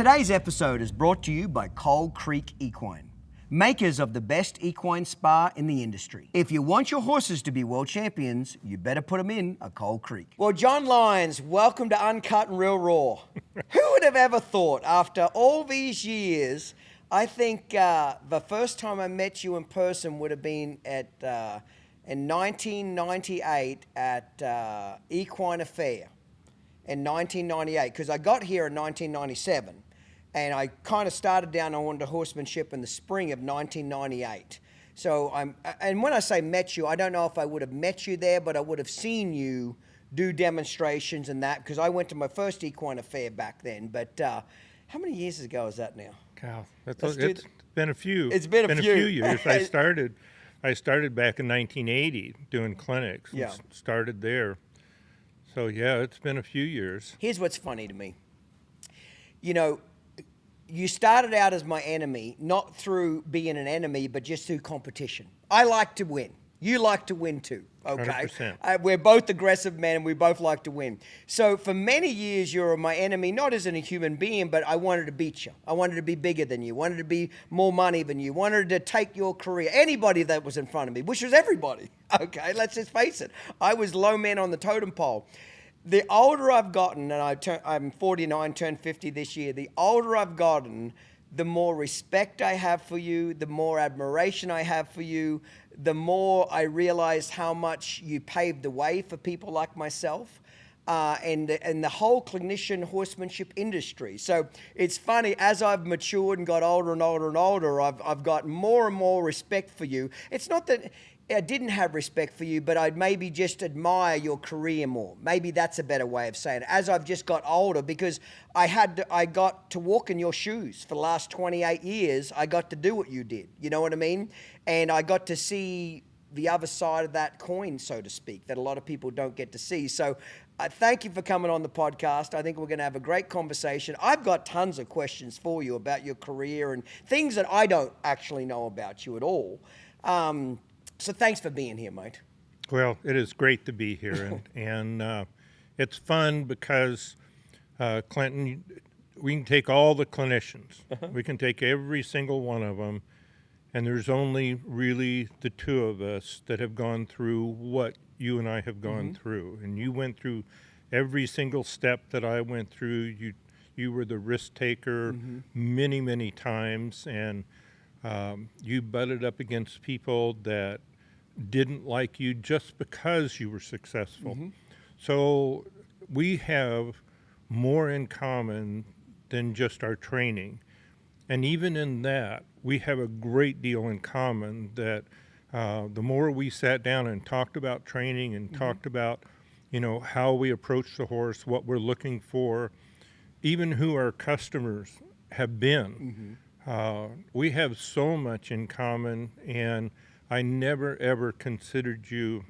Today's episode is brought to you by Coal Creek Equine, makers of the best equine spa in the industry. If you want your horses to be world champions, you better put them in a Coal Creek. Well, John Lyons, welcome to Uncut Real Raw. Who would have ever thought, after all these years, I think the first time I met you in person would have been at in 1998 at Equine Affair in 1998, because I got here in 1997. And I kind of started down on horsemanship in the spring of 1998. So and when I say met you, I don't know if I would have met you there, but I would have seen you do demonstrations and that, because I went to my first Equine Affair back then. But how many years ago is that now? Cow, it's been a few. It's been a few years. I started back in 1980 doing clinics. Yeah. Started there. So yeah, it's been a few years. Here's what's funny to me. You know, you started out as my enemy, not through being an enemy, but just through competition. I like to win. You like to win too, okay? 100%. We're both aggressive men and we both like to win. So for many years, you were my enemy, not as in a human being, but I wanted to beat you. I wanted to be bigger than you, wanted to be more money than you, wanted to take your career, anybody that was in front of me, which was everybody, okay? Let's just face it. I was low man on the totem pole. The older I've gotten, and I'm 49, turned 50 this year, the older I've gotten, the more respect I have for you, the more admiration I have for you, the more I realize how much you paved the way for people like myself and the whole clinician horsemanship industry. So it's funny, as I've matured and got older and older and older, I've got more and more respect for you. It's not that I didn't have respect for you, but I'd maybe just admire your career more. Maybe that's a better way of saying it. As I've just got older, because I got to walk in your shoes for the last 28 years. I got to do what you did. You know what I mean? And I got to see the other side of that coin, so to speak, that a lot of people don't get to see. So thank you for coming on the podcast. I think we're going to have a great conversation. I've got tons of questions for you about your career and things that I don't actually know about you at all. So thanks for being here, mate. Well, it is great to be here, and it's fun because, Clinton, we can take all the clinicians. We can take every single one of them, and there's only really the two of us that have gone through what you and I have gone through. And you went through every single step that I went through. You were the risk taker many, many times, and you butted up against people that didn't like you just because you were successful. So we have more in common than just our training. And even in that, we have a great deal in common that the more we sat down and talked about training and talked about, you know, how we approach the horse, what we're looking for, even who our customers have been. We have so much in common, and I never, ever considered you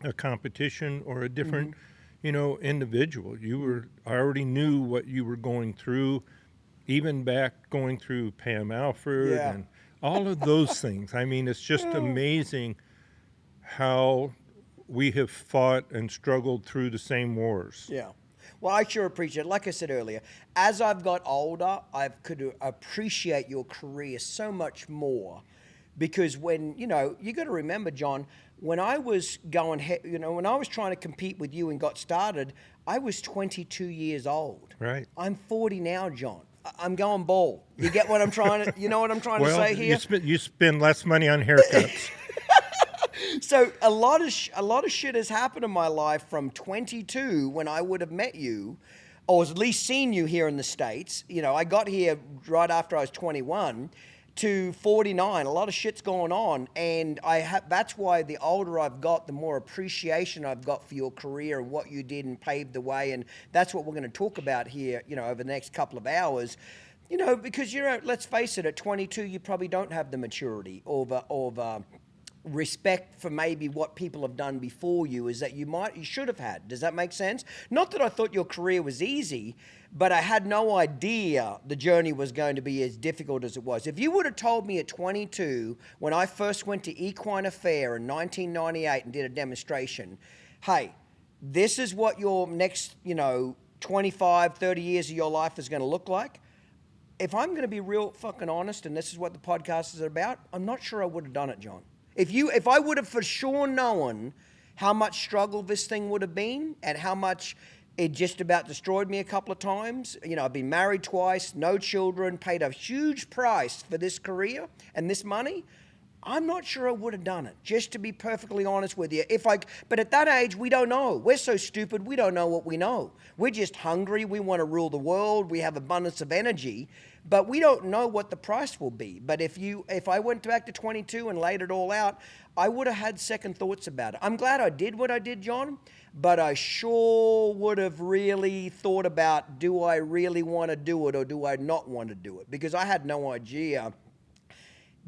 a competition or a different, you know, individual. I already knew what you were going through, even back going through Pam Alford and all of those things. I mean, it's just amazing how we have fought and struggled through the same wars. Yeah. Well, I sure appreciate it. Like I said earlier, as I've got older, I could appreciate your career so much more. Because when, you know, you got to remember, John, when I was when I was trying to compete with you and got started, I was 22 years old. Right. I'm 40 now, John. I'm going bald. You get what I'm trying to, you know what I'm trying to say here? You spend less money on haircuts. So a lot of shit has happened in my life from 22 when I would have met you, or at least seen you here in the States. You know, I got here right after I was 21. To 49, a lot of shit's going on, and that's why the older I've got, the more appreciation I've got for your career and what you did and paved the way, and that's what we're going to talk about here, you know, over the next couple of hours, you know, because, you know, let's face it, at 22, you probably don't have the maturity or the respect for maybe what people have done before you is that you should have had. Does that make sense? Not that I thought your career was easy, but I had no idea the journey was going to be as difficult as it was. If you would have told me at 22, when I first went to Equine Affair in 1998 and did a demonstration, hey, this is what your next, 25, 30 years of your life is going to look like, if I'm going to be real fucking honest, and this is what the podcast is about, I'm not sure I would have done it, John. If I would have for sure known how much struggle this thing would have been and how much it just about destroyed me a couple of times. You know, I've been married twice, no children, paid a huge price for this career and this money. I'm not sure I would have done it, just to be perfectly honest with you. But at that age, we don't know. We're so stupid, we don't know what we know. We're just hungry. We want to rule the world. We have abundance of energy, but we don't know what the price will be. But if I went back to 22 and laid it all out, I would have had second thoughts about it. I'm glad I did what I did, John, but I sure would have really thought about, do I really want to do it or do I not want to do it? Because I had no idea.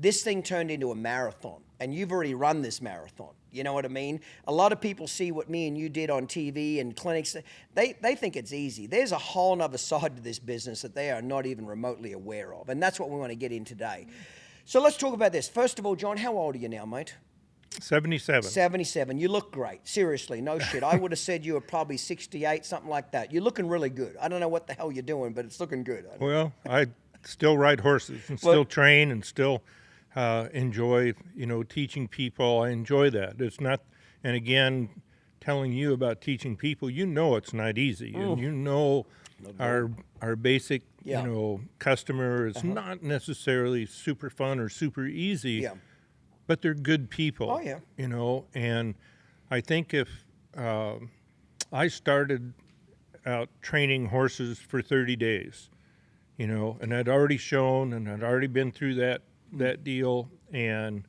This thing turned into a marathon, and you've already run this marathon. You know what I mean? A lot of people see what me and you did on TV and clinics. They think it's easy. There's a whole nother side to this business that they are not even remotely aware of, and that's what we want to get in today. So let's talk about this. First of all, John, how old are you now, mate? 77. 77. You look great. Seriously, no shit. I would have said you were probably 68, something like that. You're looking really good. I don't know what the hell you're doing, but it's looking good. Well, I still ride horses and still train and still enjoy, teaching people. I enjoy that. It's not, and again, telling you about teaching people, it's not easy. And our basic, customer is not necessarily super fun or super easy, but they're good people. Oh, yeah. And I think if I started out training horses for 30 days, and I'd already shown and I'd already been through that deal, and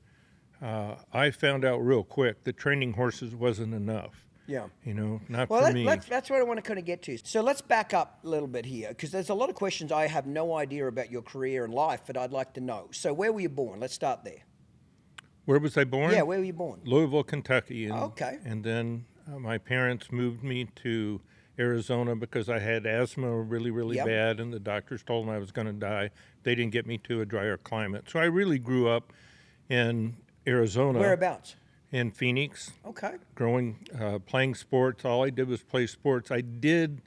I found out real quick that training horses wasn't enough. Yeah. Not for me. That's what I want to kind of get to. So let's back up a little bit here, because there's a lot of questions I have no idea about your career and life that I'd like to know. So where were you born? Let's start there. Where was I born? Yeah, where were you born? Louisville, Kentucky. And, okay. And then my parents moved me to Arizona because I had asthma really, really bad, and the doctors told me I was going to die. They didn't get me to a drier climate. So I really grew up in Arizona. Whereabouts? In Phoenix. Okay. Playing sports. All I did was play sports. I did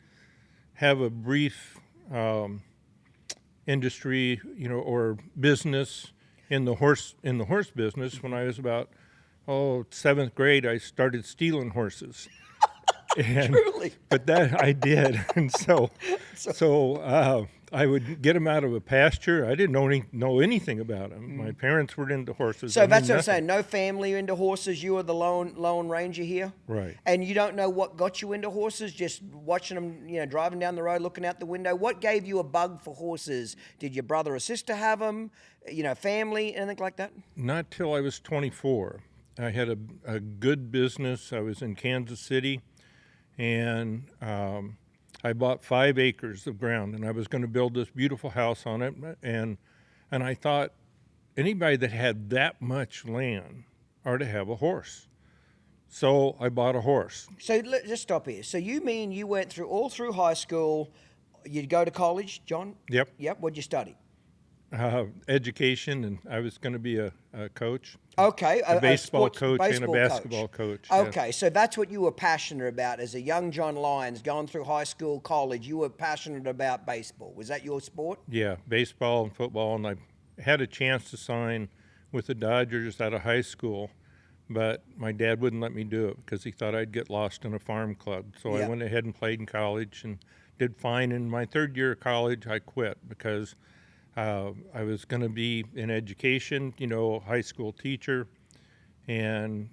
have a brief industry, or business in the horse business. When I was about 7th grade, I started stealing horses. Truly. But that I did, and so I would get them out of a pasture. I didn't know anything about them. My parents were into horses. So that's what I'm saying. No family into horses. You were the lone ranger here, right? And you don't know what got you into horses. Just watching them, driving down the road, looking out the window. What gave you a bug for horses? Did your brother or sister have them? Family, anything like that? Not till I was 24. I had a good business. I was in Kansas City. And I bought 5 acres of ground, and I was going to build this beautiful house on it. And I thought anybody that had that much land ought to have a horse. So I bought a horse. So let's just stop here. So you mean you went all through high school, you'd go to college, John? Yep. What'd you study? Education, and I was going to be a coach. Okay, a baseball coach and a basketball coach. Okay, so that's what you were passionate about as a young John Lyons, going through high school, college. You were passionate about baseball. Was that your sport? Yeah, baseball and football, and I had a chance to sign with the Dodgers out of high school, but my dad wouldn't let me do it because he thought I'd get lost in a farm club. So I went ahead and played in college and did fine. In my 3rd year of college, I quit because I was going to be in education, high school teacher, and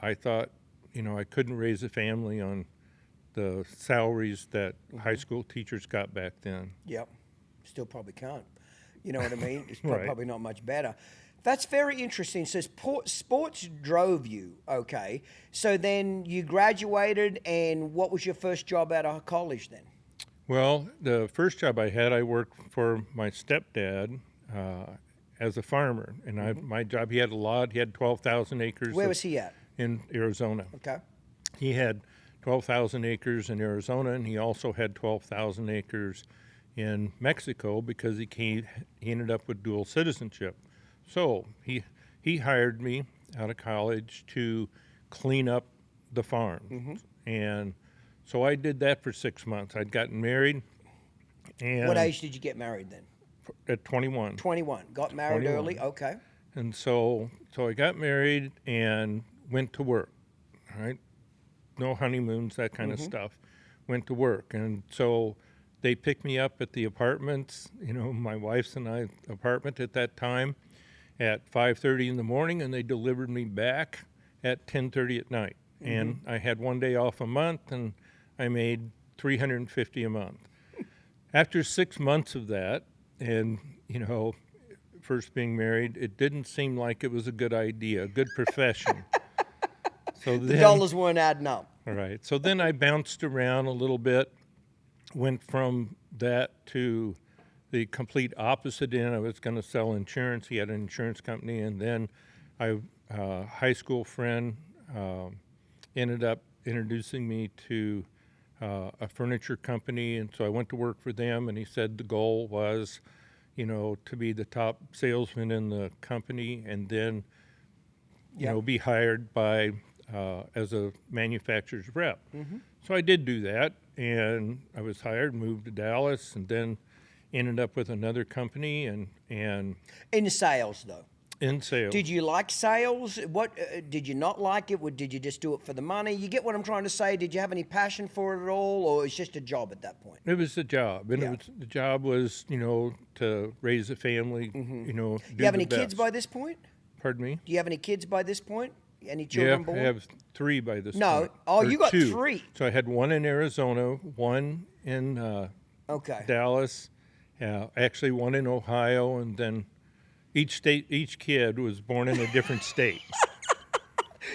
I thought, I couldn't raise a family on the salaries that high school teachers got back then. Yep, still probably can't. You know what I mean? It's Right. Probably not much better. That's very interesting. So sports drove you, okay. So then you graduated, and what was your first job out of college then? Well, the first job I had, I worked for my stepdad as a farmer. And my job, he had a lot. He had 12,000 acres. Where was he at? In Arizona. Okay. He had 12,000 acres in Arizona, and he also had 12,000 acres in Mexico because he ended up with dual citizenship. So he hired me out of college to clean up the farm. And so I did that for 6 months. I'd gotten married. And what age did you get married then? at 21. 21. Got married 21. early. Okay. And so I got married and went to work, right? No honeymoons, that kind of stuff. Went to work. And so they picked me up at the apartments, my wife's and I apartment at that time at 5:30 in the morning, and they delivered me back at 10:30 at night. And I had one day off a month, and I made $350 a month. After 6 months of that, and, first being married, it didn't seem like it was a good idea, a good profession. So The dollars weren't adding up. All right. So then I bounced around a little bit, went from that to the complete opposite end. I was going to sell insurance. He had an insurance company. And then a high school friend ended up introducing me to a furniture company. And so I went to work for them. And he said the goal was, to be the top salesman in the company and then, be hired by as a manufacturer's rep. So I did do that, and I was hired, moved to Dallas, and then ended up with another company and In sales, though. in sales. Did you like sales? What did you not like it? Did you just do it for the money? You get what I'm trying to say? Did you have any passion for it at all, or it's just a job at that point? It was a job, and Yeah. the job was, to raise a family, do You have the any kids best. by this point? Pardon me? Do you have any kids by this point? Any Yeah, children I born? have 3 by this No. point. Oh, Or you got 2. 3. So I had 1 in Arizona, 1 in Okay. Dallas, actually 1 in Ohio, and then each kid was born in a different state.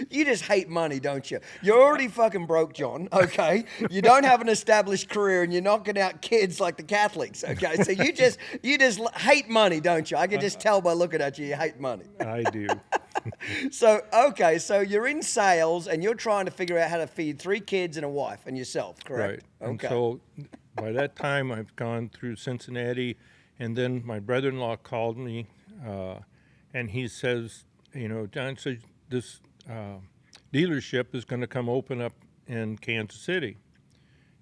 You just hate money, don't you? You're already fucking broke, John, okay? You don't have an established career and you're knocking out kids like the Catholics, okay? So you just hate money, don't you? I can just tell by looking at you, you hate money. I do. So, okay, so you're in sales and you're trying to figure out how to feed 3 kids and a wife and yourself, correct? Right. And Okay. so by that time, I've gone through Cincinnati, and then my brother-in-law called me, and he says, John, so this dealership is going to come open up in Kansas City.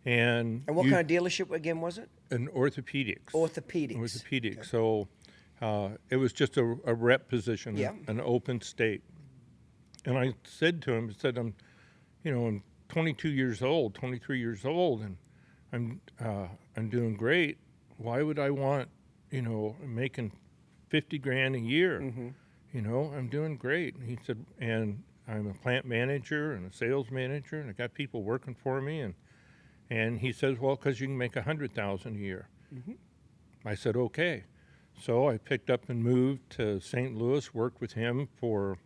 And And what kind of dealership again was it? an orthopedics. Orthopedics. Orthopedics. Okay. So it was just a rep position, Yeah. an open state. And I said to him, I'm 22 years old, 23 years old, and I'm doing great. Why would I want, making 50 grand a year? I'm doing great. And he said, and I'm a plant manager and a sales manager, and I got people working for me. And he says, well, because you can make 100,000 a year. I said, okay. So I picked up and moved to St. Louis, worked with him for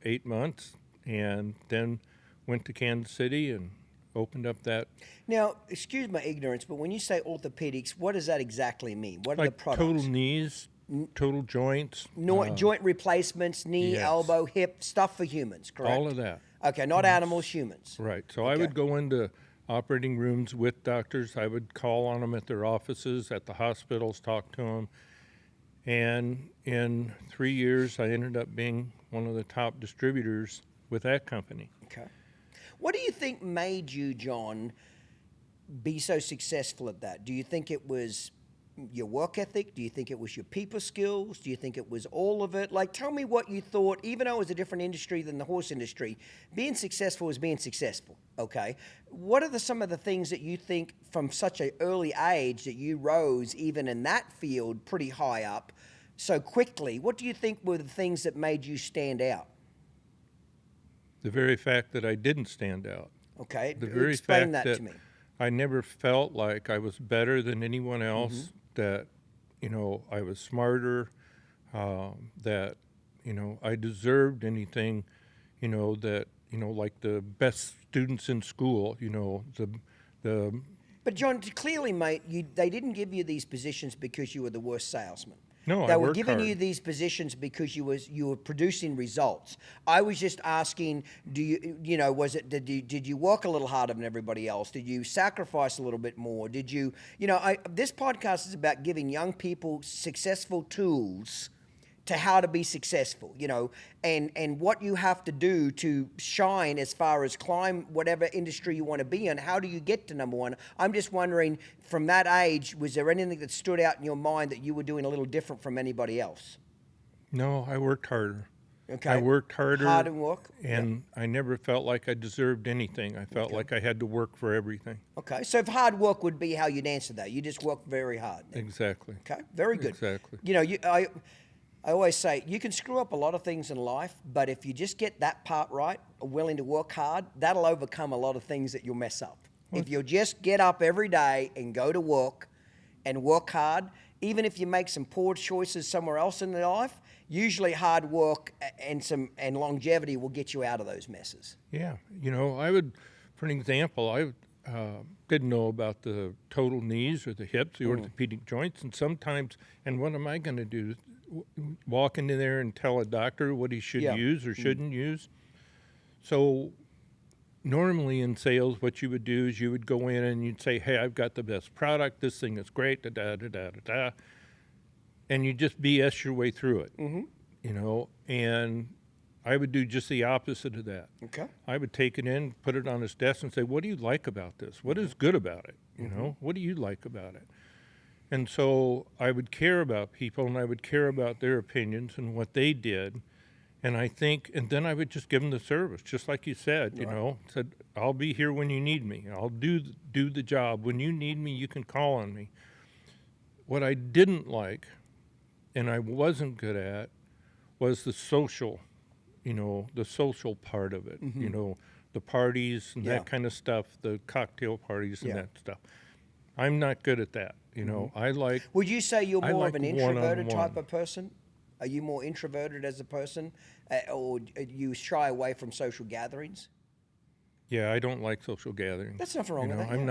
8 months, and then went to Kansas City and opened up that. Now, excuse my ignorance, but when you say orthopedics, what does that exactly mean? What are the Like products? total knees, total joints. Joint replacements, knee, yes. elbow, hip, stuff for humans, correct? All of that. Okay, not animals, humans. Right. So I would go into operating rooms with doctors. I would call on them at their offices, at the hospitals, talk to them. And in 3 years, I ended up being one of the top distributors with that company. Okay. What do you think made you, John, be so successful at that? Do you think it was your work ethic? Do you think it was your people skills? Do you think it was all of it? Like, tell me what you thought, even though it was a different industry than the horse industry, being successful is being successful, okay? What are some of the things that you think from such an early age that you rose even in that field pretty high up so quickly? What do you think were the things that made you stand out? The very fact that I didn't stand out. Okay, The very explain fact that to me. I never felt like I was better than anyone else, that, I was smarter, that, I deserved anything, that, like the best students in school, the But John, clearly, mate, they didn't give you these positions because you were the worst salesman. No, They I were worked giving hard. you these positions because you were producing results. I was just asking, did you work a little harder than everybody else? Did you sacrifice a little bit more? Did this podcast is about giving young people successful tools to how to be successful, you know, and what you have to do to shine as far as climb whatever industry you want to be in. How do you get to number one? I'm just wondering, from that age, was there anything that stood out in your mind that you were doing a little different from anybody else? No, I worked harder. Okay. I worked harder. Hard and work. And I never felt like I deserved anything. I felt like I had to work for everything. Okay, so if hard work would be how you'd answer that. You just work very hard. Exactly. Okay, very good. Exactly. You know, I always say you can screw up a lot of things in life, but if you just get that part right, willing to work hard, that'll overcome a lot of things that you'll mess up. If you'll just get up every day and go to work and work hard, even if you make some poor choices somewhere else in your life, usually hard work and longevity will get you out of those messes. Yeah. You know, I would, for an example, I didn't know about the total knees or the hips, the orthopedic joints, and sometimes, and what am I going to do? Walk into there and tell a doctor what he should use or shouldn't use? So normally in sales, what you would do is you would go in and you'd say, hey, I've got the best product. This thing is great, da-da-da-da-da-da. And you just BS your way through it, you know, and I would do just the opposite of that. Okay. I would take it in, put it on his desk and say, what do you like about this? What is good about it? You know, what do you like about it? And so I would care about people and I would care about their opinions and what they did. And I think, and then I would just give them the service, just like you said, you know, said, I'll be here when you need me. I'll do the job. When you need me, you can call on me. What I didn't like, and I wasn't good at, was the social, you know, the social part of it, you know, the parties and that kind of stuff, the cocktail parties and that stuff. I'm not good at that, you know. I like. Would you say you're more of an introverted one-on-one type of person? Are you more introverted as a person, or you shy away from social gatherings? Yeah, I don't like social gatherings. That's nothing wrong you know, with that. I'm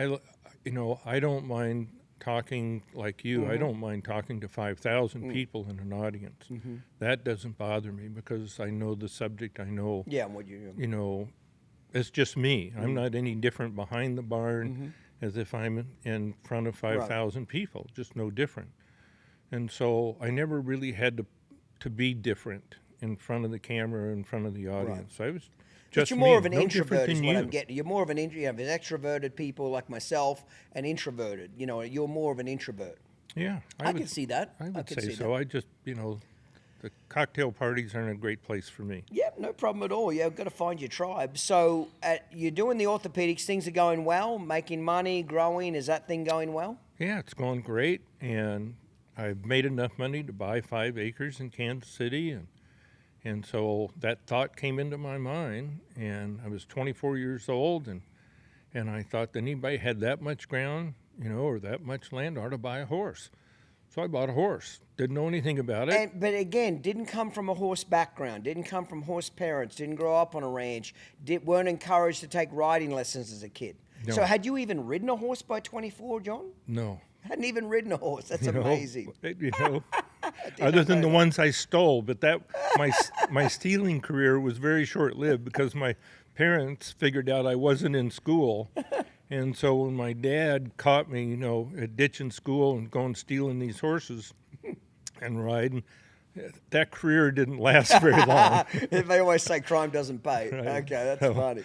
not. You know, I don't mind talking like you. I don't mind talking to 5,000 people in an audience. That doesn't bother me because I know the subject. I know. Yeah, what you. You know, it's just me. I'm not any different behind the barn as if I'm in front of 5,000 people. Just no different. And so I never really had to be different in front of the camera, in front of the audience. I was just But you're more me, of an no introvert is than what you. I'm getting. You're more of an you have extroverted people like myself and introverted. You know, you're more of an introvert. Yeah, I can see that. I would can say see so. that. I just, you know, the cocktail parties aren't a great place for me. Yeah, no problem at all. You've got to find your tribe. So you're doing the orthopedics. Things are going well, making money, growing. Is that thing going well? Yeah, it's going great, and I've made enough money to buy 5 acres in Kansas City, and so that thought came into my mind, and I was 24 years old, and I thought that anybody had that much ground, you know, or that much land ought to buy a horse. So I bought a horse. Didn't know anything about it. But again, didn't come from a horse background, didn't come from horse parents, didn't grow up on a ranch, weren't encouraged to take riding lessons as a kid. No. So had you even ridden a horse by 24, John? No. Hadn't even ridden a horse. That's amazing. You know, other than the ones I stole, but that my stealing career was very short-lived because my parents figured out I wasn't in school. And so when my dad caught me, you know, at ditching school and going stealing these horses and riding, that career didn't last very long. They always say crime doesn't pay. Right. Okay, that's funny.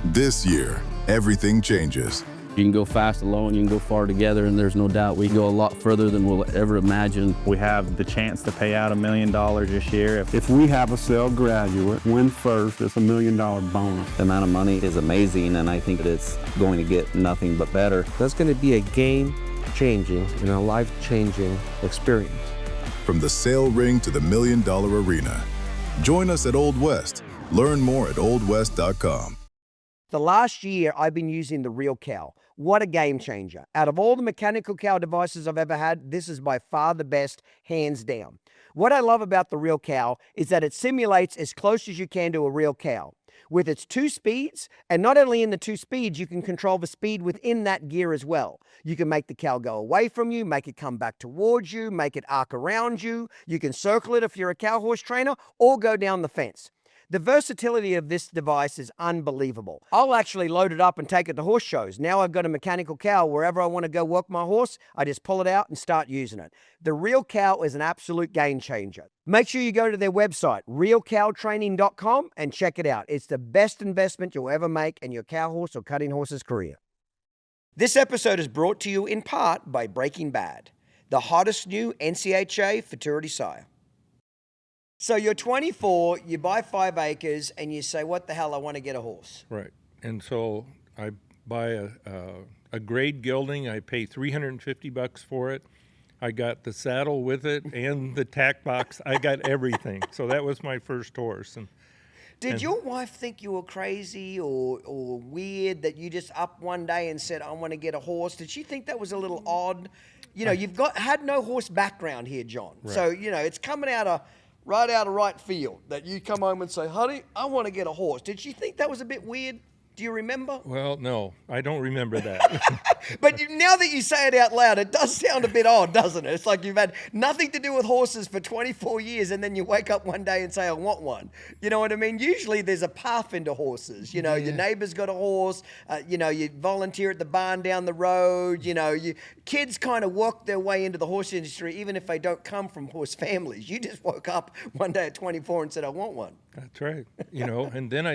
This year, everything changes. You can go fast alone, you can go far together, and there's no doubt we can go a lot further than we'll ever imagine. We have the chance to pay out $1 million this year. If we have a sale graduate win first, it's $1 million bonus. The amount of money is amazing, and I think that it's going to get nothing but better. That's going to be a game-changing and a life-changing experience. From the sale ring to the $1 million arena. Join us at Old West. Learn more at oldwest.com. The last year, I've been using the Real Cow. What a game changer. Out of all the mechanical cow devices I've ever had, this is by far the best, hands down. What I love about the Real Cow is that it simulates as close as you can to a real cow. With its 2 speeds, and not only in the 2 speeds, you can control the speed within that gear as well. You can make the cow go away from you, make it come back towards you, make it arc around you. You can circle it if you're a cow horse trainer, or go down the fence. The versatility of this device is unbelievable. I'll actually load it up and take it to horse shows. Now I've got a mechanical cow. Wherever I want to go work my horse, I just pull it out and start using it. The Real Cow is an absolute game changer. Make sure you go to their website, realcowtraining.com, and check it out. It's the best investment you'll ever make in your cow horse or cutting horse's career. This episode is brought to you in part by Breaking Bad, the hottest new NCHA futurity sire. So you're 24, you buy 5 acres, and you say, what the hell, I want to get a horse. Right. And so I buy a grade gelding. I pay $350 for it. I got the saddle with it and the tack box. I got everything. So that was my first horse. Did your wife think you were crazy or weird that you just up one day and said, I want to get a horse? Did she think that was a little odd? You know, you've had no horse background here, John. Right. So, you know, it's coming out of right field that you come home and say, honey, I want to get a horse. Did she think that was a bit weird? Do you remember? Well, no, I don't remember that. But now that you say it out loud, it does sound a bit odd, doesn't it? It's like you've had nothing to do with horses for 24 years and then you wake up one day and say, I want one. You know what I mean? Usually there's a path into horses. You know, your neighbor's got a horse. You know, you volunteer at the barn down the road. You know, kids kind of work their way into the horse industry even if they don't come from horse families. You just woke up one day at 24 and said, I want one. That's right. You know, and then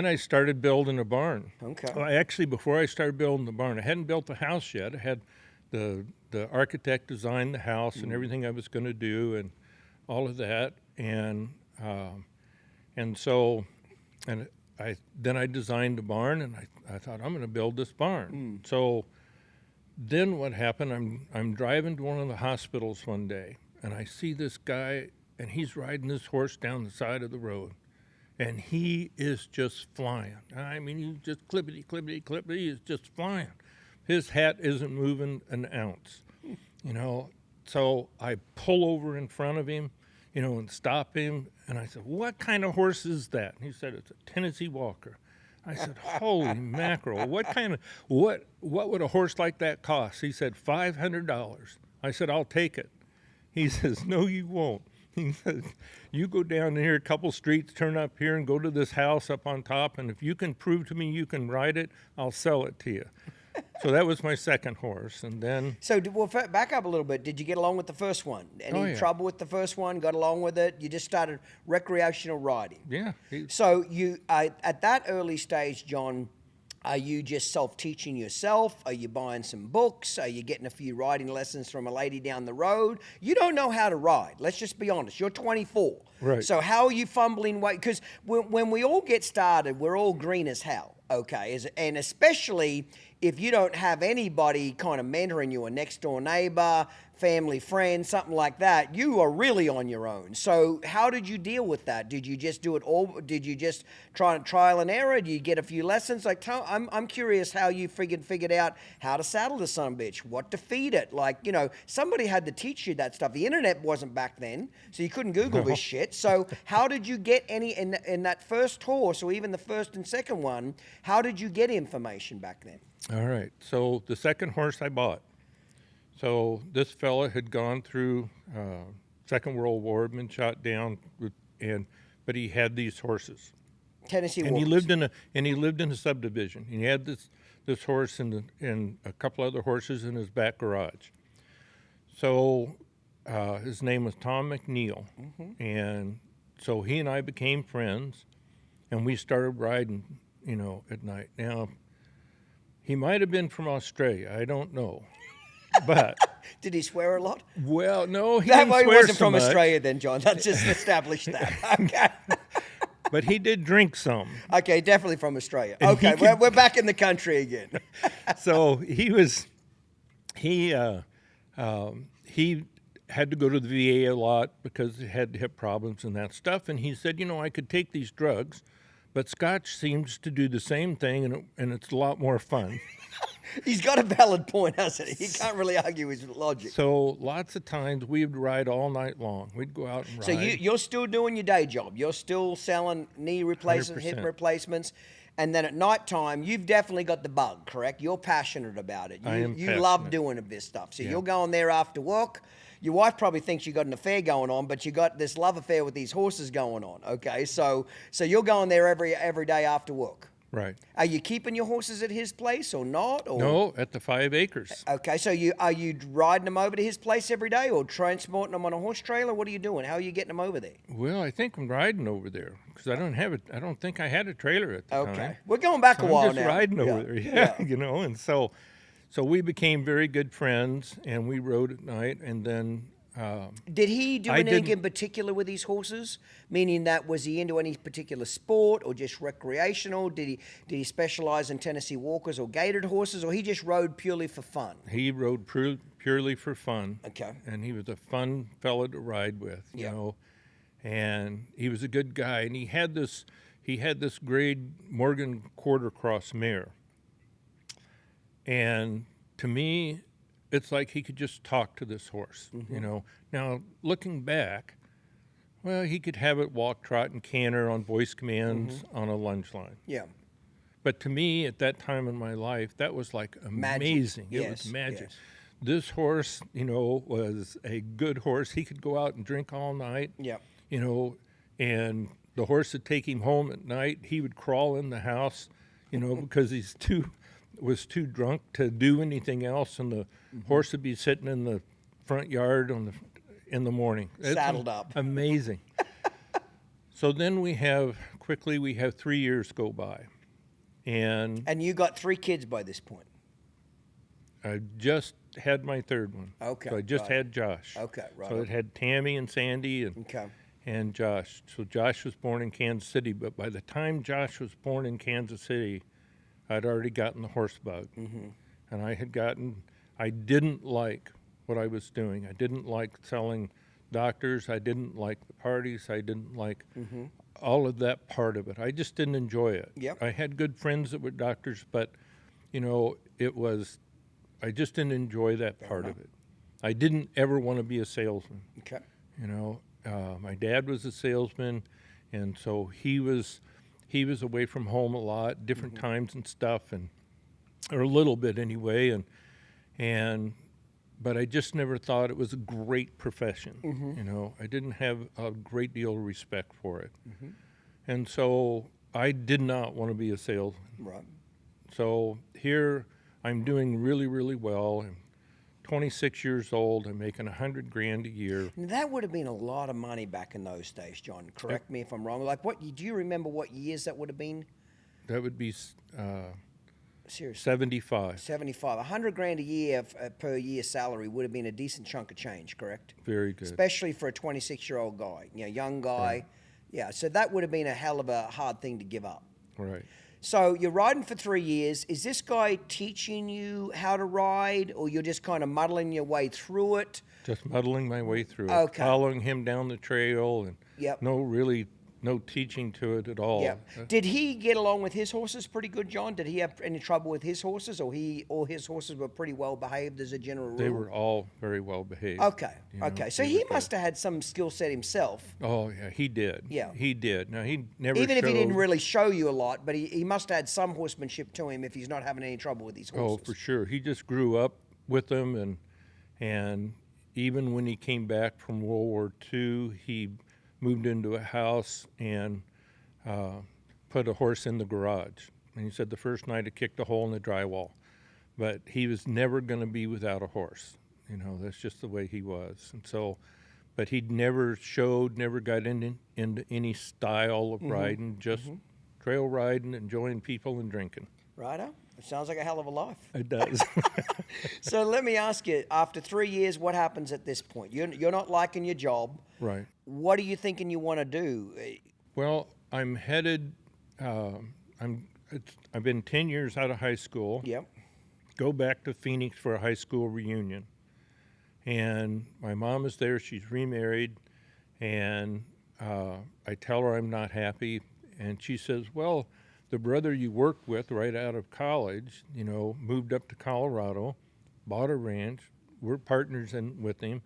I started building a barn. Okay. Well, actually, before I started building the barn, I hadn't built the house yet. I had the architect design the house and everything I was going to do and all of that. And so I designed the barn and I thought I'm going to build this barn. So then what happened? I'm driving to one of the hospitals one day and I see this guy and he's riding this horse down the side of the road. And he is just flying. I mean, he's just clippity, he's just flying. His hat isn't moving an ounce, you know. So I pull over in front of him, you know, and stop him. And I said, what kind of horse is that? And he said, it's a Tennessee Walker. I said, holy mackerel, what would a horse like that cost? He said, $500. I said, I'll take it. He says, no, you won't. He says, you go down here a couple streets, turn up here and go to this house up on top, and if you can prove to me you can ride it, I'll sell it to you. So that was my second horse, and then... So, back up a little bit. Did you get along with the first one? Any trouble with the first one? Got along with it? You just started recreational riding? Yeah. So, you at that early stage, John... Are you just self-teaching yourself? Are you buying some books? Are you getting a few riding lessons from a lady down the road? You don't know how to ride. Let's just be honest. You're 24. Right. So how are you fumbling? Because when we all get started, we're all green as hell, okay? And especially if you don't have anybody kind of mentoring you, a next-door neighbor, family friend, something like that, you are really on your own. So how did you deal with that? Did you just do it all? Did you just try trial and error? Did you get a few lessons? Like, I'm curious how you figured out how to saddle the son of a bitch, what to feed it. Like, you know, somebody had to teach you that stuff. The internet wasn't back then, so you couldn't Google this shit. So how did you get any, in that first horse or even the first and second one, how did you get information back then? All right. So the second horse I bought. So this fella had gone through Second World War, been shot down, but he had these horses. Tennessee and Walkers. he lived in a subdivision. He had this horse and a couple other horses in his back garage. So his name was Tom McNeil, and so he and I became friends, and we started riding, you know, at night. Now, he might have been from Australia. I don't know. But did he swear a lot? Well, no, he that didn't way swear wasn't so from much. Australia then, John. Let's just establish that. Okay. But he did drink some. Okay, definitely from Australia. And okay, we're back in the country again. So he had to go to the VA a lot because he had hip problems and that stuff. And he said, you know, I could take these drugs, but Scotch seems to do the same thing, and it's a lot more fun. He's got a valid point, hasn't he? He can't really argue his logic. So lots of times we would ride all night long. We'd go out and ride. So you're still doing your day job. You're still selling knee replacements, 100%. hip replacements. And then at nighttime, you've definitely got the bug, correct? You're passionate about it. I am You love passionate. doing this stuff. So Yeah. you're going there after work. Your wife probably thinks you got an affair going on, but you got this love affair with these horses going on. Okay, so you're going there every day after work. Right. Are you keeping your horses at his place or not? Or? No, at the 5 acres. Okay, so are you riding them over to his place every day, or transporting them on a horse trailer? What are you doing? How are you getting them over there? Well, I think I'm riding over there because I don't think I had a trailer at the time. Okay, we're going back So a while I'm just now. riding over there, yeah, you know. And so we became very good friends, and we rode at night. And then Did he do I anything didn't- in particular with his horses? Meaning that was he into any particular sport or just recreational? Did he specialize in Tennessee Walkers or gaited horses, or he just rode purely for fun? he rode purely for fun. Okay. And he was a fun fella to ride with, you Yeah. know. And he was a good guy, and he had this grade Morgan quarter cross mare. And to me, it's like he could just talk to this horse, you know. Now, looking back, well, he could have it walk, trot, and canter on voice commands on a lunge line. Yeah. But to me, at that time in my life, that was like amazing. It Yes, was magic. yes. This horse, you know, was a good horse. He could go out and drink all night, Yeah. you know, and the horse would take him home at night. He would crawl in the house, you know, because was too drunk to do anything else, and the horse would be sitting in the front yard in the morning. It's Saddled up. Amazing. So then we have 3 years go by, and And you got 3 kids by this point. I just had my third one. Okay, So I just right. had Josh. Okay, right So on. it had Tammy and Sandy Okay. and Josh. So Josh was born in Kansas City, but by the time Josh was born in Kansas City, I'd already gotten the horse bug. Mm-hmm. And I didn't like what I was doing. I didn't like selling doctors. I didn't like the parties. I didn't like all of that part of it. I just didn't enjoy it. Yep. I had good friends that were doctors, but, you know, I just didn't enjoy that part of it. I didn't ever want to be a salesman. Okay. You know, my dad was a salesman, and so he was away from home a lot, different times and stuff, or a little bit anyway, but I just never thought it was a great profession. You know, I didn't have a great deal of respect for it, and so I did not want to be a salesman. Right. So here I'm doing really, really well. I'm 26 years old. I'm making $100,000 a year. Now, that would have been a lot of money back in those days, John. Correct me if I'm wrong. Like, do you remember what years that would have been? That would be Seriously. 75. 75. $100,000 a year per year salary would have been a decent chunk of change, correct? Very good. Especially for a 26-year-old guy, young guy. Right. Yeah, so that would have been a hell of a hard thing to give up. Right. So you're riding for 3 years. Is this guy teaching you how to ride, or you're just kind of muddling your way through it? Just muddling my way through it. Okay. Following him down the trail, and Yep. no teaching to it at all. Yeah. Did he get along with his horses pretty good, John? Did he have any trouble with his horses, or all his horses were pretty well behaved as a general rule? They were all very well behaved. Okay. you know, Okay. So they he were good. must have had some skill set himself. Oh yeah, he did. Yeah. He did. Now he never Even if he didn't showed- really show you a lot, but he must have had some horsemanship to him if he's not having any trouble with these Oh, horses. for sure. He just grew up with them, and even when he came back from World War II, he moved into a house and put a horse in the garage. And he said the first night it kicked a hole in the drywall, but he was never going to be without a horse. You know, that's just the way he was. And so, but he never got into any style of riding, just trail riding, enjoying people and drinking. Righto? It sounds like a hell of a life. It does. So let me ask you, after 3 years, what happens at this point? You're not liking your job. Right. What are you thinking you want to do? Well, I'm headed. I've been 10 years out of high school. Yep. Go back to Phoenix for a high school reunion, and my mom is there. She's remarried, and I tell her I'm not happy, and she says, "Well, the brother you worked with right out of college, you know, moved up to Colorado, bought a ranch. We're partners with him,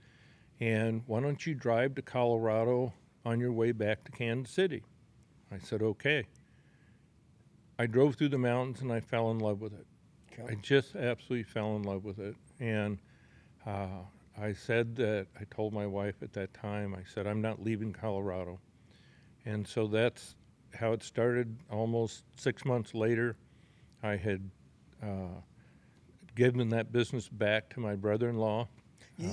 and why don't you drive to Colorado on your way back to Kansas City?" I said, "Okay." I drove through the mountains and I fell in love with it. Okay. I just absolutely fell in love with it. And I said that, I told my wife at that time, I said, I'm not leaving Colorado. And so that's how it started. Almost 6 months later, I had given that business back to my brother-in-law.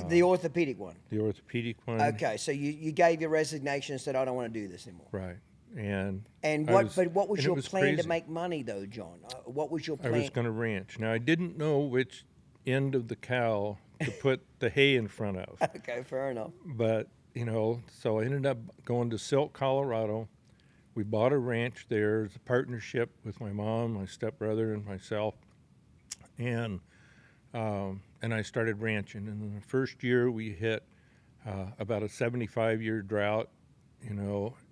The orthopedic one. The orthopedic one. Okay, so you gave your resignation and said, I don't want to do this anymore. Right. And what was your plan crazy. to make money though, John? What was your I plan? was going to ranch. Now, I didn't know which end of the cow to put the hay in front of. Okay, fair enough. But, so I ended up going to Silk, Colorado. We bought a ranch there as a partnership with my mom, my stepbrother, and myself. And I started ranching. And in the first year, we hit about a 75-year drought,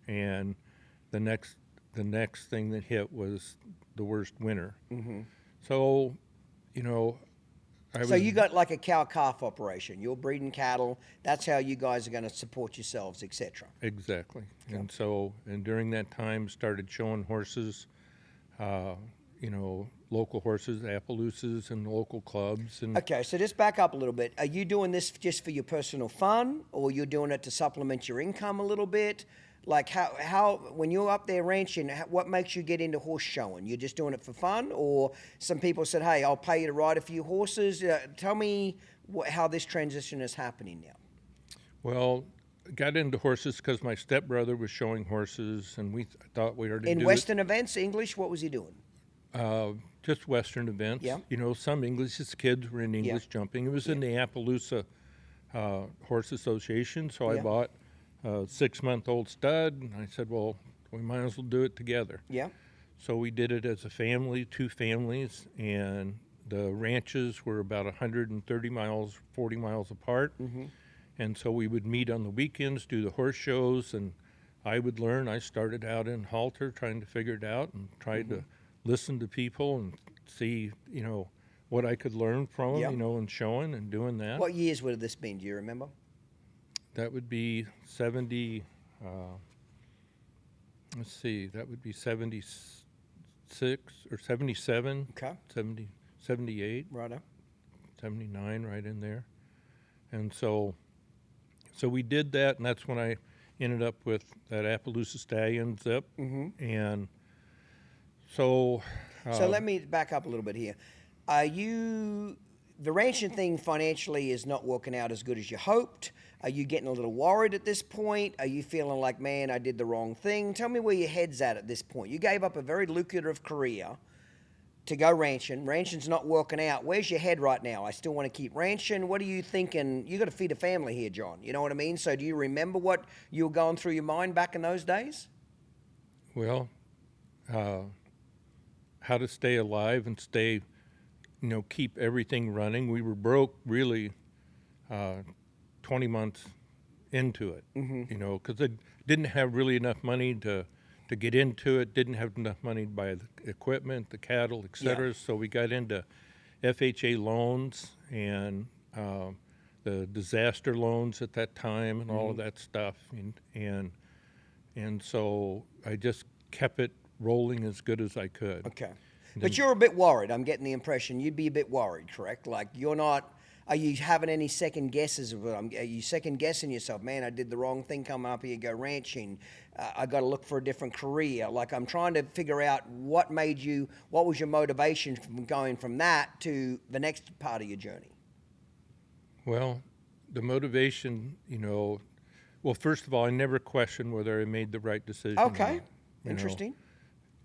and the next thing that hit was the worst winter. Mm-hmm. So, So you got like a cow-calf operation. You're breeding cattle. That's how you guys are going to support yourselves, etc. Exactly. Okay. And during that time, started showing horses, local horses, Appaloosas, and local clubs. And okay, so just back up a little bit. Are you doing this just for your personal fun, or you're doing it to supplement your income a little bit? Like how when you're up there ranching, what makes you get into horse showing? You're just doing it for fun, or some people said, "Hey, I'll pay you to ride a few horses." Tell me how this transition is happening now. Well, got into horses because my stepbrother was showing horses, and we thought we already in Western events, English. What was he doing? Just Western events. Yeah. Some English. His kids were in English jumping. It was in the Appaloosa Horse Association, so I bought a 6-month-old stud, and I said, well, we might as well do it together. Yeah. So we did it as a family, 2 families, and the ranches were about 130 miles, 40 miles apart. Mm-hmm. And so we would meet on the weekends, do the horse shows, and I would learn. I started out in halter trying to figure it out and tried to listen to people and see, what I could learn from them, and showing and doing that. What years would have this been? Do you remember? That would be 70, that would be 76 or 77. Okay. 70, 78. Righto. 79, right in there. And so we did that, and that's when I ended up with that Appaloosa Stallion Zip. Mm-hmm. And so let me back up a little bit here. The ranching thing financially is not working out as good as you hoped. Are you getting a little worried at this point? Are you feeling like, man, I did the wrong thing? Tell me where your head's at this point. You gave up a very lucrative career to go ranching. Ranching's not working out. Where's your head right now? I still want to keep ranching. What are you thinking? You got to feed a family here, John. You know what I mean? So do you remember what you were going through your mind back in those days? Well, how to stay alive and stay, keep everything running. We were broke really 20 months into it, because I didn't have really enough money to get into it, didn't have enough money to buy the equipment, the cattle, et cetera. Yeah. So we got into FHA loans and the disaster loans at that time and all of that stuff. And so I just kept it rolling as good as I could. Okay. But you're a bit worried. I'm getting the impression you'd be a bit worried, correct? Like you're not, are you having any second guesses? Are you second guessing yourself? Man, I did the wrong thing coming up here, go ranching. I got to look for a different career. Like I'm trying to figure out what was your motivation from going from that to the next part of your journey? Well, the motivation, well, first of all, I never questioned whether I made the right decision. Okay. Interesting.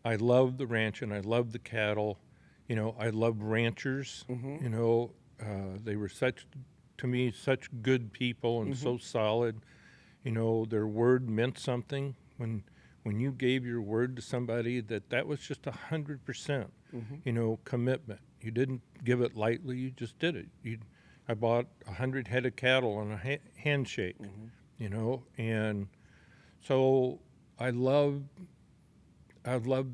I love the ranch and I love the cattle. I love ranchers. Mm-hmm. They were such good people and so solid. Their word meant something. When you gave your word to somebody, that was just 100%, commitment. You didn't give it lightly. You just did it. I bought 100 head of cattle on a handshake, and so I loved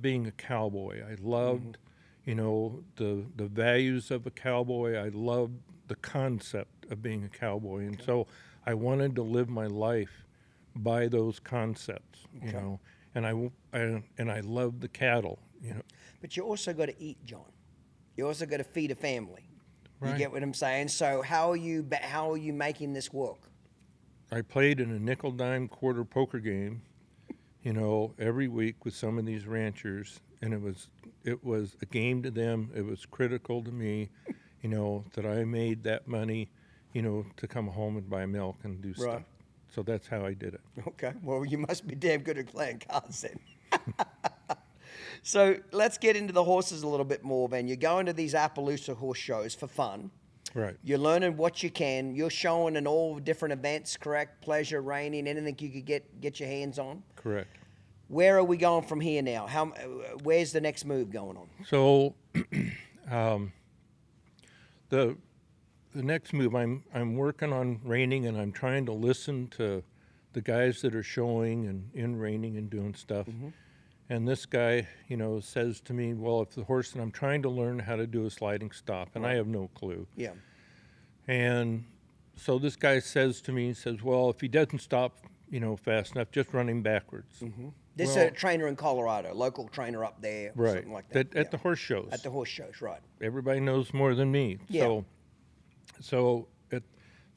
being a cowboy. I loved, the values of a cowboy. I loved the concept of being a cowboy. And so I wanted to live my life by those concepts, and I loved the cattle, you know. But you also got to eat, John. You also got to feed a family. You Right. get what I'm saying? So how are you making this work? I played in a nickel dime quarter poker game, you know, every week with some of these ranchers, and it was a game to them. It was critical to me, you know, that I made that money, you know, to come home and buy milk and do Right. stuff. So that's how I did it. Okay. Well, you must be damn good at playing cards then. So let's get into the horses a little bit more, man. You're going to these Appaloosa horse shows for fun. Right. You're learning what you can. You're showing in all different events, correct? Pleasure, reining, anything you could get your hands on. Correct. Where are we going from here now? Where's the next move going on? So the next move, I'm working on reining, and I'm trying to listen to the guys that are showing and in reining and doing stuff. And this guy, you know, says to me, well, if the horse, and I'm trying to learn how to do a sliding stop, and I have no clue. Yeah. And so this guy says to me, he says, well, if he doesn't stop, you know, fast enough, just run him backwards. This is Well- a trainer in Colorado, local trainer up there, or Right. something like that. At the horse shows. At the horse shows, right. Everybody knows more than me. Yeah. So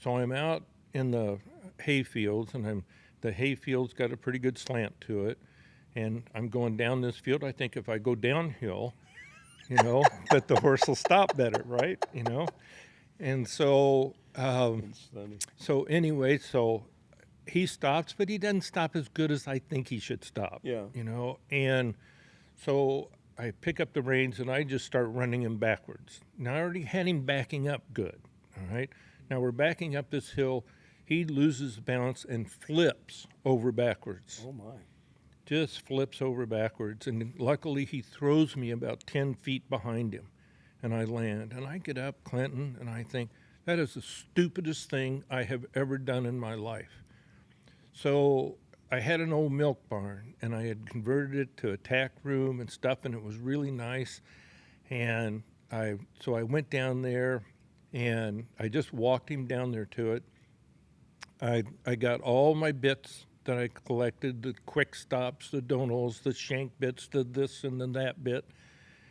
I'm out in the hay fields, and the hay field's got a pretty good slant to it, and I'm going down this field. I think if I go downhill, you know, that the horse will stop better, right? You know, and so anyway, he stops, but he doesn't stop as good as I think he should stop. Yeah. You know, and so I pick up the reins and I just start running him backwards. Now I already had him backing up good. All right. Now we're backing up this hill. He loses balance and flips over backwards. Oh, my. Just flips over backwards. And luckily he throws me about 10 feet behind him. And I land. And I get up, Clinton, and I think, that is the stupidest thing I have ever done in my life. So I had an old milk barn, and I had converted it to a tack room and stuff, and it was really nice. And so I went down there, and I just walked him down there to it. I got all my bits that I collected, the quick stops, the donals, the shank bits, the this and then that bit,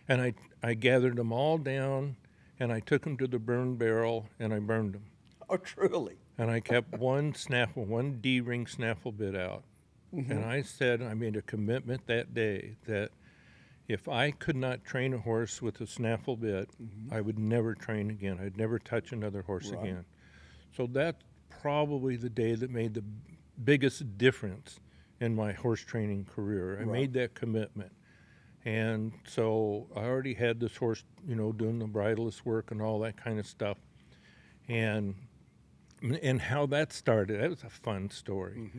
and I gathered them all down, and I took them to the burn barrel, and I burned them. Oh, truly? And I kept one D-ring snaffle bit out. And I said, I made a commitment that day that if I could not train a horse with a snaffle bit, I would never train again. I'd never touch another horse again. So that's probably the day that made the biggest difference in my horse training career. I made that commitment. And so I already had this horse, you know, doing the bridleless work and all that kind of stuff. And how that started, that was a fun story.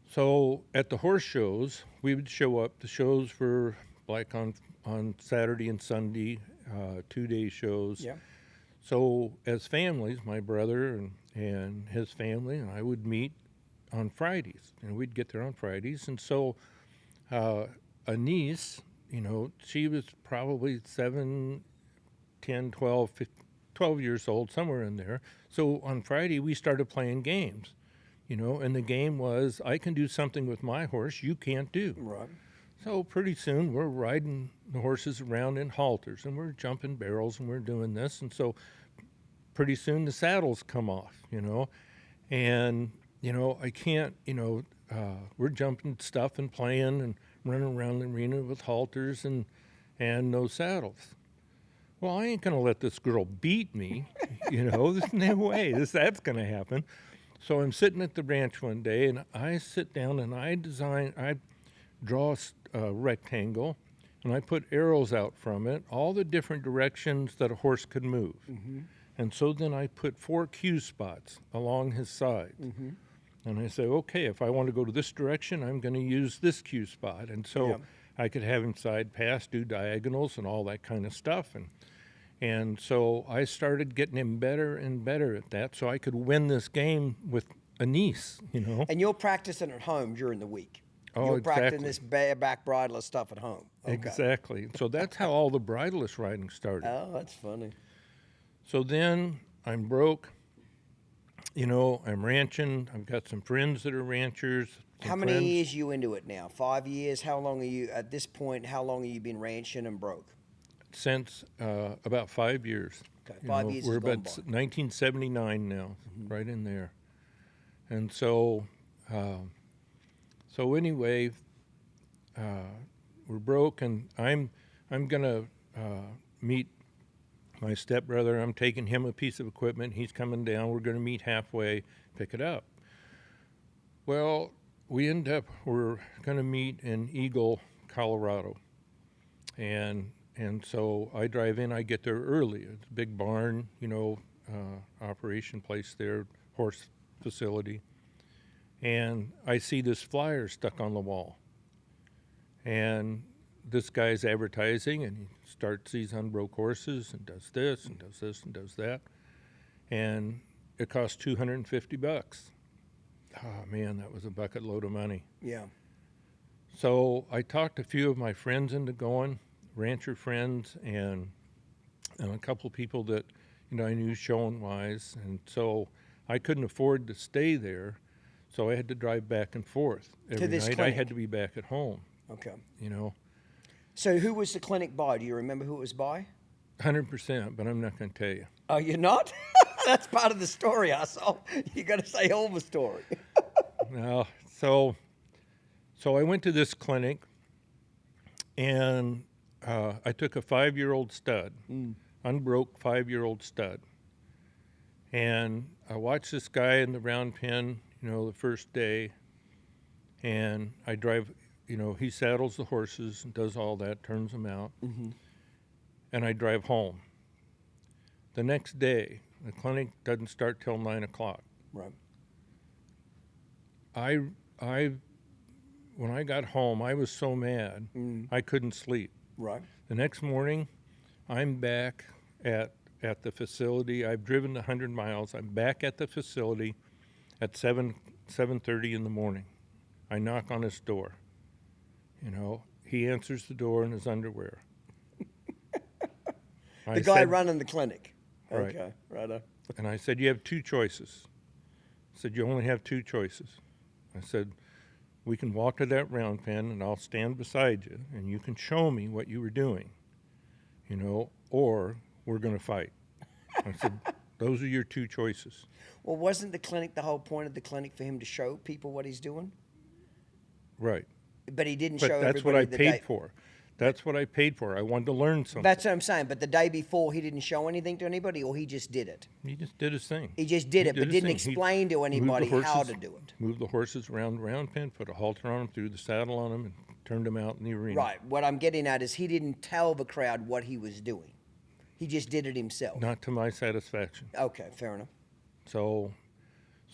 So at the horse shows, we would show up. The shows were like on Saturday and Sunday, 2-day shows. Yeah. So as families, my brother and his family and I would meet on Fridays, and we'd get there on Fridays. And so a niece, you know, she was probably 7, 10, 12, 12 years old, somewhere in there. So on Friday, we started playing games, you know, and the game was, I can do something with my horse you can't do. Right. So pretty soon we're riding the horses around in halters, and we're jumping barrels, and we're doing this. And so pretty soon the saddles come off, you know, and, you know, I can't, you know, we're jumping stuff and playing and running around the arena with halters and no saddles. Well, I ain't going to let this girl beat me, you know, there's no way that's going to happen. So I'm sitting at the ranch one day, and I sit down and I draw a rectangle, and I put arrows out from it, all the different directions that a horse could move. And so then I put 4 cue spots along his sides. And I say, okay, if I want to go to this direction, I'm going to use this cue spot. And so I could have him side pass, do diagonals and all that kind of stuff. And so I started getting him better and better at that, so I could win this game with a niece, you know. And you're practicing at home during the week. Oh, you're practicing exactly. this bareback bridleless stuff at home. Okay. Exactly. So that's how all the bridleless riding started. Oh, that's funny. So then I'm broke. You know, I'm ranching. I've got some friends that are ranchers, How many years you into it now? 5 years? How long are you, at this point, how long have you been ranching and broke? Since about 5 years. Okay, You 5 know, years we're has gone about by. 1979 now, right in there. And so, anyway, we're broke, and I'm gonna meet my stepbrother. I'm taking him a piece of equipment. He's coming down. We're gonna meet halfway, pick it up. Well, we're gonna meet in Eagle, Colorado, and so I drive in. I get there early. It's a big barn, you know, operation place there, horse facility, and I see this flyer stuck on the wall. And this guy's advertising, and he starts these unbroke horses and does this and does this and does that. And it costs $250. Oh, man, that was a bucket load of money. Yeah. So I talked a few of my friends into going, rancher friends, and a couple of people that, you know, I knew showing-wise. And so I couldn't afford to stay there, so I had to drive back and forth. Every this night clinic? I had to be back at home, Okay. you know. So who was the clinic by? Do you remember who it was by? 100%, but I'm not going to tell you. Oh, you're not? That's part of the story, asshole. You got to say all the story. No, so I went to this clinic, and I took a 5-year-old stud, unbroke 5-year-old stud, and I watched this guy in the round pen, you know, the first day, and I drive, you know, he saddles the horses and does all that, turns them out, and I drive home. The next day, the clinic doesn't start till 9 o'clock. Right. When I got home, I was so mad, I couldn't sleep. Right. The next morning, I'm back at the facility. I've driven 100 miles. I'm back at the facility at 7:30 in the morning. I knock on his door. You know, he answers the door in his underwear. The guy running the clinic. Right. Okay, right. And I said, you have two choices. I said, you only have two choices. I said, we can walk to that round pen and I'll stand beside you and you can show me what you were doing, you know, or we're going to fight. I said, those are your two choices. Well, wasn't the clinic the whole point of the clinic for him to show people what he's doing? Right. But he didn't But show that's what everybody I the paid day. for. That's what I paid for. I wanted to learn something. That's what I'm saying. But the day before, he didn't show anything to anybody, or he just did it. He just did his thing. He just did it, but his didn't thing. He explain to moved the anybody how horses- to do it. Moved the horses around the round pen, put a halter on them, threw the saddle on them, and turned them out in the arena. Right. What I'm getting at is he didn't tell the crowd what he was doing. He just did it himself. Not to my satisfaction. Okay, fair enough. So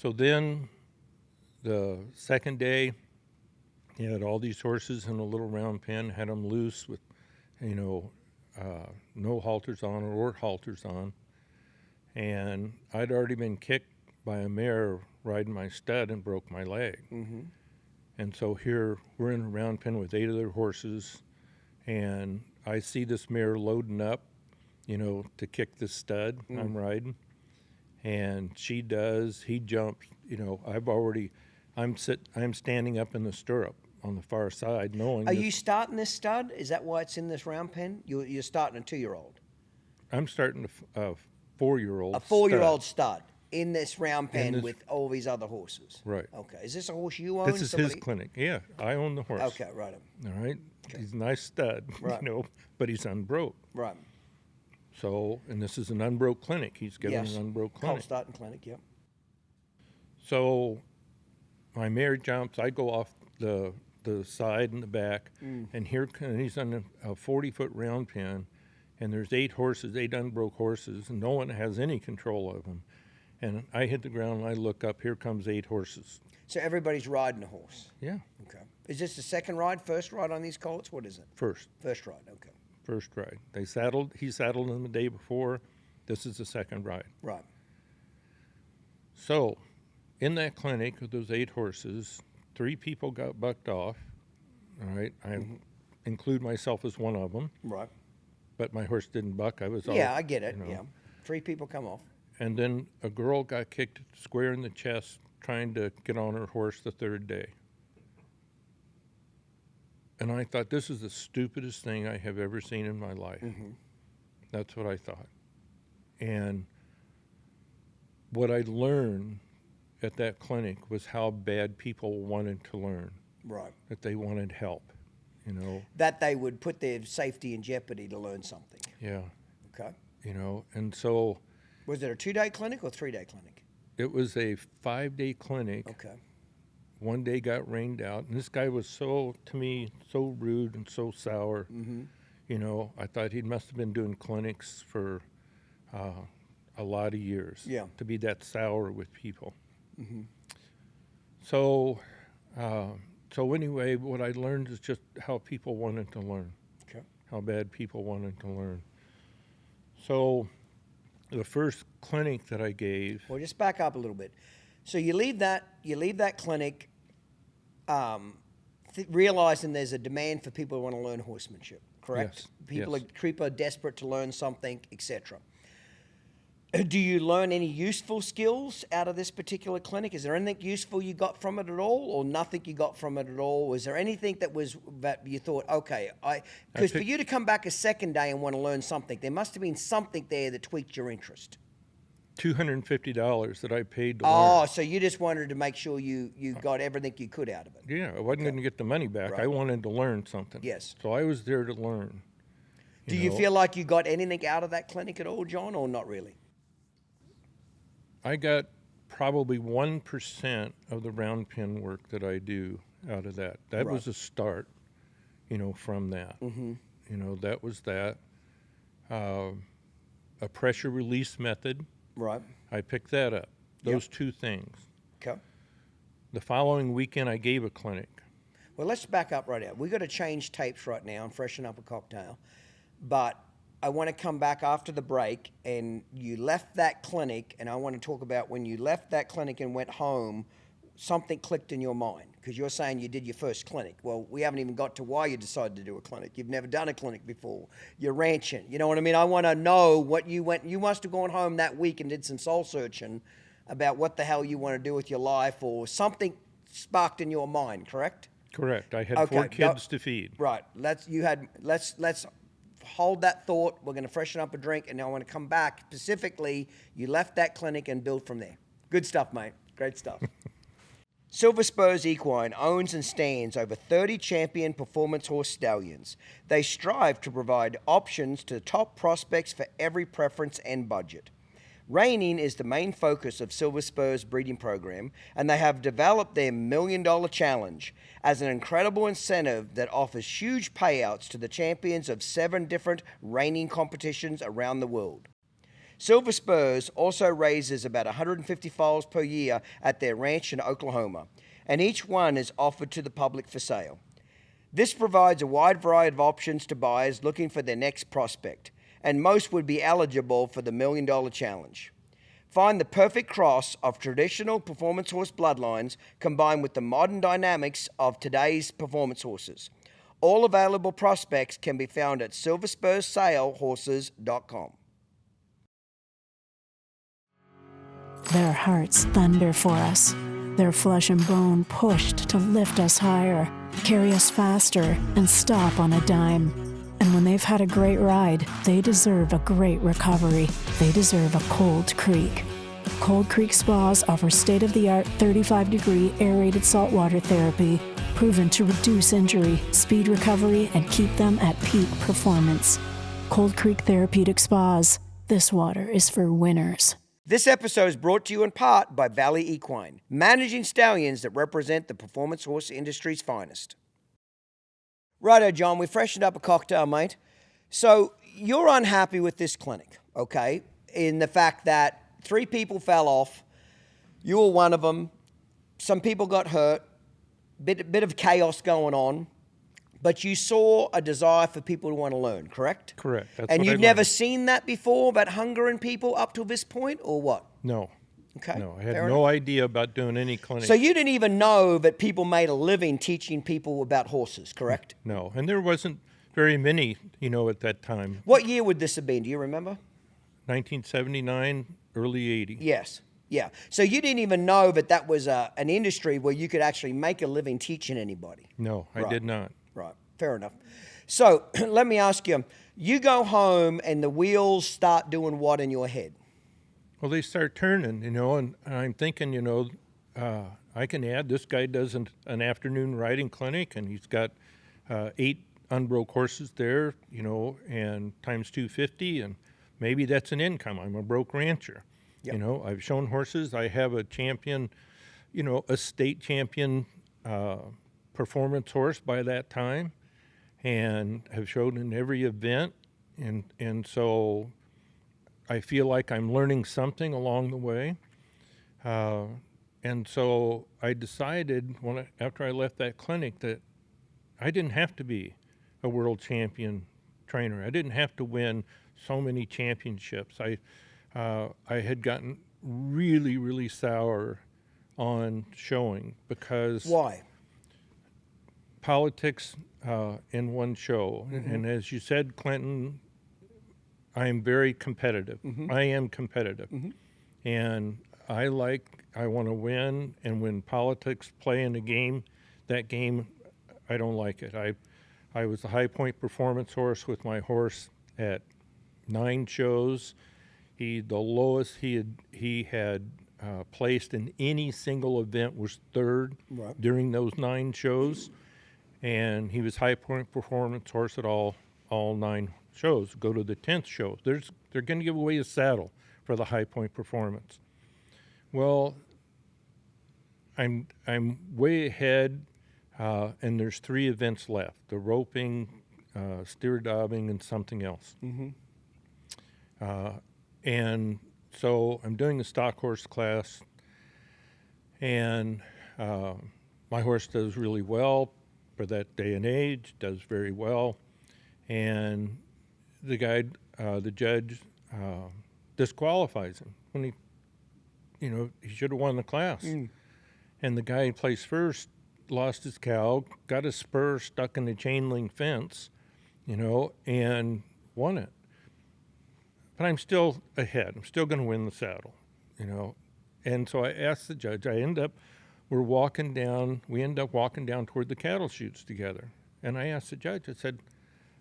then the second day, he had all these horses in a little round pen, had them loose with, you know, no halters on or halters on. And I'd already been kicked by a mare riding my stud and broke my leg. And so here we're in a round pen with 8 other horses, and I see this mare loading up, you know, to kick this stud I'm riding. And she does, he jumps, you know, I'm standing up in the stirrup on the far side knowing Are you starting this stud? Is that why it's in this round pen? You're starting a 2-year-old. I'm starting a 4-year-old A 4-year-old stud in this round pen this- with all these other horses. Right. Okay. Is this a horse you own? This is his clinic. Yeah, I own the horse. Okay, right. All right? He's a nice stud, Right. you know, but he's unbroke. Right. So, and this is an unbroke clinic. He's given Yes. an unbroke Colt clinic. starting clinic, yep. So my mare jumps. I go off the side and the back, and he's on a 40-foot round pen, and there's 8 horses, 8 unbroke horses, and no one has any control of them. And I hit the ground and I look up. Here comes 8 horses. So everybody's riding a horse. Yeah, Okay. Is this the second ride, first ride on these colts? What is it? first First ride, okay. ride. He saddled them the day before. This is the second ride. Right. So, in that clinic with those 8 horses, 3 people got bucked off. All right, I include myself as one of them, Right. but my horse didn't buck. I was all, Yeah, I get it. you know. Yeah. 3 people come off. And then a girl got kicked square in the chest trying to get on her horse the third day. And I thought, this is the stupidest thing I have ever seen in my life. That's what I thought. And what I learned at that clinic was how bad people wanted to learn. Right. That they wanted help, you know. That they would put their safety in jeopardy to learn something. Yeah. Okay. You know, and so. Was it a 2-day clinic or 3-day clinic? It was a 5-day clinic. Okay. One day got rained out, and this guy was to me, so rude and so sour. You know, I thought he must have been doing clinics for a lot of years. Yeah. To be that sour with people. So, so anyway, what I learned is just how people wanted to learn. Okay. How bad people wanted to learn. So, the first clinic that I gave. Well, just back up a little bit. So you leave that clinic, realizing there's a demand for people who want to learn horsemanship, correct? Yes. People are desperate to learn something, etc. Do you learn any useful skills out of this particular clinic? Is there anything useful you got from it at all, or nothing you got from it at all? Was there anything that you thought, okay, because for you to come back a second day and want to learn something, there must have been something there that tweaked your interest. $250 that I paid to learn. Oh, so you just wanted to make sure you got everything you could out of it. Yeah, I wasn't going to get the money back. I wanted to learn something. Yes. So I was there to learn. Do you feel like you got anything out of that clinic at all, John, or not really? I got probably 1% of the round pin work that I do out of that. That was a start, you know, from that. You know, that was that. A pressure release method. Right. I picked that up. Those two things. Okay. The following weekend, I gave a clinic. Well, let's back up right now. We've got to change tapes right now and freshen up a cocktail. But I want to come back after the break, and you left that clinic, and I want to talk about when you left that clinic and went home, something clicked in your mind, because you're saying you did your first clinic. Well, we haven't even got to why you decided to do a clinic. You've never done a clinic before. You're ranching. You know what I mean? I want to know what you went. You must have gone home that week and did some soul searching about what the hell you want to do with your life, or something sparked in your mind, correct? Correct. I had 4 kids to feed. Right. Let's hold that thought. We're going to freshen up a drink, and I want to come back. Specifically, you left that clinic and build from there. Good stuff, mate. Great stuff. Silver Spurs Equine owns and stands over 30 champion performance horse stallions. They strive to provide options to top prospects for every preference and budget. Reining is the main focus of Silver Spurs breeding program, and they have developed their $1 Million Challenge as an incredible incentive that offers huge payouts to the champions of 7 different reining competitions around the world. Silver Spurs also raises about 150 foals per year at their ranch in Oklahoma, and each one is offered to the public for sale. This provides a wide variety of options to buyers looking for their next prospect, and most would be eligible for the $1 Million Challenge. Find the perfect cross of traditional performance horse bloodlines combined with the modern dynamics of today's performance horses. All available prospects can be found at silverspurssalehorses.com. Their hearts thunder for us, their flesh and bone pushed to lift us higher, carry us faster, and stop on a dime. And when they've had a great ride, they deserve a great recovery. They deserve a Cold Creek. Cold Creek Spas offer state-of-the-art 35-degree aerated saltwater therapy, proven to reduce injury, speed recovery, and keep them at peak performance. Cold Creek Therapeutic Spas. This water is for winners. This episode is brought to you in part by Valley Equine, managing stallions that represent the performance horse industry's finest. Righto, John, we freshened up a cocktail, mate. So you're unhappy with this clinic, okay, in the fact that 3 people fell off, you were one of them, some people got hurt, bit of chaos going on, but you saw a desire for people to want to learn, correct? Correct. That's and what you'd I never learned. seen that before, that hunger in people up to this point, or what? No. Okay. No, I had fair no enough. idea about doing any clinic. So you didn't even know that people made a living teaching people about horses, correct? No, and there wasn't very many, you know, at that time. What year would this have been? Do you remember? 1979, early 80s. Yes. Yeah. So you didn't even know that was an industry where you could actually make a living teaching anybody. No, I Right. did not. Right. Fair enough. So let me ask you, you go home and the wheels start doing what in your head? Well, they start turning, and I'm thinking, I can add, this guy does an afternoon riding clinic, and he's got 8 unbroke horses there, and times 250, and maybe that's an income. I'm a broke rancher. Yep. I've shown horses. I have a champion, a state champion performance horse by that time, and have showed in every event, and so I feel like I'm learning something along the way. And so I decided after I left that clinic that I didn't have to be a world champion trainer. I didn't have to win so many championships. I had gotten really, really sour on showing because Why? politics in one show. And as you said, Clinton, I am very competitive. I am competitive. And I want to win, and when politics play in a game, that game, I don't like it. I was a high point performance horse with my horse at 9 shows. The lowest he had placed in any single event was 3rd during those 9 shows, and he was high point performance horse at all 9 shows. Go to the 10th show. They're going to give away a saddle for the high point performance. Well, I'm way ahead, and there's 3 events left: the roping, steer daubing, and something else. And so I'm doing the stock horse class, and my horse does really well for that day and age, does very well, and the judge disqualifies him when he should have won the class. And the guy who placed first lost his cow, got his spur stuck in the chain link fence, and won it. But I'm still ahead. I'm still going to win the saddle, And so I asked the judge. We end up walking down toward the cattle chutes together. And I asked the judge, I said,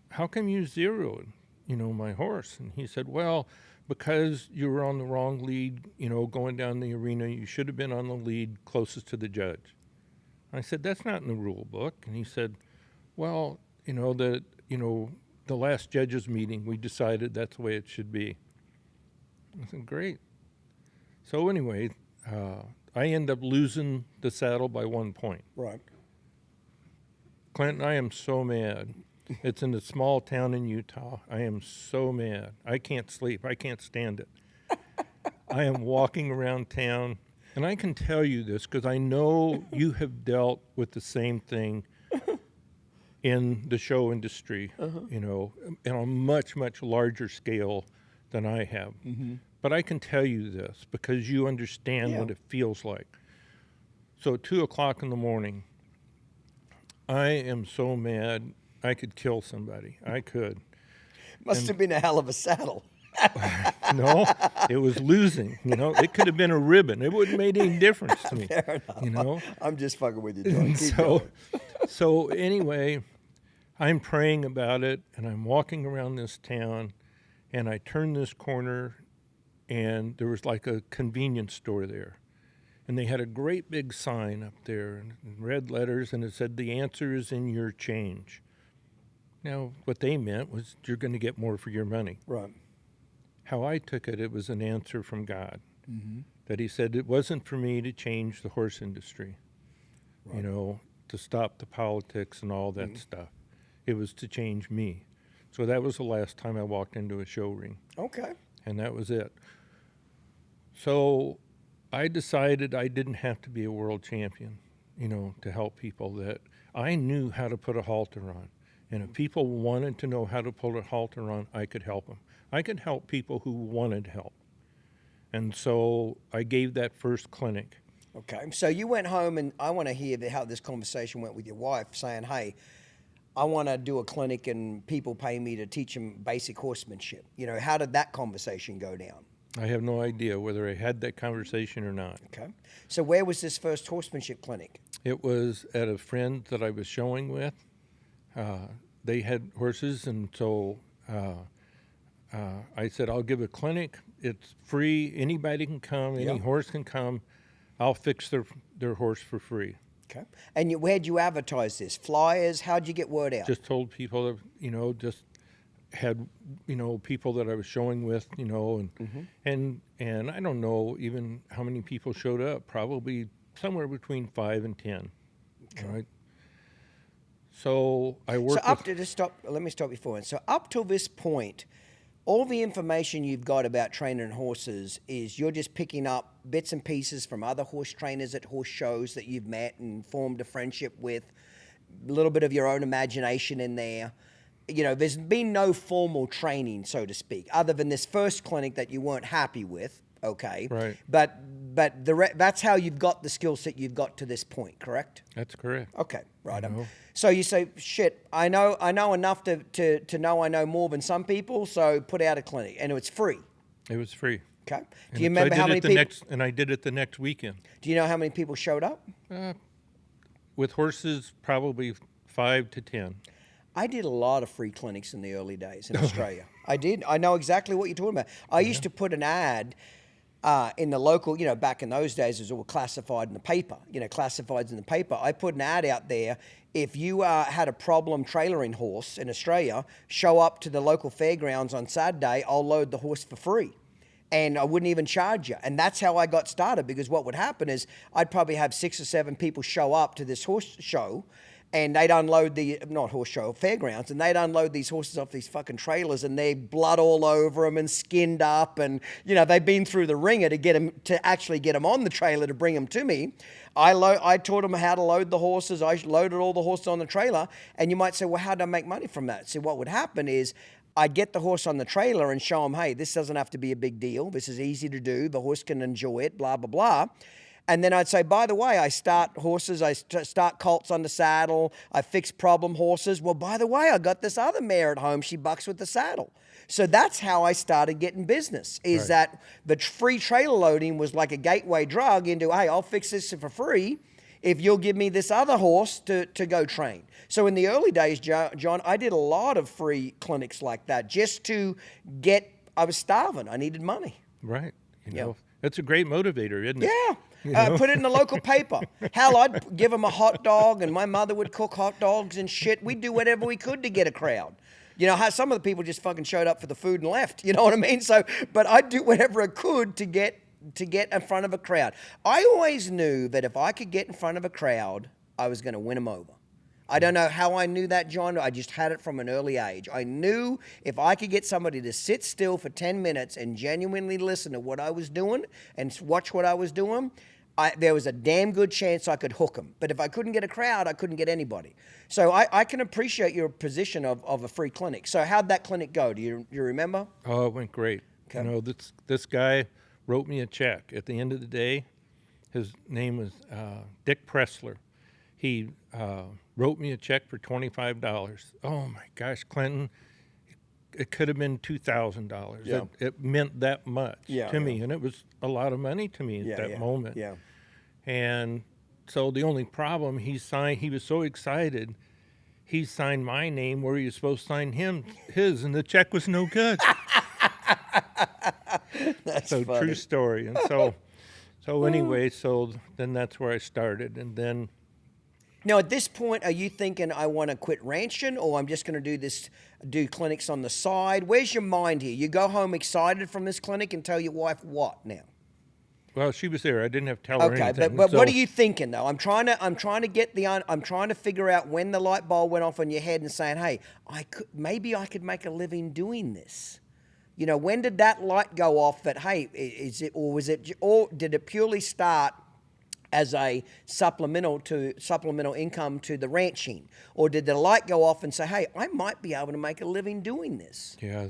how come you zeroed, my horse? And he said, well, because you were on the wrong lead, going down the arena, you should have been on the lead closest to the judge. I said, that's not in the rule book. And he said, well, the last judges meeting, we decided that's the way it should be. I said, great. So anyway, I end up losing the saddle by 1 point. Right. Clinton, I am so mad. It's in a small town in Utah. I am so mad. I can't sleep. I can't stand it. I am walking around town, and I can tell you this because I know you have dealt with the same thing in the show industry, in a much, much larger scale than I have. But I can tell you this because you understand what it feels like. So at 2 o'clock in the morning, I am so mad I could kill somebody. I could. Must have been a hell of a saddle. No, it was losing. It could have been a ribbon. It wouldn't have made any difference to me. Fair enough. I'm just fucking with you, John. Keep So, going. so anyway, I'm praying about it, and I'm walking around this town, and I turn this corner, and there was like a convenience store there. And they had a great big sign up there in red letters, and it said, the answer is in your change. Now, what they meant was you're going to get more for your money. Right. How I took it, it was an answer from God. That he said it wasn't for me to change the horse industry, to stop the politics and all that stuff. It was to change me. So that was the last time I walked into a show ring. Okay. And that was it. So I decided I didn't have to be a world champion, to help people, that I knew how to put a halter on. And if people wanted to know how to put a halter on, I could help them. I could help people who wanted help. And so I gave that first clinic. Okay. So you went home, and I want to hear how this conversation went with your wife, saying, hey, I want to do a clinic and people pay me to teach them basic horsemanship. How did that conversation go down? I have no idea whether I had that conversation or not. Okay. So where was this first horsemanship clinic? It was at a friend that I was showing with. they had horses, and so I said, I'll give a clinic. It's free. Anybody can come. Any horse can come. I'll fix their horse for free. Okay. And where'd you advertise this? Flyers? How'd you get word out? Just told people, just had, people that I was showing with, and I don't know even how many people showed up. Probably somewhere between 5 and 10. Okay. Right. So I worked. Let me stop you for one. So up till this point, all the information you've got about training horses is you're just picking up bits and pieces from other horse trainers at horse shows that you've met and formed a friendship with, a little bit of your own imagination in there. There's been no formal training, so to speak, other than this first clinic that you weren't happy with, okay? Right. But that's how you've got the skill set you've got to this point, correct? That's correct. Okay, right. So you say, shit, I know enough to know I know more than some people, so put out a clinic, and it's free. It was free. Okay. Do you remember how many people? And I did it the next weekend. Do you know how many people showed up? With horses, probably 5 to 10. I did a lot of free clinics in the early days in Australia. I did. I know exactly what you're talking about. I used to put an ad in the local, back in those days, it was all classified in the paper, classifieds in the paper. I put an ad out there. If you had a problem trailering horse in Australia, show up to the local fairgrounds on Saturday, I'll load the horse for free. And I wouldn't even charge you. And that's how I got started, because what would happen is I'd probably have 6 or 7 people show up to this horse show, and they'd unload fairgrounds, and they'd unload these horses off these fucking trailers, and they blood all over them and skinned up, and they've been through the ringer to actually get them on the trailer to bring them to me. I taught them how to load the horses. I loaded all the horses on the trailer, and you might say, well, how do I make money from that? See, what would happen is I'd get the horse on the trailer and show them, hey, this doesn't have to be a big deal. This is easy to do. The horse can enjoy it, blah, blah, blah. And then I'd say, by the way, I start horses, I start colts on the saddle, I fix problem horses. Well, by the way, I got this other mare at home, she bucks with the saddle. So that's how I started getting business, is that the free trailer loading was like a gateway drug into, hey, I'll fix this for free if you'll give me this other horse to go train. So in the early days, John, I did a lot of free clinics like that just to I was starving, I needed money. Right. It's a great motivator, isn't it? Yeah. Put it in the local paper. Hell, I'd give them a hot dog, and my mother would cook hot dogs and shit. We'd do whatever we could to get a crowd. How some of the people just fucking showed up for the food and left. You know what I mean? So, but I'd do whatever I could to get in front of a crowd. I always knew that if I could get in front of a crowd, I was going to win them over. I don't know how I knew that, John. I just had it from an early age. I knew if I could get somebody to sit still for 10 minutes and genuinely listen to what I was doing and watch what I was doing, there was a damn good chance I could hook them. But if I couldn't get a crowd, I couldn't get anybody. So I can appreciate your position of a free clinic. So how'd that clinic go? Do you remember? Oh, it went great. Okay. This guy wrote me a check. At the end of the day, his name was Dick Pressler. He wrote me a check for $25. Oh my gosh, Clinton, it could have been $2,000. Yeah. It meant that much to me, and it was a lot of money to me at that moment. Yeah. And so the only problem, he was so excited, he signed my name where he was supposed to sign his, and the check was no good. That's so funny. True story. And so anyway, so then that's where I started, and then. Now, at this point, are you thinking I want to quit ranching, or I'm just going to do clinics on the side? Where's your mind here? You go home excited from this clinic and tell your wife what now? Well, she was there. I didn't have to tell her anything. Okay, but what are you thinking though? I'm trying to figure out when the light bulb went off in your head and saying, hey, maybe I could make a living doing this. When did that light go off? That hey, did it purely start as a supplemental income to the ranching? Or did the light go off and say, hey, I might be able to make a living doing this? Yeah.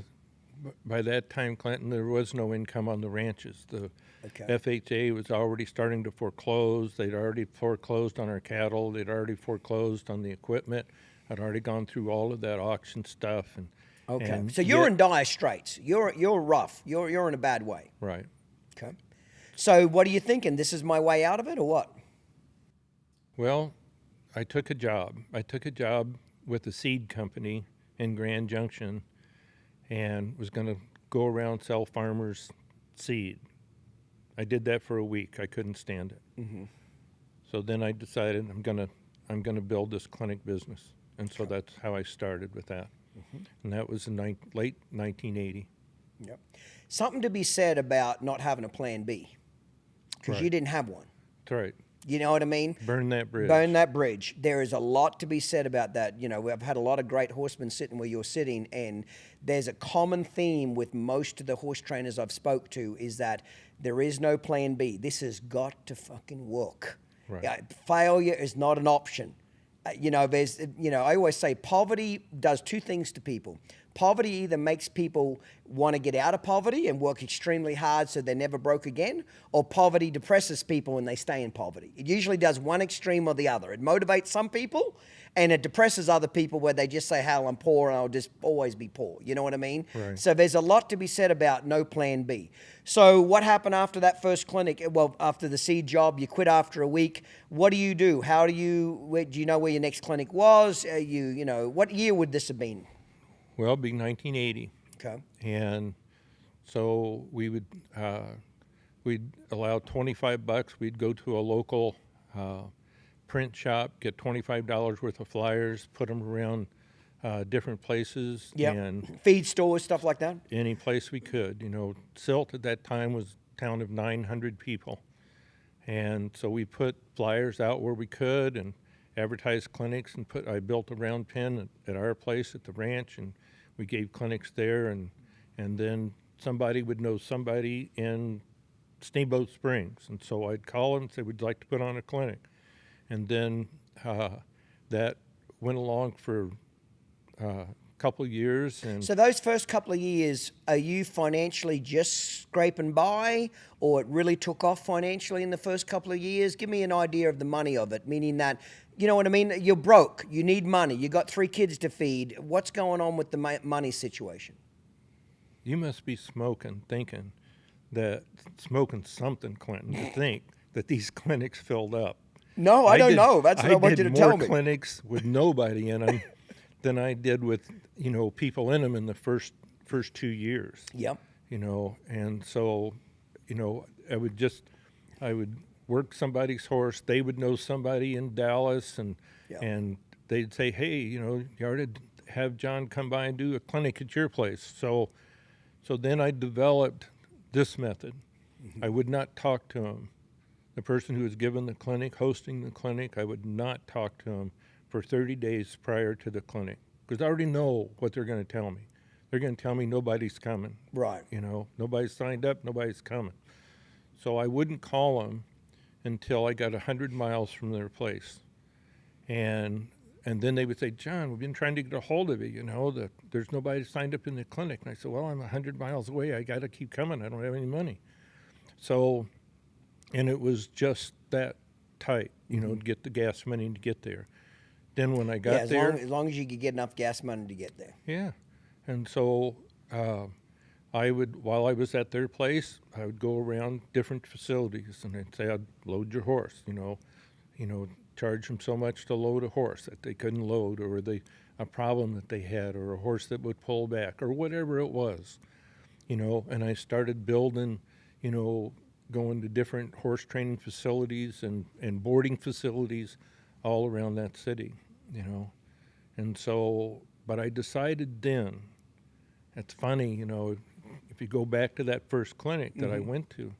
By that time, Clinton, there was no income on the ranches. The FHA was already starting to foreclose. They'd already foreclosed on our cattle. They'd already foreclosed on the equipment. I'd already gone through all of that auction stuff. So you're in dire straits. You're rough. You're in a bad way. Right. Okay. So what are you thinking? This is my way out of it, or what? Well, I took a job. with a seed company in Grand Junction and was going to go around sell farmers seed. I did that for a week. I couldn't stand it. Mm-hmm. So then I decided I'm gonna build this clinic business, and so that's how I started with that. Mm-hmm. And that was in late 1980. Yep. Something to be said about not having a plan B, because Right. you didn't have one. That's right. You know what I mean? Burn that bridge. Burn that bridge. There is a lot to be said about that. You know, I've had a lot of great horsemen sitting where you're sitting, and there's a common theme with most of the horse trainers I've spoke to is that there is no plan B. This has got to fucking work. Right. Failure is not an option. You know, I always say poverty does two things to people. Poverty either makes people want to get out of poverty and work extremely hard so they're never broke again, or poverty depresses people and they stay in poverty. It usually does one extreme or the other. It motivates some people and it depresses other people where they just say, hell, I'm poor and I'll just always be poor. You know what I mean? Right. So there's a lot to be said about no plan B. So what happened after that first clinic? Well, after the seed job, you quit after a week. What do you do? Do you know where your next clinic was? You know, what year would this have been? Well, it'd be 1980. Okay. And so we'd allow $25. We'd go to a local print shop, get $25 worth of flyers, put them around different places. Yep. And feed stores, stuff like that? any place we could. You know, Silt at that time was a town of 900 people. And so we put flyers out where we could and advertised clinics, and I built a round pen at our place at the ranch, and we gave clinics there, and then somebody would know somebody in Steamboat Springs, and so I'd call them and say, we'd like to put on a clinic. And then that went along for a couple of years. And So those first couple of years, are you financially just scraping by, or it really took off financially in the first couple of years? Give me an idea of the money of it, meaning that, you know what I mean? You're broke. You need money. You got 3 kids to feed. What's going on with the money situation? you must be smoking something, Clinton, to think that these clinics filled up. No, I don't know. That's what I want you to tell me. I did more clinics with nobody in them than I did with, people in them in the first 2 years. Yep. And so, I would work somebody's horse. They would know somebody in Dallas, and they'd say, hey, you ought to have John come by and do a clinic at your place. So then I developed this method. Mm-hmm. I would not talk to him. The person who was given the clinic, hosting the clinic, I would not talk to him for 30 days prior to the clinic, because I already know what they're going to tell me. They're going to tell me nobody's coming. Right. Nobody's signed up, nobody's coming. So I wouldn't call them until I got 100 miles from their place. And then they would say, John, we've been trying to get a hold of you, that there's nobody signed up in the clinic. And I said, well, I'm 100 miles away. I got to keep coming. I don't have any money. So, and it was just that tight, to get the gas money to get there. Then when I got there. As long as you could get enough gas money to get there. Yeah. And so while I was at their place, I would go around different facilities, and I'd say, I'd load your horse, charge them so much to load a horse that they couldn't load, or a problem that they had, or a horse that would pull back, or whatever it was, and I started building, going to different horse training facilities and boarding facilities all around that city, and so, but I decided then, it's funny, if you go back to that first clinic that I went to,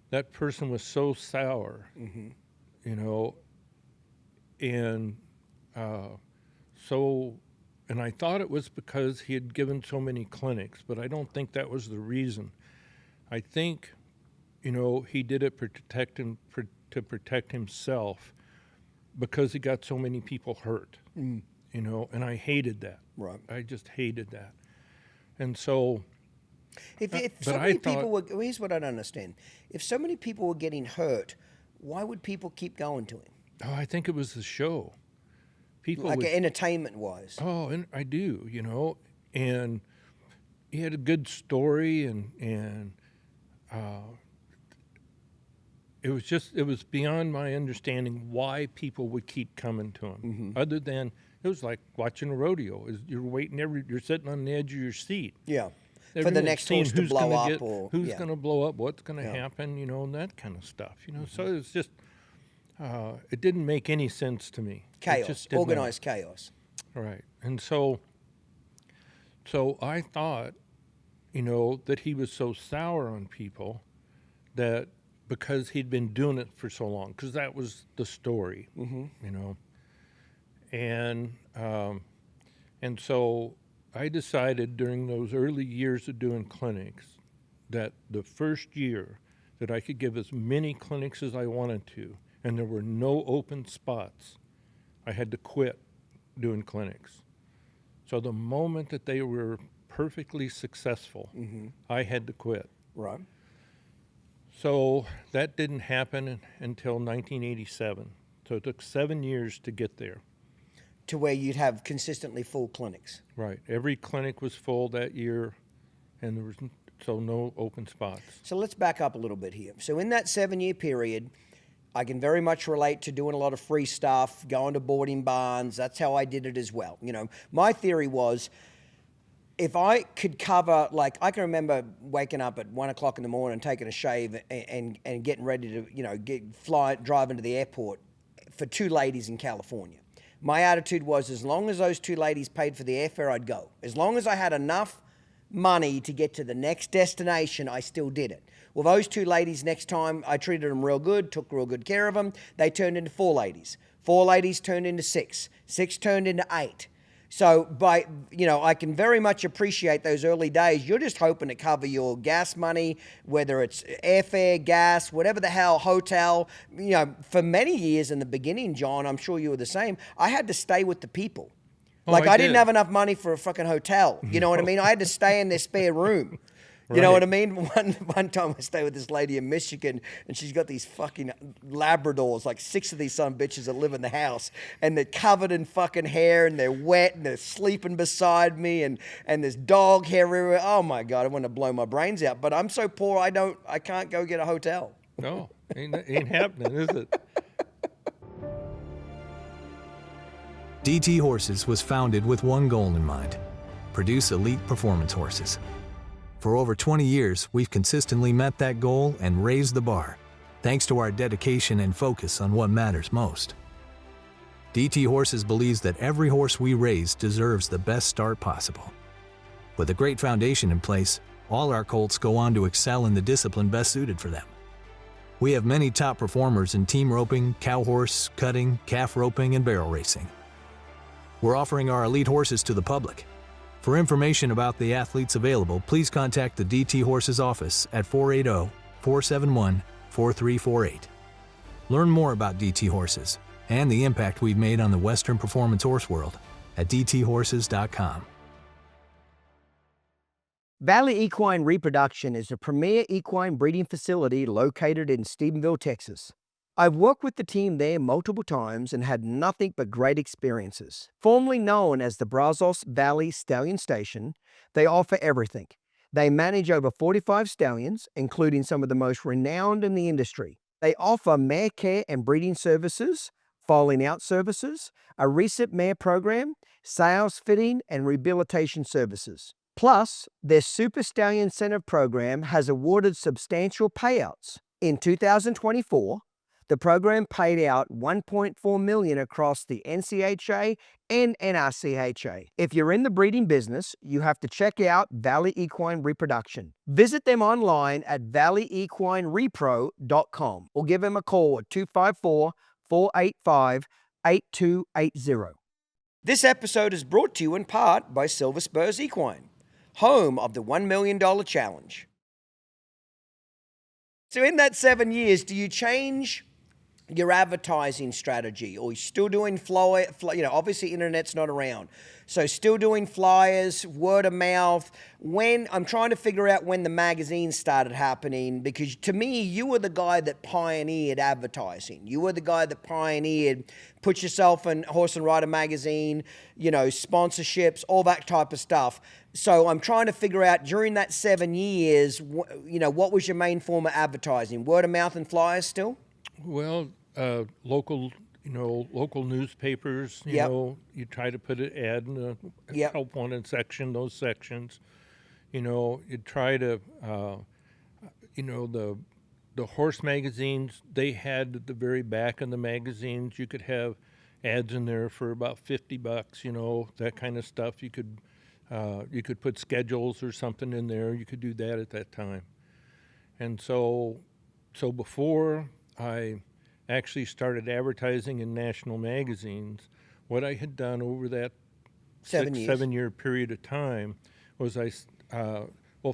that person was so sour, and I thought it was because he had given so many clinics, but I don't think that was the reason. I think, he did it to protect himself, because he got so many people hurt, and I hated that. Right. I just hated that. And so, If so many people were, here's what I don't understand. If so many people were getting hurt, why would people keep going to him? Oh, I think it was the show. People entertainment-wise. Oh, and I do, and he had a good story, and it was beyond my understanding why people would keep coming to him, other than It was like watching a rodeo. You're waiting you're sitting on the edge of your seat. Yeah. For the Everyone's next seeing horse to who's blow gonna up, or who's going to blow up, what's going to Yeah. happen, and that kind of stuff. So it's just, it didn't make any sense to me. It chaos, just did not. organized chaos. Right. And so I thought, that he was so sour on people that because he'd been doing it for so long, because that was the story, and so I decided during those early years of doing clinics that the first year that I could give as many clinics as I wanted to, and there were no open spots, I had to quit doing clinics. So the moment that they were perfectly successful, I had to quit. Right. So that didn't happen until 1987. So it took 7 years to get there. To where you'd have consistently full clinics. Right. Every clinic was full that year, and there was no open spots. So let's back up a little bit here. So in that 7-year period, I can very much relate to doing a lot of free stuff, going to boarding barns. That's how I did it as well. My theory was, if I could cover, I can remember waking up at 1 o'clock in the morning, taking a shave and getting ready to drive into the airport for 2 ladies in California. My attitude was, as long as those 2 ladies paid for the airfare, I'd go. As long as I had enough money to get to the next destination, I still did it. Well, those 2 ladies, next time, I treated them real good, took real good care of them. They turned into 4 ladies. 4 ladies turned into 6. 6 turned into 8. So I can very much appreciate those early days. You're just hoping to cover your gas money, whether it's airfare, gas, whatever the hell, hotel. For many years in the beginning, John, I'm sure you were the same, I had to stay with the people. I didn't have enough money for a fucking hotel. You know what I mean? I had to stay in their spare room. You know what I mean? One time I stayed with this lady in Michigan, and she's got these fucking Labradors, 6 of these son bitches that live in the house, and they're covered in fucking hair, and they're wet, and they're sleeping beside me, and there's dog hair everywhere. Oh my God, I want to blow my brains out. But I'm so poor, I can't go get a hotel. No, ain't happening, is it? DT Horses was founded with one goal in mind: produce elite performance horses. For over 20 years, we've consistently met that goal and raised the bar, thanks to our dedication and focus on what matters most. DT Horses believes that every horse we raise deserves the best start possible. With a great foundation in place, all our colts go on to excel in the discipline best suited for them. We have many top performers in team roping, cow horse, cutting, calf roping, and barrel racing. We're offering our elite horses to the public. For information about the athletes available, please contact the DT Horses office at 480-471-4348. Learn more about DT Horses and the impact we've made on the Western performance horse world at dthorses.com. Valley Equine Reproduction is a premier equine breeding facility located in Stephenville, Texas. I've worked with the team there multiple times and had nothing but great experiences. Formerly known as the Brazos Valley Stallion Station, they offer everything. They manage over 45 stallions, including some of the most renowned in the industry. They offer mare care and breeding services, foaling out services, a recent mare program, sales fitting, and rehabilitation services. Plus, their Super Stallion Incentive Program has awarded substantial payouts. In 2024, the program paid out $1.4 million across the NCHA and NRCHA. If you're in the breeding business, you have to check out Valley Equine Reproduction. Visit them online at valleyequinerepro.com or give them a call at 254-485-8280. This episode is brought to you in part by Silver Spurs Equine, home of the $1 million challenge. So in that 7 years, do you change your advertising strategy, or you're still doing flyer, obviously internet's not around, so still doing flyers, word of mouth? When I'm trying to figure out when the magazines started happening, because to me, you were the guy that pioneered advertising. You were the guy that pioneered Put Yourself in Horse and Rider magazine, sponsorships, all that type of stuff. So I'm trying to figure out during that 7 years, what was your main form of advertising? Word of mouth and flyers still? Well, local local newspapers, you know, you try to put an ad in the help wanted section, those sections. You try to, the horse magazines, they had at the very back of the magazines, you could have ads in there for about $50, that kind of stuff. You could put schedules or something in there. You could do that at that time. And so before I actually started advertising in national magazines, what I had done over that 7-year period of time was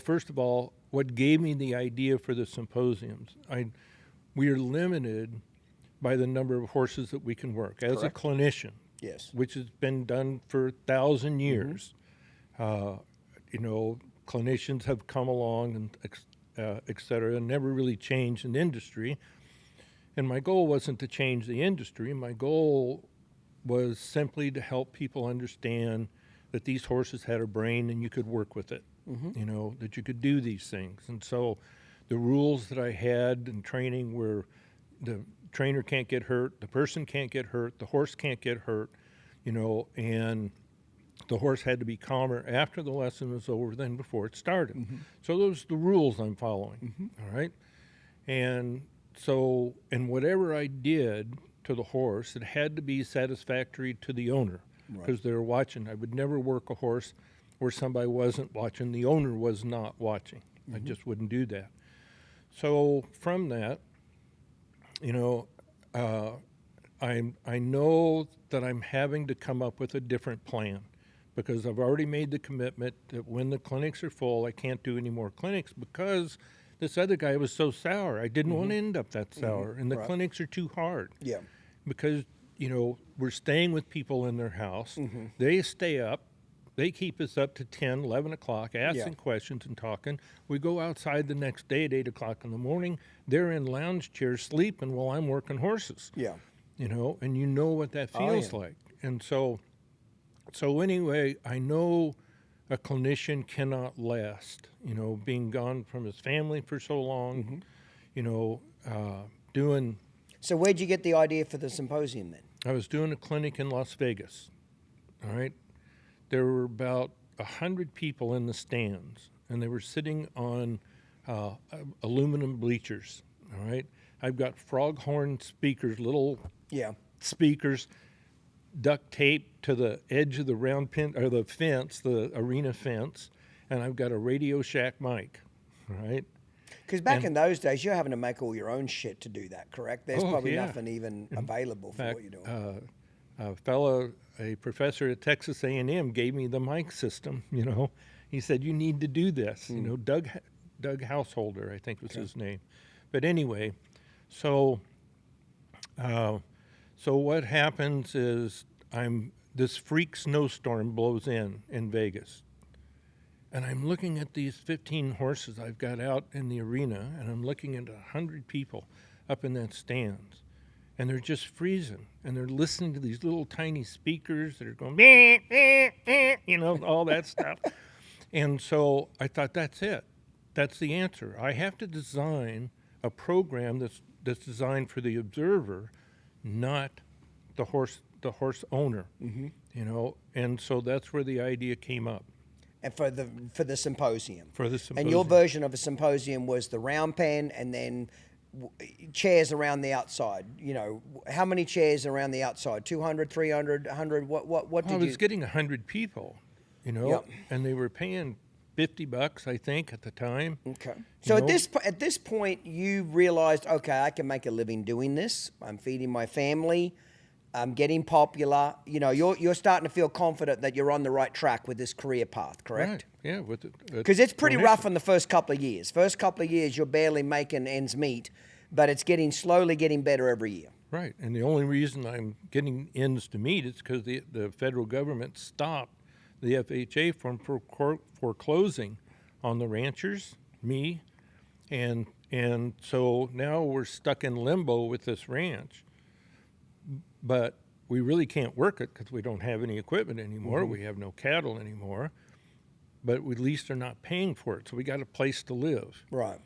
first of all, what gave me the idea for the symposiums, we are limited by the number of horses that we can work as a clinician, which has been done for 1,000 years. Clinicians have come along and et cetera, and never really changed an industry. And my goal wasn't to change the industry. My goal was simply to help people understand that these horses had a brain and you could work with it, that you could do these things. And so the rules that I had in training were the trainer can't get hurt, the person can't get hurt, the horse can't get hurt, and the horse had to be calmer after the lesson was over than before it started. So those are the rules I'm following, all right? And whatever I did to the horse, it had to be satisfactory to the owner because they were watching. I would never work a horse where somebody wasn't watching, the owner was not watching. I just wouldn't do that. So from that, I know that I'm having to come up with a different plan because I've already made the commitment that when the clinics are full, I can't do any more clinics because this other guy was so sour. I didn't want to end up that sour, and the clinics are too hard. Yeah. Because, we're staying with people in their house. They stay up. They keep us up to 10, 11 o'clock, asking questions and talking. We go outside the next day at 8 o'clock in the morning. They're in lounge chairs sleeping while I'm working horses. Yeah. And you know what that feels like. And so anyway, I know a clinician cannot last, being gone from his family for so long, doing... So where'd you get the idea for the symposium then? I was doing a clinic in Las Vegas, all right? There were about 100 people in the stands, and they were sitting on aluminum bleachers, all right? I've got froghorn speakers, little speakers, duct taped to the edge of the round pin or the fence, the arena fence, and I've got a Radio Shack mic, right? Because back in those days, you're having to make all your own shit to do that, correct? There's probably nothing even available for what you're doing. A professor at Texas A&M gave me the mic system. He said you need to do this. Doug Householder, I think was his name. But anyway, so what happens is this freak snowstorm blows in Vegas. And I'm looking at these 15 horses I've got out in the arena, and I'm looking at 100 people up in that stands. And they're just freezing, and they're listening to these little tiny speakers that are going, meh, meh, meh, all that stuff. And so I thought, that's it. That's the answer. I have to design a program that's designed for the observer, not the horse owner, And so that's where the idea came up. And for the symposium. For the symposium. And your version of a symposium was the round pen and then chairs around the outside. How many chairs around the outside? 200, 300, 100? What did you... I was getting 100 people, and they were paying $50, I think, at the time. Okay. So at this point, you realized, okay, I can make a living doing this. I'm feeding my family. I'm getting popular. You're starting to feel confident that you're on the right track with this career path, correct? Right. Yeah. Because it's pretty rough in the first couple of years. First couple of years, you're barely making ends meet, but it's slowly getting better every year. Right. And the only reason I'm getting ends to meet is because the federal government stopped the FHA from foreclosing on the ranchers, me, and so now we're stuck in limbo with this ranch. But we really can't work it because we don't have any equipment anymore. We have no cattle anymore. But we at least are not paying for it, so we got a place to live. Right.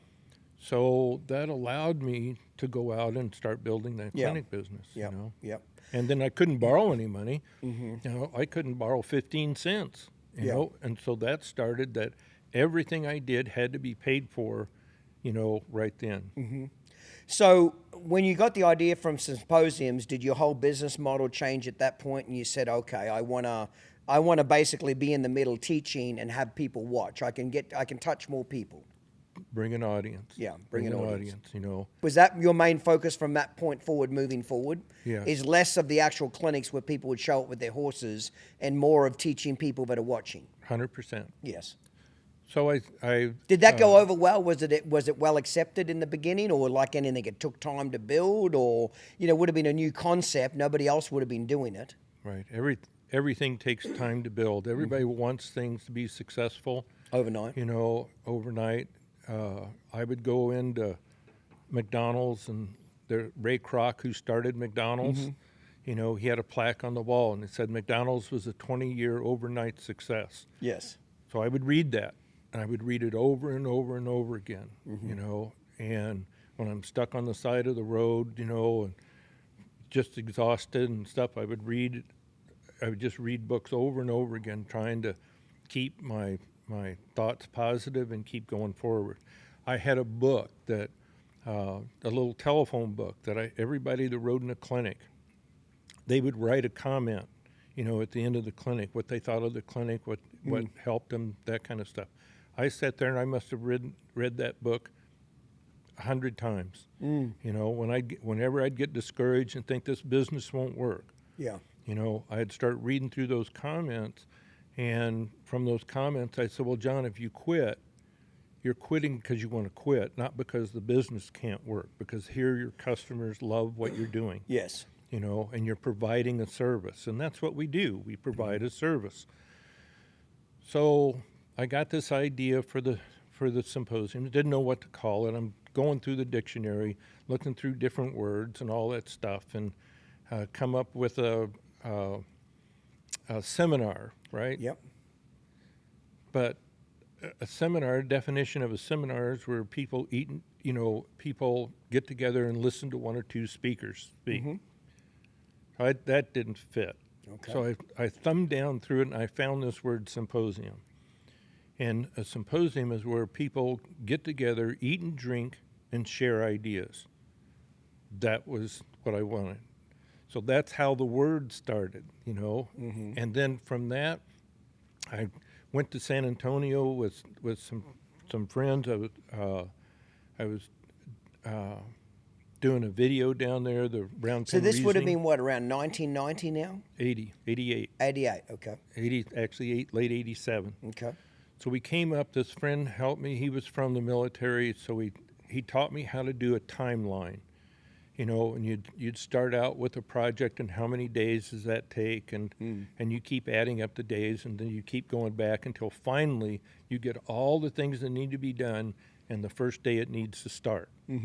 So that allowed me to go out and start building that clinic business. Yep. And then I couldn't borrow any money. You know, I couldn't borrow 15 cents, you know, and so that started that everything I did had to be paid for, you know, right then. So when you got the idea from symposiums, did your whole business model change at that point? And you said, okay, I want to basically be in the middle teaching and have people watch. I can touch more people. Bring an audience. Yeah, bring an audience. You know. Was that your main focus from that point forward, moving forward? Yeah. Is less of the actual clinics where people would show up with their horses and more of teaching people that are watching? 100%. Yes. So I Did that go over well? Was it well accepted in the beginning, or like anything, it took time to build, or, you know, would have been a new concept, nobody else would have been doing it? Right. Everything takes time to build. Everybody wants things to be successful. Overnight. You know, overnight. I would go into McDonald's, and Ray Kroc, who started McDonald's, you know, he had a plaque on the wall, and it said McDonald's was a 20-year overnight success. Yes. So I would read that, and I would read it over and over and over again, you know, and when I'm stuck on the side of the road, you know, and just exhausted and stuff, I would just read books over and over again, trying to keep my thoughts positive and keep going forward. I had a book that, a little telephone book that everybody that rode in a clinic, they would write a comment, you know, at the end of the clinic, what they thought of the clinic, what helped them, that kind of stuff. I sat there and I must have read that book 100 times. You know, whenever I'd get discouraged and think this business won't work, Yeah. you know, I'd start reading through those comments. And from those comments, I said, well, John, if you quit, you're quitting because you want to quit, not because the business can't work, because here your customers love what you're doing. Yes. You know, and you're providing a service. And that's what we do. We provide a service. So I got this idea for the symposium. Didn't know what to call it. I'm going through the dictionary, looking through different words and all that stuff, and come up with a seminar, right? Yep. But a seminar, definition of a seminar is where people people get together and listen to one or two speakers speak. That didn't fit. Okay. So I thumbed down through it, and I found this word symposium. And a symposium is where people get together, eat and drink, and share ideas. That was what I wanted. So that's how the word started, you know. And then from that, I went to San Antonio with some friends. I was doing a video down there, the round. So this would have been what, around 1990 now? 88. 88, okay. Late 87. Okay. So we came up, this friend helped me. He was from the military, so he taught me how to do a timeline. You know, and you'd start out with a project, and how many days does that take, and you keep adding up the days, and then you keep going back until finally you get all the things that need to be done, and the first day it needs to start. All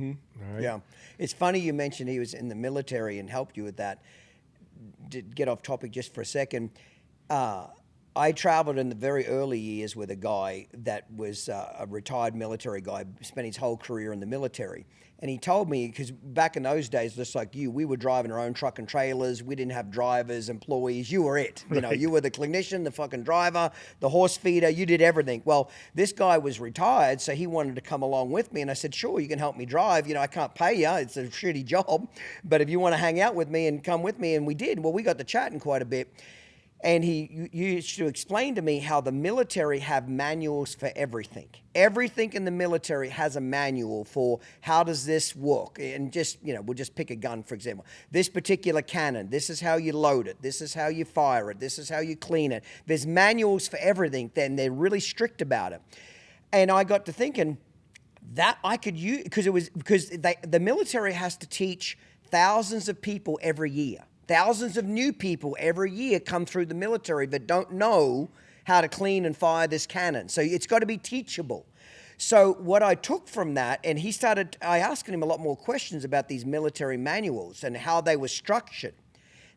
right? Yeah. It's funny you mentioned he was in the military and helped you with that. To get off topic just for a second, I traveled in the very early years with a guy that was a retired military guy, spent his whole career in the military. And he told me, because back in those days, just like you, we were driving our own truck and trailers. We didn't have drivers, employees. You were it. You know, you were the clinician, the fucking driver, the horse feeder. You did everything. Well, this guy was retired, so he wanted to come along with me. And I said, sure, you can help me drive. You know, I can't pay you. It's a shitty job. But if you want to hang out with me and come with me, and we did. Well, we got to chatting quite a bit. And he used to explain to me how the military have manuals for everything. Everything in the military has a manual for how does this work. And just, you know, we'll just pick a gun, for example. This particular cannon, this is how you load it. This is how you fire it. This is how you clean it. There's manuals for everything. Then they're really strict about it. And I got to thinking that I could use, because the military has to teach thousands of people every year. Thousands of new people every year come through the military that don't know how to clean and fire this cannon. So it's got to be teachable. So what I took from that, and I asked him a lot more questions about these military manuals and how they were structured.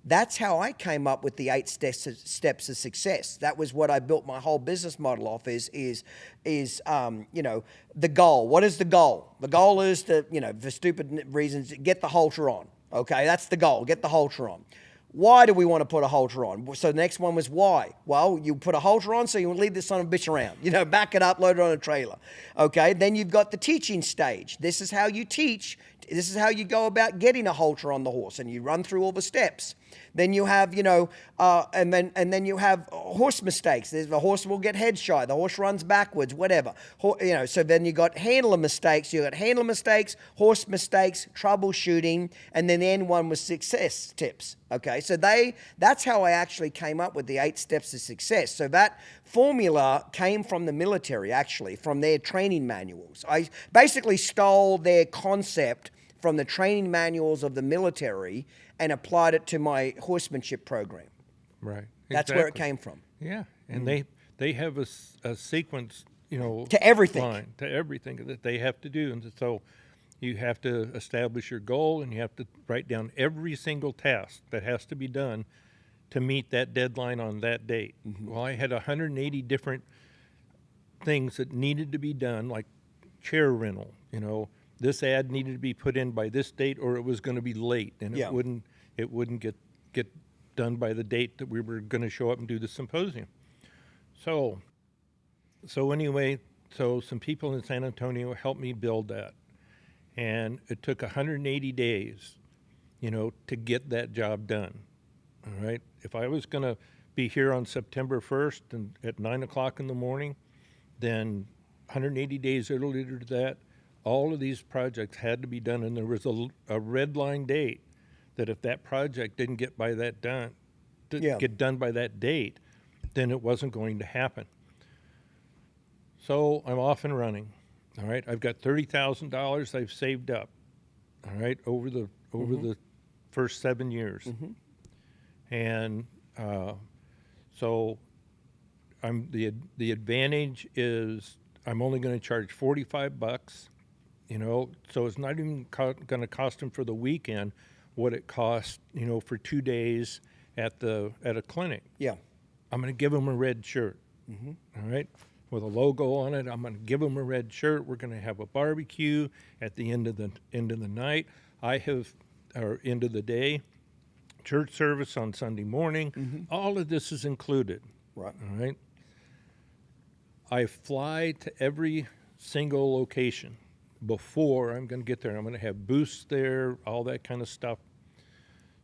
That's how I came up with the 8 steps of success. That was what I built my whole business model off is you know, the goal. What is the goal? The goal is to, you know, for stupid reasons, get the halter on. Okay, that's the goal. Get the halter on. Why do we want to put a halter on? So the next one was why. Well, you put a halter on so you won't leave this son of a bitch around. Back it up, load it on a trailer. Okay, then you've got the teaching stage. This is how you teach. This is how you go about getting a halter on the horse, and you run through all the steps. Then you have, and then you have horse mistakes. The horse will get head shy. The horse runs backwards, whatever. So then you got handler mistakes. You got handler mistakes, horse mistakes, troubleshooting, and then the end one was success tips. Okay, so that's how I actually came up with the 8 steps to success. So that formula came from the military, actually, from their training manuals. I basically stole their concept from the training manuals of the military and applied it to my horsemanship program. Right. That's where it came from. Yeah, and they have a sequence, to everything. Line, to everything that they have to do, and so you have to establish your goal, and you have to write down every single task that has to be done to meet that deadline on that date. Mm-hmm. Well, I had 180 different things that needed to be done, like chair rental. This ad needed to be put in by this date, or it was going to be late, and it wouldn't get done by the date that we were going to show up and do the symposium. So anyway, some people in San Antonio helped me build that, and it took 180 days, to get that job done. All right. If I was going to be here on September 1st and at 9 o'clock in the morning, then 180 days earlier to that, all of these projects had to be done, and there was a red line date that if that project didn't get get done by that date, then it wasn't going to happen. So I'm off and running. All right, I've got $30,000 I've saved up. All right, over the first 7 years, and so the advantage is I'm only going to charge $45. So it's not even going to cost them for the weekend what it costs, for 2 days at a clinic. Yeah, I'm going to give them a red shirt. All right, with a logo on it. I'm going to give them a red shirt. We're going to have a barbecue at the end of the night. Or end of the day, church service on Sunday morning. All of this is included. Right. All right. I fly to every single location before I'm going to get there. I'm going to have booths there, all that kind of stuff.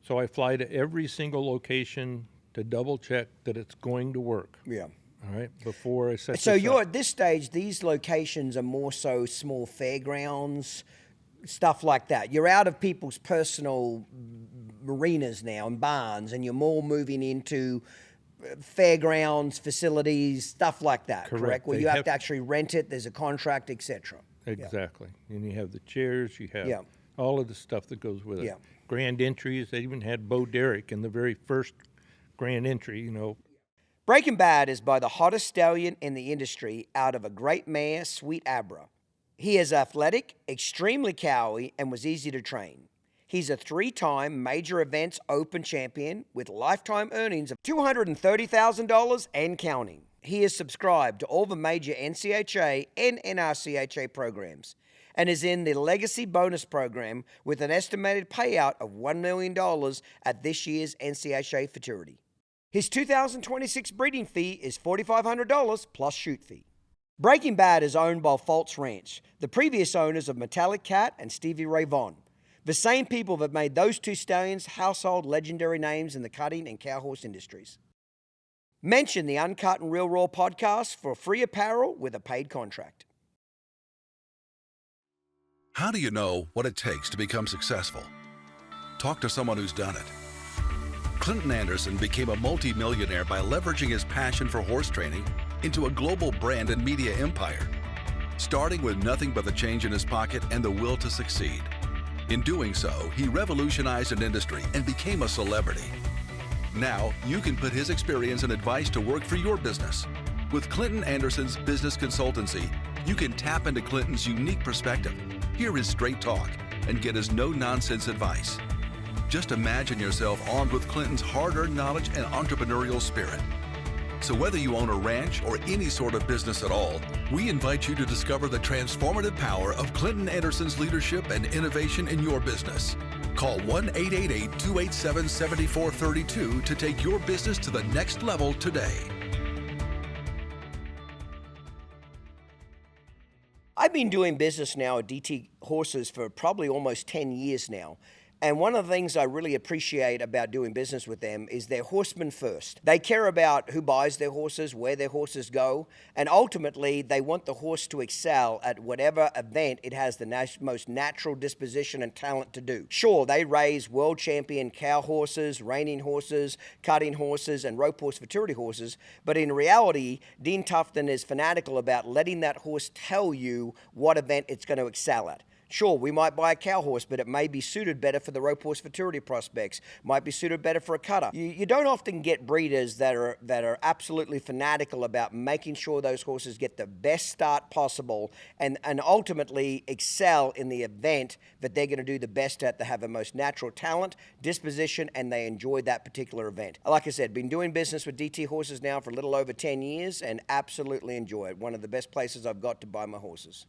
So I fly to every single location to double check that it's going to work. Yeah. All right, before I set So you're at this stage, these locations are more so small fairgrounds, stuff like that. You're out of people's personal arenas now and barns, and you're more moving into fairgrounds, facilities, stuff like that, correct? Where you have to actually rent it, there's a contract, etc. Exactly. And you have the chairs, you have all of the stuff that goes with it. Grand entries, they even had Bo Derek in the very first grand entry, Breaking Bad is by the hottest stallion in the industry out of a great mare, Sweet Abra. He is athletic, extremely cowy, and was easy to train. He's a 3-time major events open champion with lifetime earnings of $230,000 and counting. He is subscribed to all the major NCHA and NRCHA programs and is in the Legacy Bonus Program with an estimated payout of $1 million at this year's NCHA Futurity. His 2026 breeding fee is $4,500 plus shoot fee. Breaking Bad is owned by Fultz Ranch, the previous owners of Metallic Cat and Stevie Ray Vaughan, the same people that made those two stallions household legendary names in the cutting and cow horse industries. Mention the Uncut and Real Raw podcast for free apparel with a paid contract. How do you know what it takes to become successful? Talk to someone who's done it. Clinton Anderson became a multi-millionaire by leveraging his passion for horse training into a global brand and media empire, starting with nothing but the change in his pocket and the will to succeed. In doing so, he revolutionized an industry and became a celebrity. Now, you can put his experience and advice to work for your business. With Clinton Anderson's business consultancy, you can tap into Clinton's unique perspective, hear his straight talk, and get his no-nonsense advice. Just imagine yourself armed with Clinton's hard-earned knowledge and entrepreneurial spirit. So whether you own a ranch or any sort of business at all, we invite you to discover the transformative power of Clinton Anderson's leadership and innovation in your business. Call 1-888-287-7432 to take your business to the next level today. I've been doing business now at DT Horses for probably almost 10 years now. And one of the things I really appreciate about doing business with them is they're horsemen first. They care about who buys their horses, where their horses go, and ultimately they want the horse to excel at whatever event it has the most natural disposition and talent to do. Sure, they raise world champion cow horses, reining horses, cutting horses, and rope horse futurity horses, but in reality, Dean Tufton is fanatical about letting that horse tell you what event it's going to excel at. Sure, we might buy a cow horse, but it may be suited better for the rope horse futurity prospects, might be suited better for a cutter. You don't often get breeders that are absolutely fanatical about making sure those horses get the best start possible and ultimately excel in the event that they're going to do the best at. They have the most natural talent, disposition, and they enjoy that particular event. Like I said, been doing business with DT Horses now for a little over 10 years and absolutely enjoy it. One of the best places I've got to buy my horses.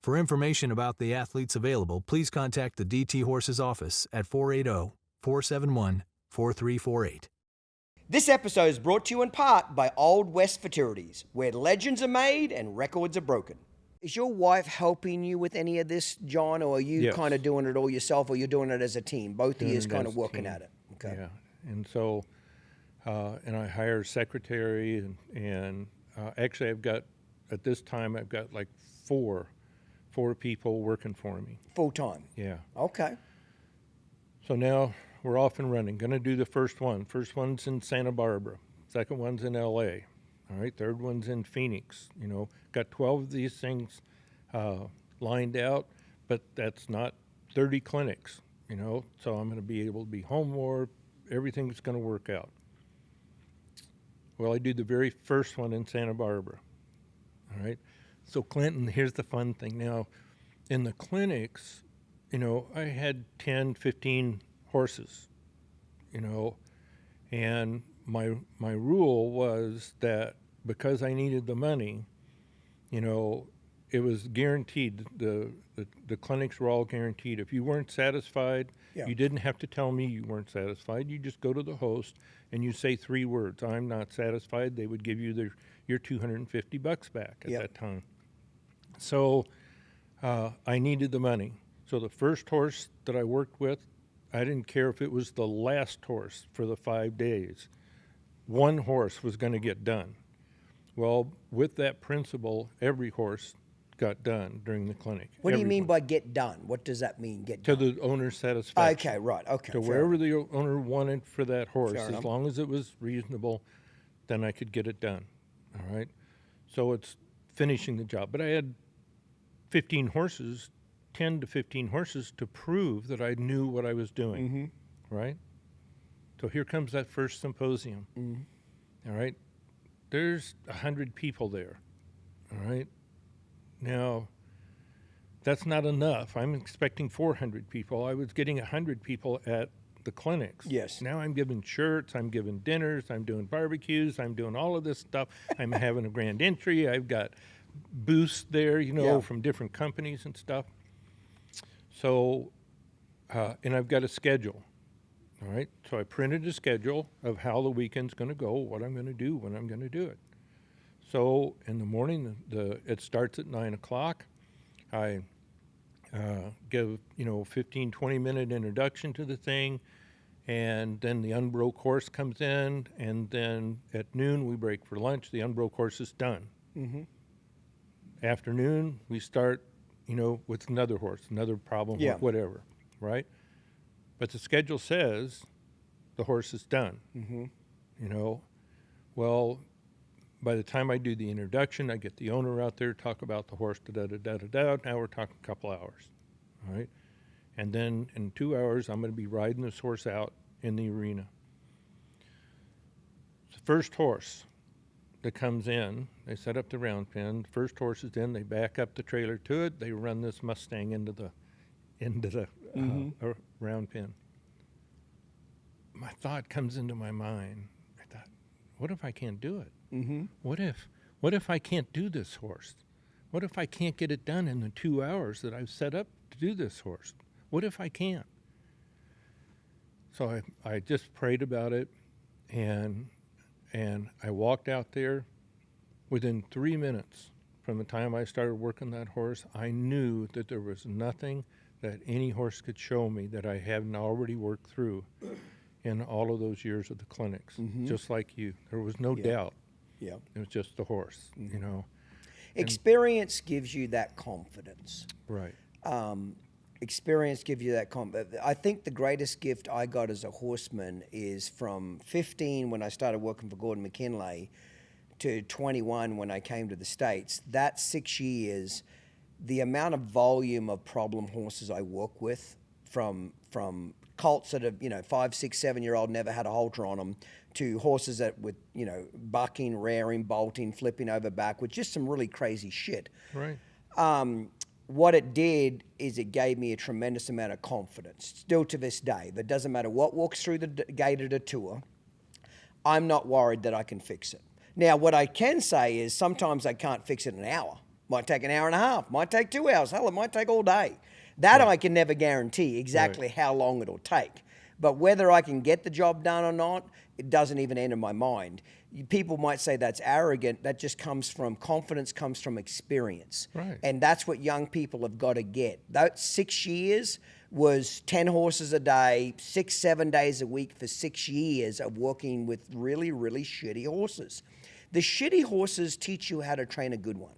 For information about the athletes available, please contact the DT Horses office at 480-471-4348. This episode is brought to you in part by Old West Futurities, where legends are made and records are broken. Is your wife helping you with any of this, John, or are you kind of doing it all yourself, or you're doing it as a team? Both of you is kind of working at it. Okay. Yeah, and so, and I hire a secretary, and actually I've got, at this time, I've got like four people working for me. Full time? Yeah. Okay. So now we're off and running. Going to do the first one. First one's in Santa Barbara. Second one's in L.A. All right. Third one's in Phoenix. You know, got 12 of these things lined out, but that's not 30 clinics, you know. So I'm going to be able to be home more. Everything's going to work out. Well, I do the very first one in Santa Barbara. All right. So Clinton, here's the fun thing. Now, in the clinics, you know, I had 10, 15 horses, you know, and my rule was that because I needed the money, you know, it was guaranteed. The clinics were all guaranteed. If you weren't satisfied, you didn't have to tell me you weren't satisfied. You just go to the host and you say 3 words. I'm not satisfied. They would give you your $250 back at that time. So I needed the money. So the first horse that I worked with, I didn't care if it was the last horse for the 5 days. One horse was going to get done. Well, with that principle, every horse got done during the clinic. What do you mean by get done? What does that mean, get done? To the owner's satisfaction. Okay, right, okay. To wherever the owner wanted for that horse, Fair as enough. long as it was reasonable, then I could get it done, all right? So it's finishing the job. But I had 15 horses, 10 to 15 horses to prove that I knew what I was doing, right? So here comes that first symposium, all right? There's 100 people there, all right? Now, that's not enough. I'm expecting 400 people. I was getting 100 people at the clinics. Yes. Now I'm giving shirts, I'm giving dinners, I'm doing barbecues, I'm doing all of this stuff. I'm having a grand entry. I've got booths there, you know, from different companies and stuff. So, and I've got a schedule, all right? So I printed a schedule of how the weekend's going to go, what I'm going to do, when I'm going to do it. So in the morning, it starts at 9 o'clock. I give, 15, 20-minute introduction to the thing, and then the unbroke horse comes in, and then at noon we break for lunch. The unbroke horse is done. Afternoon, we start, with another horse, another problem, whatever, right? But the schedule says the horse is done. Well, by the time I do the introduction, I get the owner out there, talk about the horse, da-da-da-da-da. Now we're talking a couple hours, all right? And then in 2 hours, I'm going to be riding this horse out in the arena. The first horse that comes in, they set up the round pen. The first horse is in, they back up the trailer to it, they run this Mustang into the round pen. My thought comes into my mind. I thought, what if I can't do it? What if I can't do this horse? What if I can't get it done in the 2 hours that I've set up to do this horse? What if I can't? So I just prayed about it, and I walked out there. Within 3 minutes from the time I started working that horse, I knew that there was nothing that any horse could show me that I hadn't already worked through in all of those years of the clinics, just like you. There was no doubt. Yeah. It was just the horse, you know. Experience gives you that confidence. Right. Experience gives you that confidence. I think the greatest gift I got as a horseman is from 15 when I started working for Gordon McKinley to 21 when I came to the States. That 6 years, the amount of volume of problem horses I work with, from colts that have, 5, 6, 7-year-old never had a halter on them, to horses that with, bucking, rearing, bolting, flipping over back, with just some really crazy shit. Right. What it did is it gave me a tremendous amount of confidence, still to this day. But it doesn't matter what walks through the gate at a tour, I'm not worried that I can fix it. Now, what I can say is sometimes I can't fix it in an hour. Might take an hour and a half, might take 2 hours, hell, it might take all day. That I can never guarantee exactly how long it'll take. But whether I can get the job done or not, it doesn't even enter my mind. People might say that's arrogant. That just comes from confidence, comes from experience. Right. And that's what young people have got to get. That 6 years was 10 horses a day, 6, 7 days a week for 6 years of working with really, really shitty horses. The shitty horses teach you how to train a good one.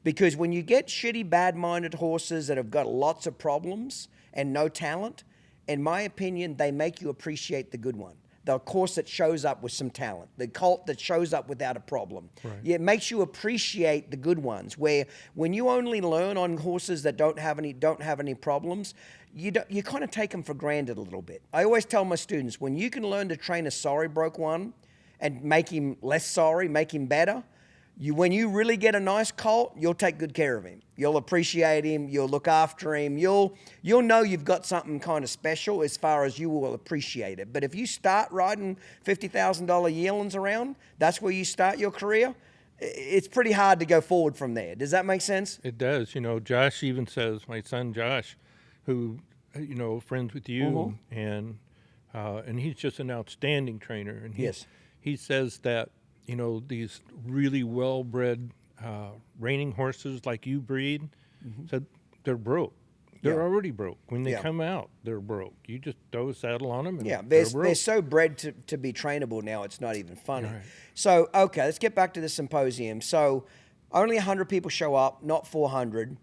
Because when you get shitty, bad-minded horses that have got lots of problems and no talent, in my opinion, they make you appreciate the good one. The horse that shows up with some talent, the colt that shows up without a problem. Right. It makes you appreciate the good ones. Where when you only learn on horses that don't have any problems, you kind of take them for granted a little bit. I always tell my students, when you can learn to train a sorry broke one and make him less sorry, make him better, when you really get a nice colt, you'll take good care of him. You'll appreciate him. You'll look after him. You'll know you've got something kind of special as far as you will appreciate it. But if you start riding $50,000 yearlings around, that's where you start your career, it's pretty hard to go forward from there. Does that make sense? It does. Josh even says, my son Josh, who, friends with you, and he's just an outstanding trainer. And he says that, these really well-bred reining horses like you breed, said they're broke. They're already broke. When they come out, they're broke. You just throw a saddle on them and they're so bred to be trainable now, it's not even funny. Right. So, okay, let's get back to the symposium. So only 100 people show up, not 400.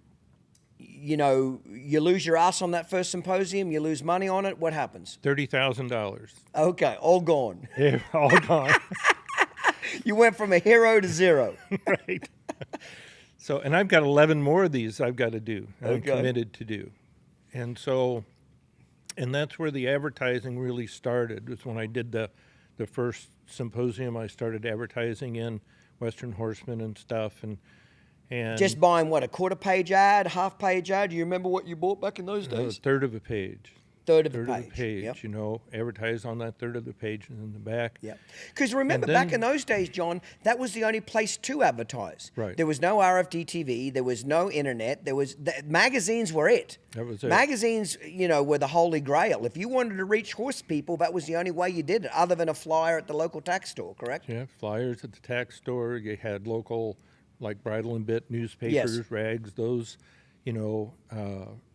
You lose your ass on that first symposium, you lose money on it, what happens? $30,000. Okay, all gone. Yeah, all gone. You went from a hero to zero. Right. So, and I've got 11 more of these I've got to do. I'm committed to do. And so, and that's where the advertising really started, was when I did the first symposium. I started advertising in Western Horseman and stuff. And just buying what, a quarter-page ad, half-page ad? Do you remember what you bought back in those days? A third of a page. Third of the page, yep. Advertise on that third of the page and in the back. Yeah, because remember, back in those days, John, that was the only place to advertise. Right. There was no RFD TV, there was no internet, magazines were it. That was it. Magazines, were the holy grail. If you wanted to reach horse people, that was the only way you did it, other than a flyer at the local tack store, correct? Yeah, flyers at the tack store. You had local, like Bridle and Bit newspapers, rags, those.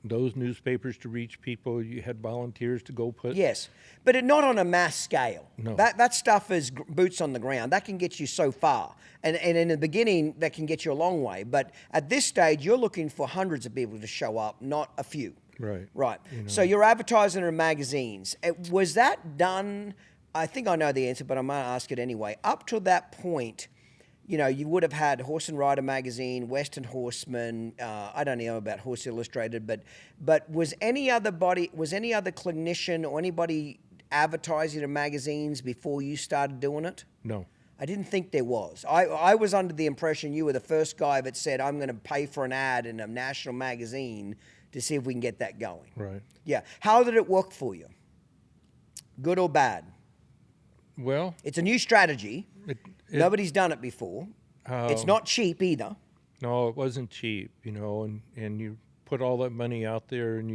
Those newspapers to reach people. You had volunteers to go put. Yes, but not on a mass scale. No. That stuff is boots on the ground. That can get you so far. And in the beginning, that can get you a long way. But at this stage, you're looking for hundreds of people to show up, not a few. Right. Right. So you're advertising in magazines. Was that done, I think I know the answer, but I'm going to ask it anyway. Up to that point, you would have had Horse and Rider magazine, Western Horseman. I don't know about Horse Illustrated, but was any other clinician or anybody advertising in magazines before you started doing it? No. I didn't think there was. I was under the impression you were the first guy that said, I'm going to pay for an ad in a national magazine to see if we can get that going. Right. Yeah. How did it work for you? Good or bad? Well, it's a new strategy. Nobody's done it before. It's not cheap either. No, it wasn't cheap, and you put all that money out there, and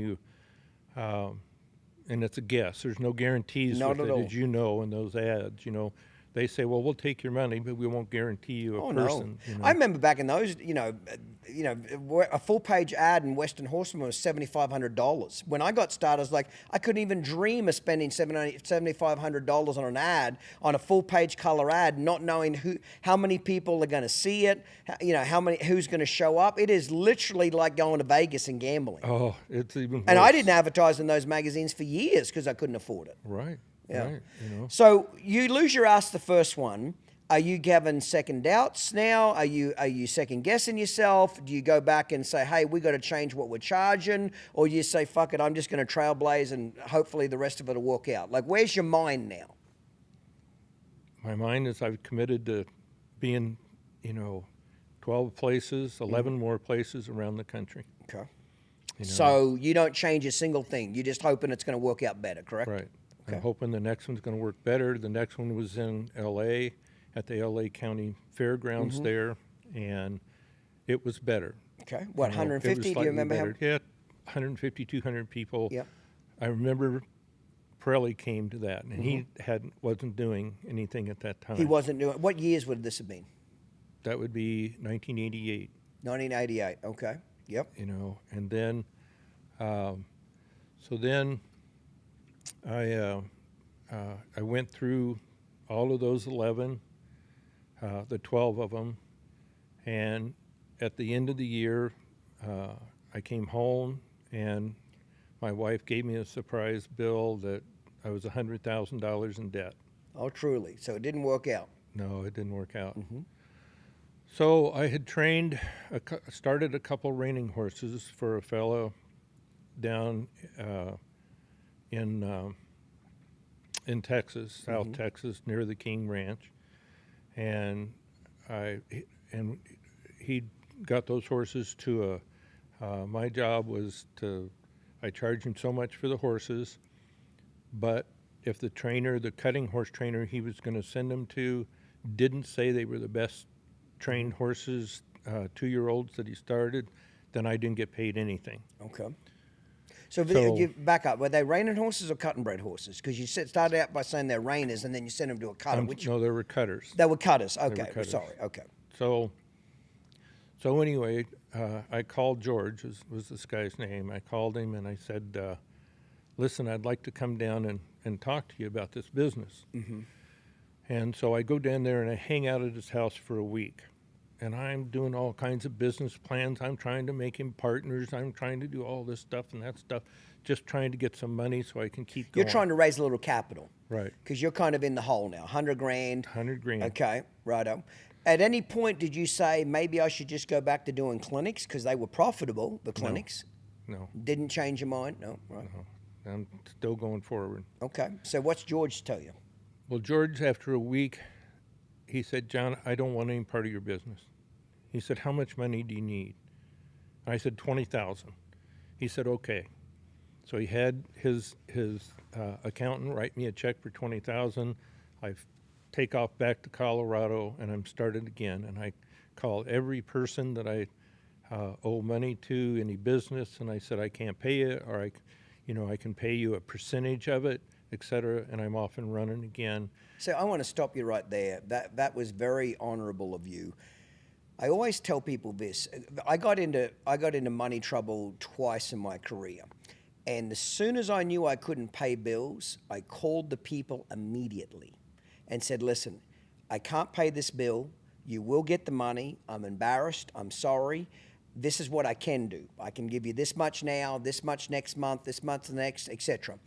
and it's a guess. There's no guarantees Not with at it, all. as you know, in those ads. You know, they say, well, we'll take your money, but we won't guarantee you a person. No. You know? I remember back in those, a full-page ad in Western Horseman was $7,500. When I got started, I was like, I couldn't even dream of spending $7,500 on an ad, on a full-page color ad, not knowing how many people are going to see it, who's going to show up. It is literally like going to Vegas and gambling. Oh, it's even worse. And I didn't advertise in those magazines for years because I couldn't afford it. Right. Yeah. Right. You know. So you lose your ass the first one. Are you having second doubts now? Are you second guessing yourself? Do you go back and say, hey, we got to change what we're charging? Or you say, fuck it, I'm just going to trailblaze and hopefully the rest of it will work out? Like, where's your mind now? My mind is I've committed to being, 12 places, 11 more places around the country. Okay. You know? So you don't change a single thing. You're just hoping it's going to work out better, correct? Right. Okay. I'm hoping the next one's going to work better. The next one was in L.A. at the L.A. County Fairgrounds there, and it was better. Okay. What, You know, it 150? was Do you slightly remember how? better. Yeah, 150, 200 people. Yep. I remember Pirelli came to that, and he wasn't doing anything at that time. He wasn't doing. What years would this have been? That would be 1988. 1988. Okay. Yep. And then, so then I went through all of those 11, the 12 of them, and at the end of the year, I came home and my wife gave me a surprise bill that I was $100,000 in debt. Oh, truly. So it didn't work out. No, it didn't work out. So I had started a couple reining horses for a fellow down in Texas, South Texas, near the King Ranch, and he got those horses to my job was I charged him so much for the horses, but if the cutting horse trainer he was going to send them to didn't say they were the best trained horses, 2-year-olds that he started, then I didn't get paid anything. Okay. So you back up. Were they reining horses or cutting bred horses? Because you started out by saying they're reiners and then you sent them to a cutter. No, they were cutters. They were cutters. Okay. They were cutters. Sorry. Okay. So anyway, I called George, was this guy's name. I called him and I said, listen, I'd like to come down and talk to you about this business. And so I go down there and I hang out at his house for a week. And I'm doing all kinds of business plans. I'm trying to make him partners. I'm trying to do all this stuff and that stuff, just trying to get some money so I can keep going. You're trying to raise a little capital. Right. Because you're kind of in the hole now. 100 grand. 100 grand. Okay. Righto. At any point, did you say, maybe I should just go back to doing clinics? Because they were profitable, the clinics. No. Didn't change your mind? No. Right. No. I'm still going forward. Okay. So what's George tell you? Well, George, after a week, he said, John, I don't want any part of your business. He said, how much money do you need? I said, $20,000. He said, okay. So he had his accountant write me a check for $20,000. I take off back to Colorado, and I'm started again. And I called every person that I owe money to, any business, and I said, I can't pay you, or I can pay you a percentage of it, et cetera, and I'm off and running again. So I want to stop you right there. That was very honorable of you. I always tell people this. I got into money trouble twice in my career. And as soon as I knew I couldn't pay bills, I called the people immediately and said, listen, I can't pay this bill. You will get the money. I'm embarrassed. I'm sorry. This is what I can do. I can give you this much now, this much next month, this month the next, etc.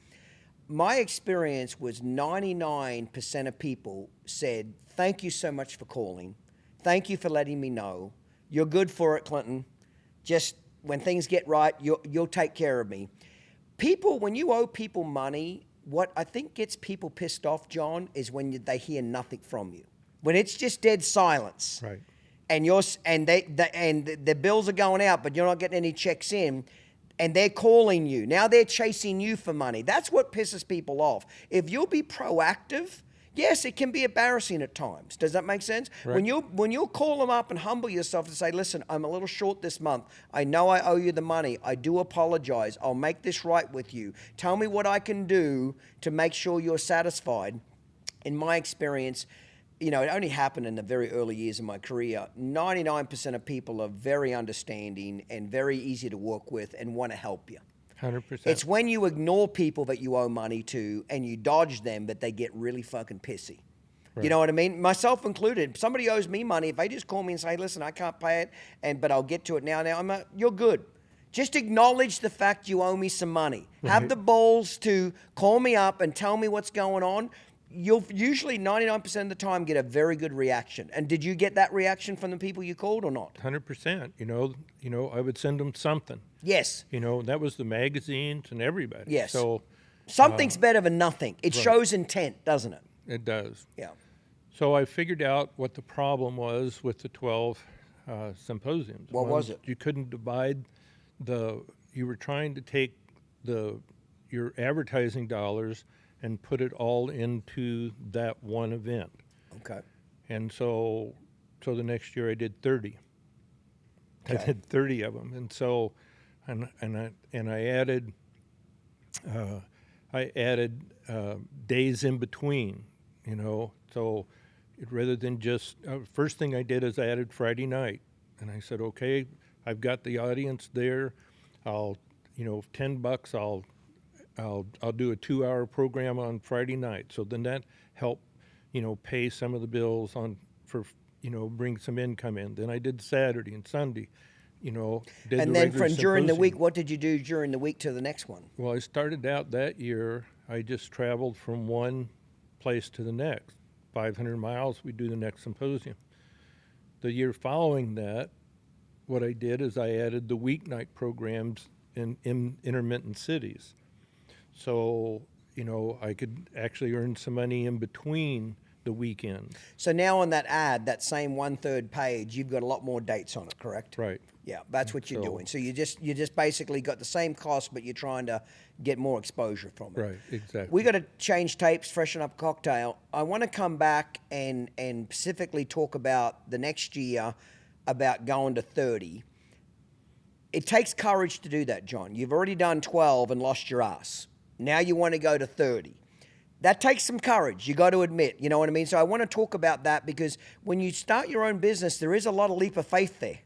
My experience was 99% of people said, thank you so much for calling. Thank you for letting me know. You're good for it, Clinton. Just when things get right, you'll take care of me. People, when you owe people money, what I think gets people pissed off, John, is when they hear nothing from you. When it's just dead silence. Right. And the bills are going out, but you're not getting any checks in, and they're calling you. Now they're chasing you for money. That's what pisses people off. If you'll be proactive, Yes, it can be embarrassing at times. Does that make sense? Right. When you call them up and humble yourself to say, listen, I'm a little short this month. I know I owe you the money. I do apologize. I'll make this right with you. Tell me what I can do to make sure you're satisfied. In my experience, you know, it only happened in the very early years of my career. 99% of people are very understanding and very easy to work with and want to help you. 100%. It's when you ignore people that you owe money to and you dodge them that they get really fucking pissy. Right. You know what I mean? Myself included. If somebody owes me money, if they just call me and say, listen, I can't pay it, but I'll get to it now, you're good. Just acknowledge the fact you owe me some money. Right. Have the balls to call me up and tell me what's going on. You'll usually 99% of the time get a very good reaction. And did you get that reaction from the people you called or not? 100%. You know, I would send them something. Yes. You know, that was the magazines and everybody. Yes. So something's better than nothing. It right. shows intent, doesn't it? It does. Yeah. So I figured out what the problem was with the 12 symposiums. What was it? You couldn't divide you were trying to take your advertising dollars and put it all into that one event. Okay. And so the next year I did 30. Okay. I did 30 of them, and so I added days in between, you know. So rather than just first thing I did is I added Friday night, and I said, okay, I've got the audience there. $10. I'll do a 2-hour program on Friday night. So then that helped, pay some of the bills bring some income in. Then I did Saturday and Sunday, did and the then regular from during the symposium. week, what did you do during the week to the next one? Well, I started out that year, I just traveled from one place to the next. 500 miles, we do the next symposium. The year following that, what I did is I added the weeknight programs in intermittent cities. So, I could actually earn some money in between the weekends. So now on that ad, that same 1/3 page, you've got a lot more dates on it, correct? Right. Yeah, that's what you're doing. So you just basically got the same cost, but you're trying to get more exposure from it. Right, exactly. We got to change tapes, freshen up a cocktail. I want to come back and specifically talk about the next year, about going to 30. It takes courage to do that, John. You've already done 12 and lost your ass. Now you want to go to 30. That takes some courage, you got to admit. You know what I mean? So I want to talk about that because when you start your own business, there is a lot of leap of faith there.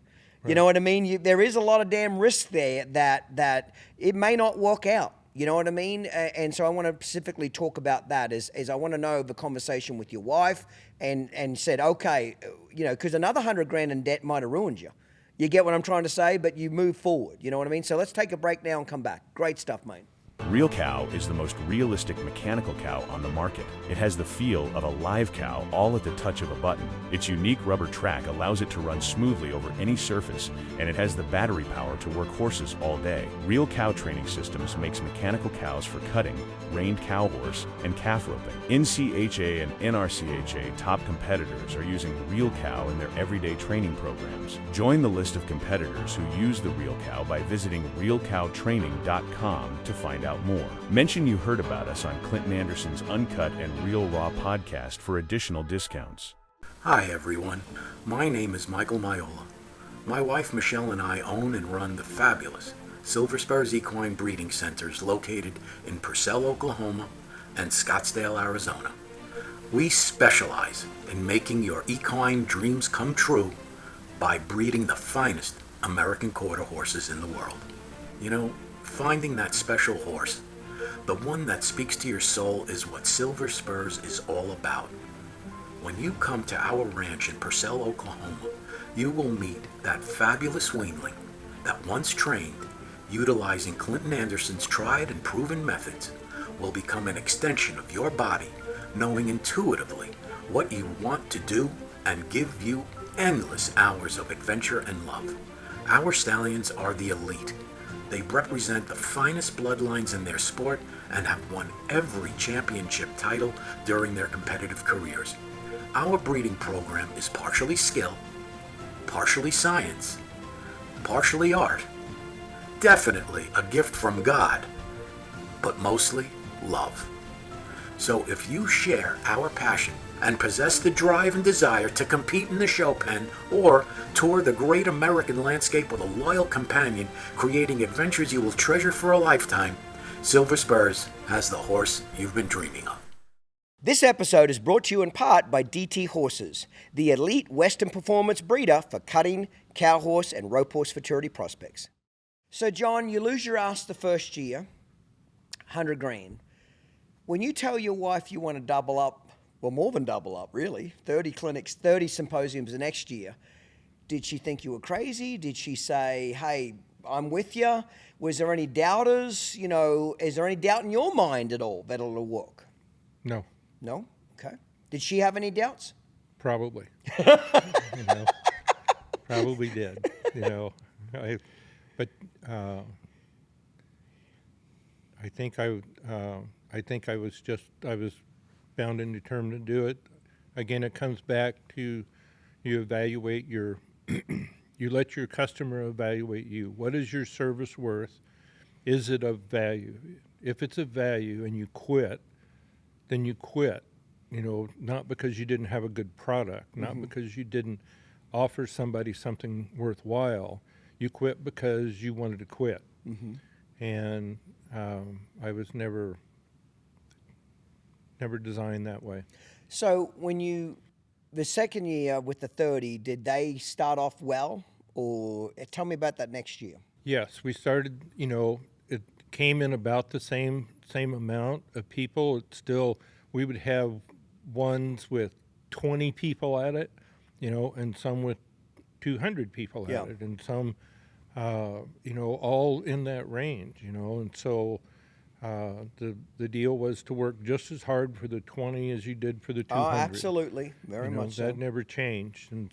Right. You know what I mean? There is a lot of damn risk there that it may not work out. You know what I mean? And so I want to specifically talk about that as I want to know the conversation with your wife and said, okay, because another $100,000 in debt might have ruined you. You get what I'm trying to say? But you move forward. You know what I mean? So let's take a break now and come back. Great stuff, mate. Real Cow is the most realistic mechanical cow on the market. It has the feel of a live cow all at the touch of a button. Its unique rubber track allows it to run smoothly over any surface, and it has the battery power to work horses all day. Real Cow Training Systems makes mechanical cows for cutting, reined cow horse, and calf roping. NCHA and NRCHA top competitors are using Real Cow in their everyday training programs. Join the list of competitors who use the Real Cow by visiting realcowtraining.com to find out more. Mention you heard about us on Clinton Anderson's Uncut and Real Raw podcast for additional discounts. Hi everyone, my name is Michael Miola. My wife Michelle and I own and run the fabulous Silver Spurs Equine Breeding Centers located in Purcell, Oklahoma and Scottsdale, Arizona. We specialize in making your equine dreams come true by breeding the finest American quarter horses in the world. Finding that special horse, the one that speaks to your soul, is what Silver Spurs is all about. When you come to our ranch in Purcell, Oklahoma, you will meet that fabulous weanling that once trained, utilizing Clinton Anderson's tried and proven methods, will become an extension of your body, knowing intuitively what you want to do and give you endless hours of adventure and love. Our stallions are the elite. They represent the finest bloodlines in their sport and have won every championship title during their competitive careers. Our breeding program is partially skill, partially science, partially art, definitely a gift from God, but mostly love. So if you share our passion and possess the drive and desire to compete in the show pen or tour the great American landscape with a loyal companion, creating adventures you will treasure for a lifetime, Silver Spurs has the horse you've been dreaming of. This episode is brought to you in part by DT Horses, the elite Western performance breeder for cutting, cow horse, and rope horse futurity prospects. So, John, you lose your ass the first year, 100 grand. When you tell your wife you want to double up, well, more than double up, really, 30 clinics, 30 symposiums the next year, did she think you were crazy? Did she say, hey, I'm with you? Was there any doubters? You know, is there any doubt in your mind at all that it'll work? No. No? Okay. Did she have any doubts? Probably. Probably did. I think I was bound and determined to do it. Again, it comes back to you evaluate your, you let your customer evaluate you. What is your service worth? Is it of value? If it's of value and you quit, then you quit, not because you didn't have a good product, not because you didn't offer somebody something worthwhile. You quit because you wanted to quit. And I was never designed that way. So the second year with the 30, did they start off well? Or tell me about that next year. Yes, we started, it came in about the same amount of people. It's still, we would have ones with 20 people at it, and some with 200 people at it, and some, all in that range, and so the deal was to work just as hard for the 20 as you did for the 200. Oh, absolutely. Very much so. That never changed, and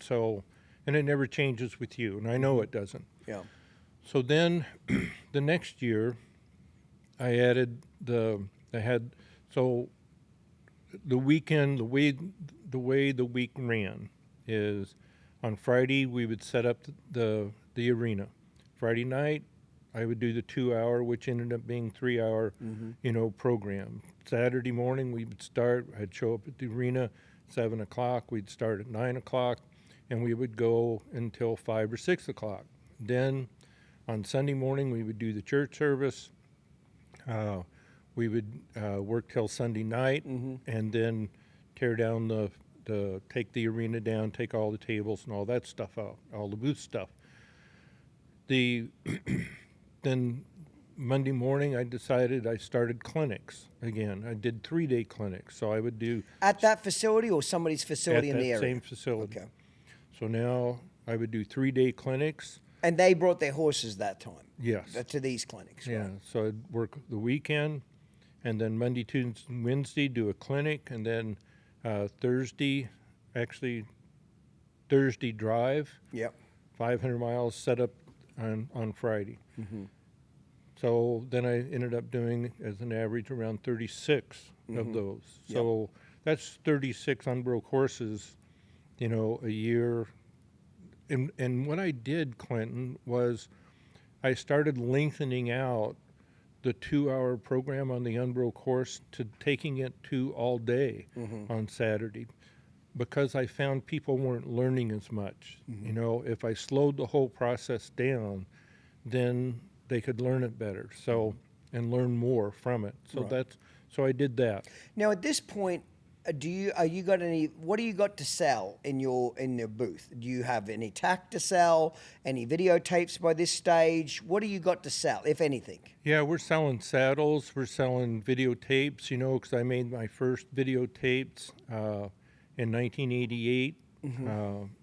it never changes with you, and I know it doesn't. Yeah. So then the next year, I added the weekend, the way the week ran is on Friday we would set up the arena. Friday night I would do the 2-hour, which ended up being 3-hour, program. Saturday morning we would start. I'd show up at the arena 7 o'clock. We'd start at 9 o'clock, and we would go until 5 or 6 o'clock. Then on Sunday morning we would do the church service. We would work till Sunday night, and then tear down take the arena down, take all the tables and all that stuff out, all the booth stuff. Then Monday morning, I started clinics again. I did 3-day clinics, so I would do at that facility or somebody's facility in the area. Same facility. Okay. So now I would do 3-day clinics. And they brought their horses that time. Yes. To these clinics. Yeah. Right? So I'd work the weekend, and then Monday, Tuesday, Wednesday do a clinic, and then Thursday drive. Yep. 500 miles set up on Friday. So then I ended up doing, as an average, around 36 of those. So that's 36 unbroke horses, a year. And what I did, Clinton, was I started lengthening out the 2-hour program on the unbroke horse to taking it to all day on Saturday, because I found people weren't learning as much. If I slowed the whole process down, then they could learn it better. So, and learn more from it. So so I did that. Now at this point, what do you got to sell in your booth? Do you have any tack to sell? Any videotapes by this stage? What do you got to sell, if anything? Yeah, we're selling saddles. We're selling videotapes. Because I made my first videotapes in 1988.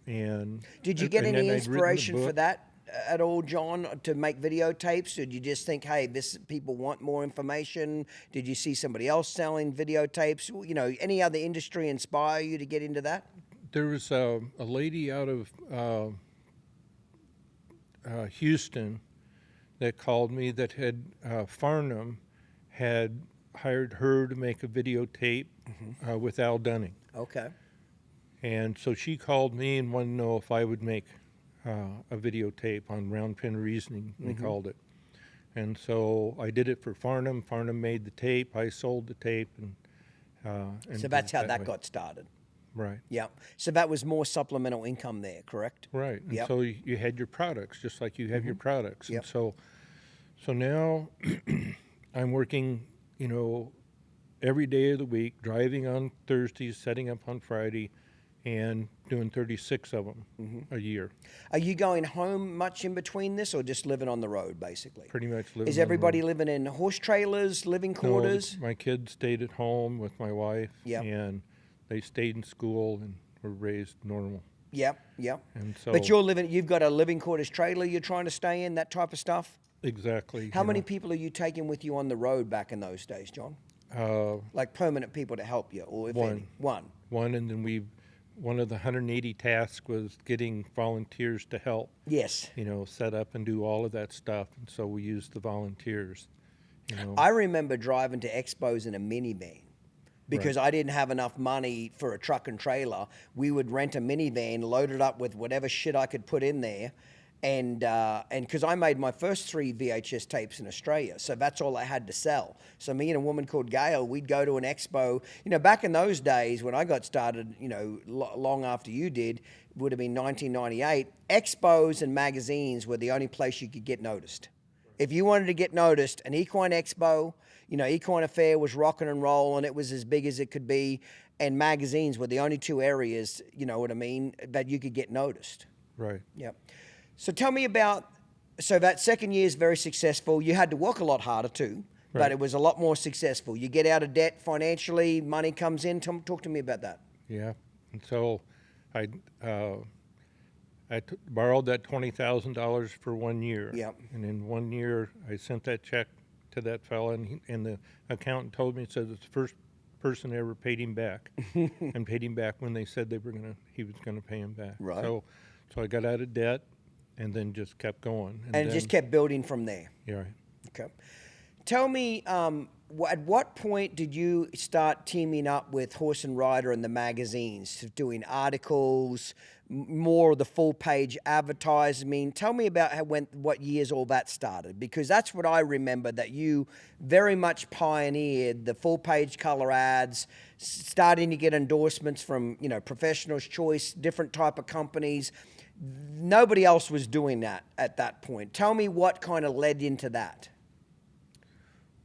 And did you get any inspiration for that at all, John, to make videotapes? Or did you just think, hey, people want more information? Did you see somebody else selling videotapes? Any other industry inspire you to get into that? There was a lady out of Houston that called me that had Farnham had hired her to make a videotape with Al Dunning. Okay. And so she called me and wanted to know if I would make a videotape on round pen reasoning, they called it. And so I did it for Farnham. Farnham made the tape. I sold the tape and and So that's did it how that way. got started. Right. Yeah. So that was more supplemental income there, correct? Right. And Yep. so you had your products, just like you have your products. Yep. And so now I'm working, every day of the week, driving on Thursdays, setting up on Friday, and doing 36 of them a year. Are you going home much in between this, or just living on the road, basically? Pretty much living Is on the everybody road. living in horse trailers, living quarters? No, my kids stayed at home with my wife, Yep. and they stayed in school and were raised normal. Yep, yep. And so, But you've got a living quarters trailer you're trying to stay in, that type of stuff? exactly. How many people are you taking with you on the road back in those days, John? Like permanent people to help you, or if One. any? One. One, and then one of the 180 tasks was getting volunteers to help. Yes. Set up and do all of that stuff. And so we used the volunteers. I remember driving to expos in a minivan because I didn't have enough money for a truck and trailer. We would rent a minivan, load it up with whatever shit I could put in there. And because I made my first 3 VHS tapes in Australia, so that's all I had to sell. So me and a woman called Gail, we'd go to an expo. Back in those days when I got started, long after you did, would have been 1998. Expos and magazines were the only place you could get noticed. If you wanted to get noticed, an equine expo, Equine Affair was rocking and rolling. It was as big as it could be, and magazines were the only 2 areas, that you could get noticed. Right. Yep. So tell me about, so that second year is very successful. You had to work a lot harder too, but Right. it was a lot more successful. You get out of debt financially, money comes in. Talk to me about that. Yeah. And so I borrowed that $20,000 for 1 year. Yep. And in 1 year, I sent that check to that fella, and the accountant told me, it said it's the first person ever paid him back, and paid him back when they said he was gonna pay him back. Right. So I got out of debt, and then just kept going. And it just kept building from there. Yeah. Right. Okay. Tell me, at what point did you start teaming up with Horse and Rider and the magazines, doing articles, more of the full-page advertising? Tell me about what years all that started, because that's what I remember, that you very much pioneered the full-page color ads, starting to get endorsements from, Professionals Choice, different type of companies. Nobody else was doing that at that point. Tell me what kind of led into that.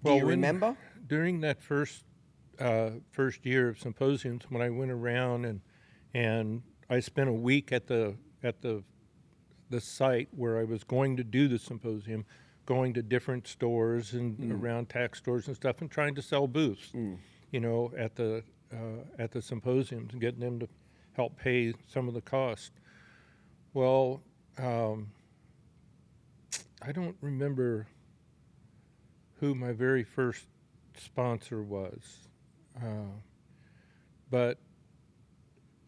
Do you remember? During that first year of symposiums, when I went around and I spent a week at the site where I was going to do the symposium, going to different stores and around tax stores and stuff, and trying to sell booths, at the symposiums, and getting them to help pay some of the cost. Well, I don't remember who my very first sponsor was, but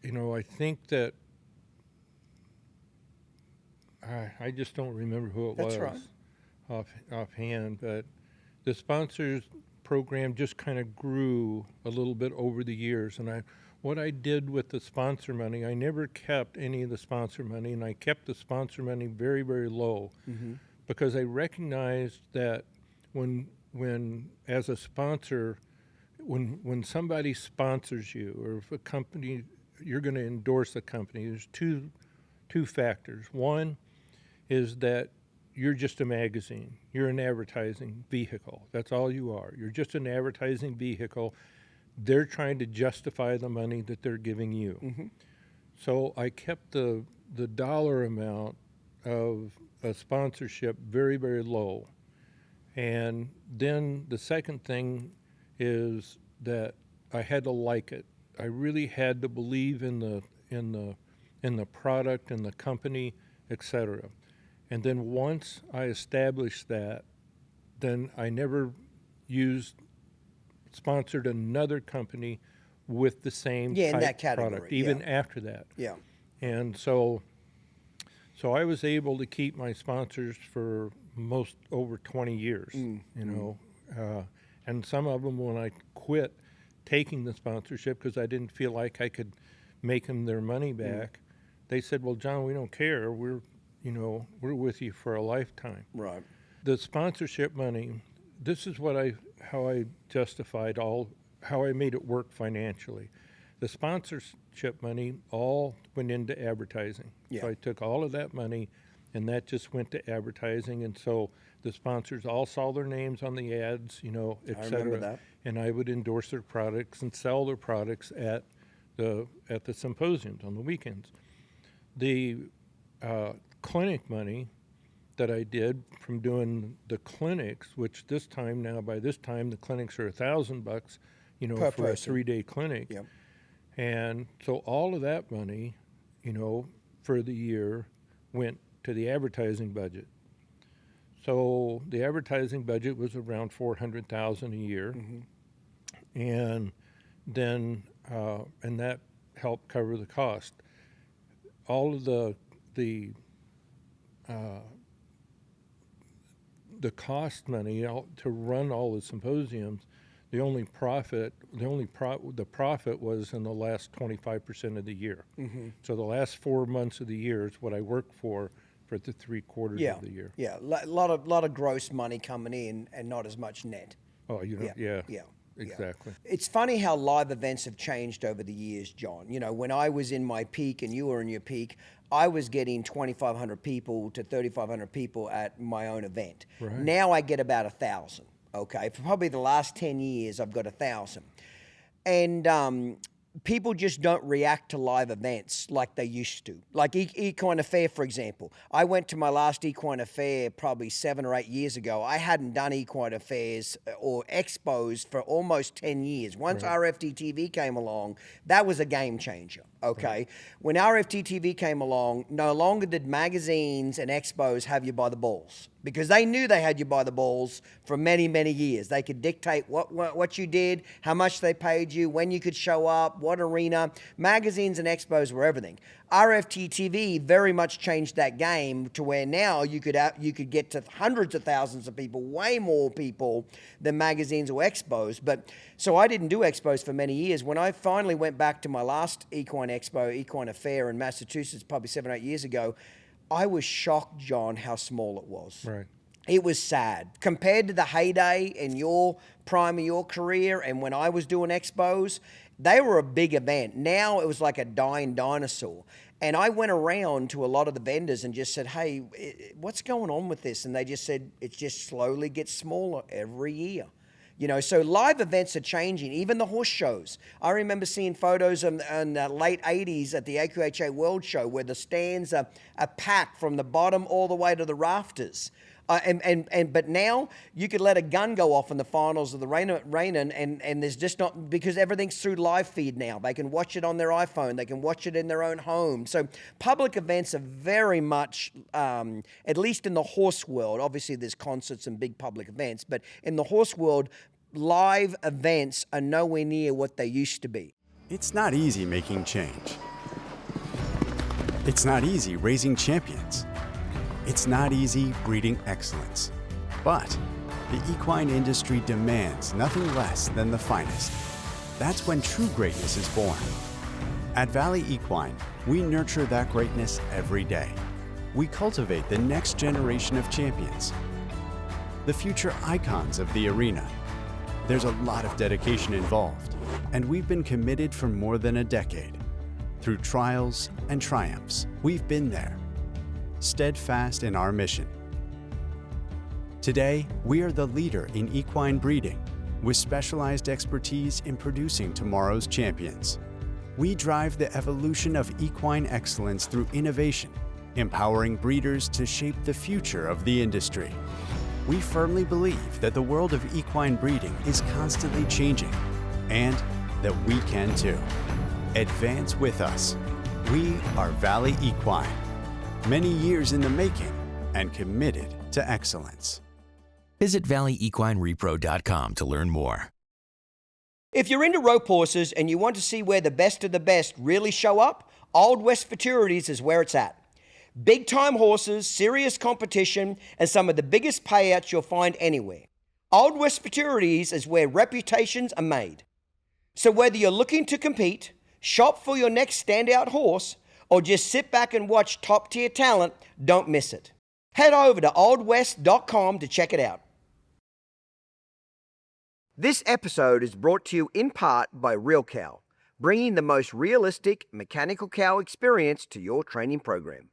I think that I just don't remember who it was. That's right. Offhand, but the sponsors program just kind of grew a little bit over the years, and what I did with the sponsor money, I never kept any of the sponsor money, and I kept the sponsor money very, very low, because I recognized that when as a sponsor, when somebody sponsors you, or if a company, you're going to endorse a company, there's two factors. One is that you're just a magazine. You're an advertising vehicle. That's all you are. You're just an advertising vehicle. They're trying to justify the money that they're giving you. So I kept the dollar amount of a sponsorship very, very low. And then the second thing is that I had to like it. I really had to believe in the product and the company, etc. And then once I established that, then I never sponsored another company with the same in type that category, product, even after that. Yeah. And so I was able to keep my sponsors for most over 20 years, and some of them, when I quit taking the sponsorship because I didn't feel like I could make them their money back, they said, "Well, John, we don't care. We're with you for a lifetime." Right. The sponsorship money, this is how I justified all how I made it work financially. The sponsorship money all went into advertising. Yeah. So I took all of that money, and that just went to advertising. And so the sponsors all saw their names on the ads, you know, et I cetera. remember that. And I would endorse their products and sell their products at the symposiums on the weekends. The clinic money that I did from doing the clinics, which by this time the clinics are $1,000, you know, Per for person. a 3-day clinic. Yep. And so all of that money, you know, for the year went to the advertising budget. So the advertising budget was around $400,000 a year. And then, and that helped cover the cost. All of the cost money to run all the symposiums, the profit was in the last 25% of the year. So the last 4 months of the year is what I worked for the 3 quarters of the year. Yeah, a lot of gross money coming in and not as much net. Oh, you know, yeah. Exactly. It's funny how live events have changed over the years, John. You know, when I was in my peak and you were in your peak, I was getting 2,500 people to 3,500 people at my own event. Right. Now I get about 1,000. Okay, for probably the last 10 years, I've got 1,000. And people just don't react to live events like they used to. Like Equine Affair, for example. I went to my last Equine Affair probably 7 or 8 years ago. I hadn't done Equine Affairs or expos for almost 10 years. Once RFD TV came along, that was a game changer, okay? When RFD TV came along, no longer did magazines and expos have you by the balls, because they knew they had you by the balls for many, many years. They could dictate what you did, how much they paid you, when you could show up, what arena. Magazines and expos were everything. RFT TV very much changed that game to where now you could get to hundreds of thousands of people, way more people than magazines or expos. But so I didn't do expos for many years. When I finally went back to my last Equine Expo, Equine Affair in Massachusetts, probably 7 or 8 years ago, I was shocked, John, how small it was. Right. It was sad. Compared to the heyday in your prime of your career and when I was doing expos, they were a big event. Now it was like a dying dinosaur. And I went around to a lot of the vendors and just said, hey, what's going on with this? And they just said, it just slowly gets smaller every year. You know, so live events are changing, even the horse shows. I remember seeing photos in the late 80s at the AQHA World Show where the stands are packed from the bottom all the way to the rafters. But now you could let a gun go off in the finals of the Reinen and there's just not, because everything's through live feed now. They can watch it on their iPhone. They can watch it in their own home. So public events are very much, at least in the horse world, obviously there's concerts and big public events, but in the horse world, live events are nowhere near what they used to be. It's not easy making change. It's not easy raising champions. It's not easy breeding excellence. But the equine industry demands nothing less than the finest. That's when true greatness is born. At Valley Equine, we nurture that greatness every day. We cultivate the next generation of champions, the future icons of the arena. There's a lot of dedication involved, and we've been committed for more than a decade. Through trials and triumphs, we've been there, steadfast in our mission. Today, we are the leader in equine breeding, with specialized expertise in producing tomorrow's champions. We drive the evolution of equine excellence through innovation, empowering breeders to shape the future of the industry. We firmly believe that the world of equine breeding is constantly changing, and that we can too. Advance with us. We are Valley Equine, many years in the making and committed to excellence. Visit valleyequinerepro.com to learn more. If you're into rope horses and you want to see where the best of the best really show up, Old West Futurities is where it's at. Big-time horses, serious competition, and some of the biggest payouts you'll find anywhere. Old West Futurities is where reputations are made. So whether you're looking to compete, shop for your next standout horse, or just sit back and watch top-tier talent, don't miss it. Head over to oldwest.com to check it out. This episode is brought to you in part by Real Cow, bringing the most realistic mechanical cow experience to your training program.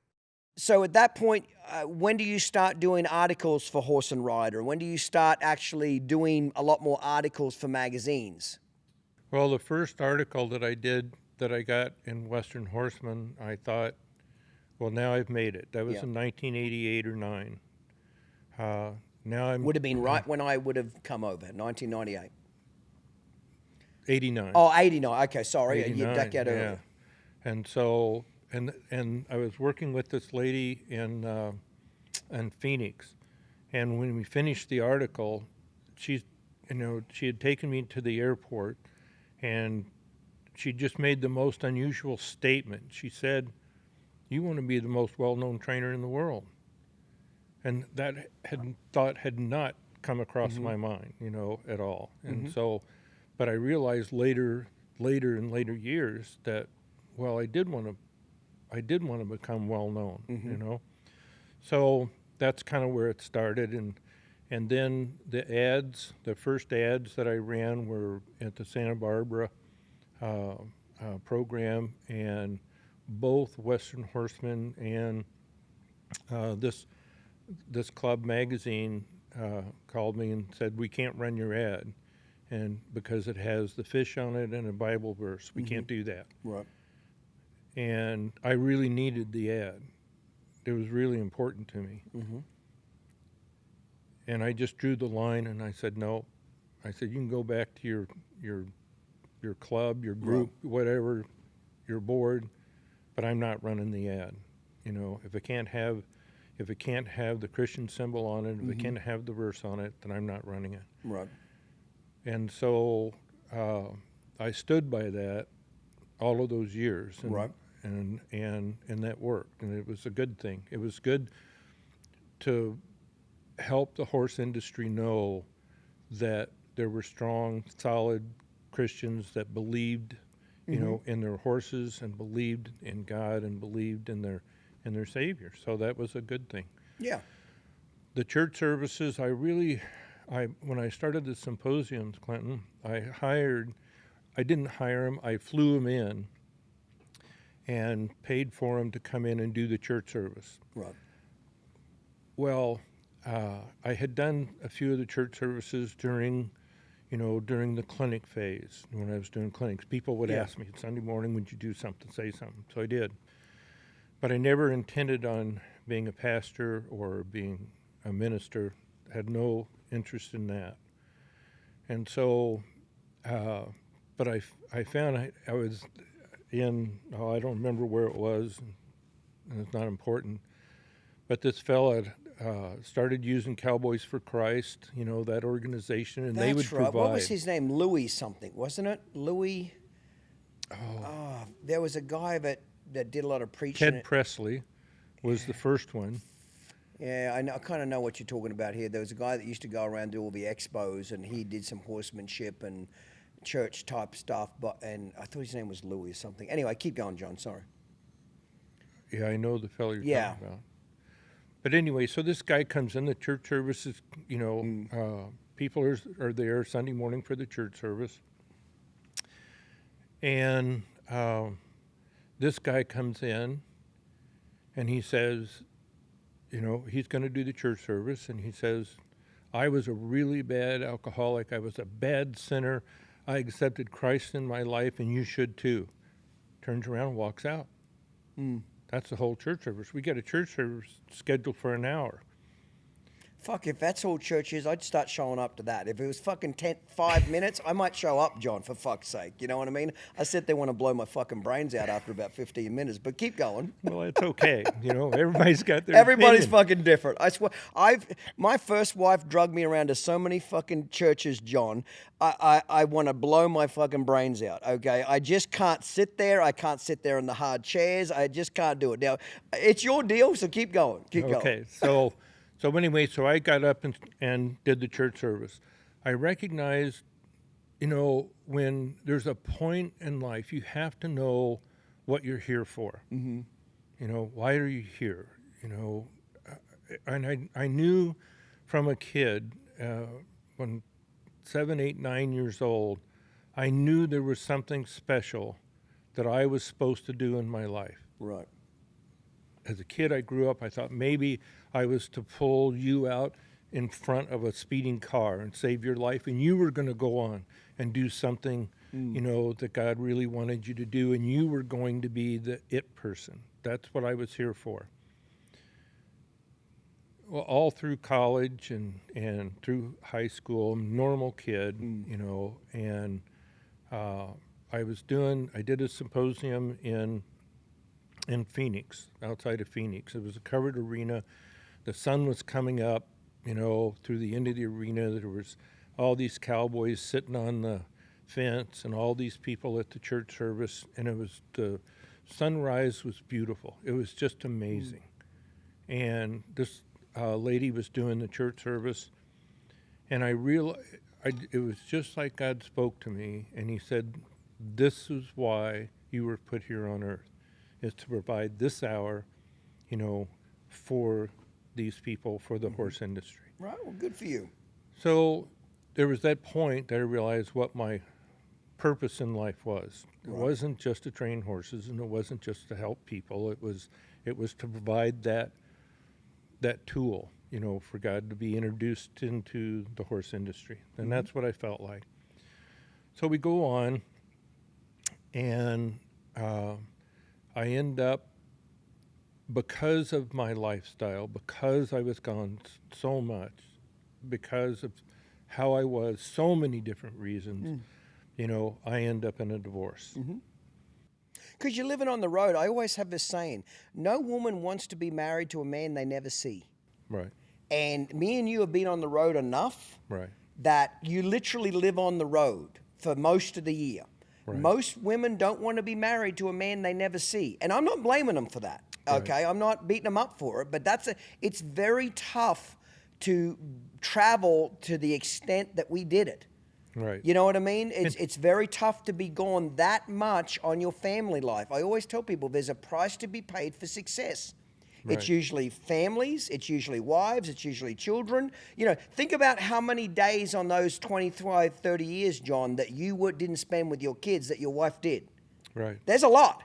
So at that point, when do you start doing articles for Horse and Rider? When do you start actually doing a lot more articles for magazines? Well, the first article that I did that I got in Western Horseman, I thought, well, now I've made it. That was in 1988 or 9. Now I'm... Would have been right when I would have come over, 1998. 89. Oh, 89. Okay, sorry. 89, a decade earlier. And so, and I was working with this lady in Phoenix, and when we finished the article, she had taken me to the airport, and she just made the most unusual statement. She said, "You want to be the most well-known trainer in the world," and that had not come across my mind, at all. And so, but I realized later in later years that, well, I did want to become well-known, So that's kind of where it started, and then the first ads that I ran were at the Santa Barbara program, and both Western Horseman and this club magazine called me and said, "We can't run your ad, and because it has the fish on it and a Bible verse, we can't do that." Right. And I really needed the ad. It was really important to me. And I just drew the line, and I said, "No." I said, "You can go back to your club, your group, whatever, your board, but I'm not running the ad. If it can't have the Christian symbol on it, if it can't have the verse on it, then I'm not running it." Right. And so I stood by that all of those years, and that worked, and it was a good thing. It was good to help the horse industry know that there were strong, solid Christians that believed, in their horses, and believed in God, and believed in their Savior. So that was a good thing. Yeah. The church services, when I started the symposiums, Clinton, I didn't hire them, I flew them in and paid for them to come in and do the church service. Right. Well, I had done a few of the church services during the clinic phase, when I was doing clinics. People would ask me, "Sunday morning, would you do something, say something?" So I did. But I never intended on being a pastor or being a minister. Had no interest in that. And so, but I found I was in, I don't remember where it was, and it's not important, but this fella started using Cowboys for Christ, that organization, and they would provide. What was his name? Louis something, wasn't it? Louis? There was a guy that did a lot of preaching. Ted Presley was the first one. Yeah, I kind of know what you're talking about here. There was a guy that used to go around do all the expos, and he did some horsemanship and church type stuff. And I thought his name was Louis or something. Anyway, keep going, John. Sorry. Yeah, I know the fellow you're talking about. But anyway, so this guy comes in the church services. People are there Sunday morning for the church service, and this guy comes in, and he says, he's going to do the church service, and he says, "I was a really bad alcoholic. I was a bad sinner. I accepted Christ in my life, and you should too." Turns around and walks out. That's the whole church service. We got a church service scheduled for an hour. Fuck, if that's all church is, I'd start showing up to that. If it was fucking 5 minutes, I might show up, John, for fuck's sake. You know what I mean? I sit there want to blow my fucking brains out after about 15 minutes, but keep going. Well, it's okay. Everybody's got their Everybody's opinion. fucking different. I swear. My first wife drugged me around to so many fucking churches, John. I want to blow my fucking brains out, okay? I just can't sit there. I can't sit there in the hard chairs. I just can't do it. Now, it's your deal, so keep going. Keep going. Okay, so anyway, so I got up and did the church service. I recognized, when there's a point in life, you have to know what you're here for. Why are you here? And I knew from a kid, when 7, 8, 9 years old, I knew there was something special that I was supposed to do in my life. Right. As a kid, I grew up, I thought maybe I was to pull you out in front of a speeding car and save your life, and you were going to go on and do something, you know, that God really wanted you to do, and you were going to be the it person. That's what I was here for. Well, all through college and through high school, I'm a normal kid, you know, and I did a symposium in Phoenix, outside of Phoenix. It was a covered arena. The sun was coming up, you know, through the end of the arena. There was all these cowboys sitting on the fence and all these people at the church service, and the sunrise was beautiful. It was just amazing. And this lady was doing the church service, and I realized it was just like God spoke to me, and he said, this is why you were put here on earth, is to provide this hour, you know, for these people, for the horse industry. Right, well, good for you. So there was that point that I realized what my purpose in life was. It wasn't just to train horses, and it wasn't just to help people. It was to provide that tool, you know, for God to be introduced into the horse industry. And that's what I felt like. So we go on, and I end up, because of my lifestyle, because I was gone so much, because of how I was, so many different reasons, you know, I end up in a divorce. Because you're living on the road. I always have this saying, no woman wants to be married to a man they never see. Right. And me and you have been on the road enough that you literally live on the road for most of the year. Right. Most women don't want to be married to a man they never see. And I'm not blaming them for that, okay? I'm not beating them up for it, but it's very tough to travel to the extent that we did it. Right. You know what I mean? It's very tough to be gone that much on your family life. I always tell people there's a price to be paid for success. Right. It's usually families, it's usually wives, it's usually children. You know, think about how many days on those 25, 30 years, John, that you didn't spend with your kids that your wife did. Right. There's a lot.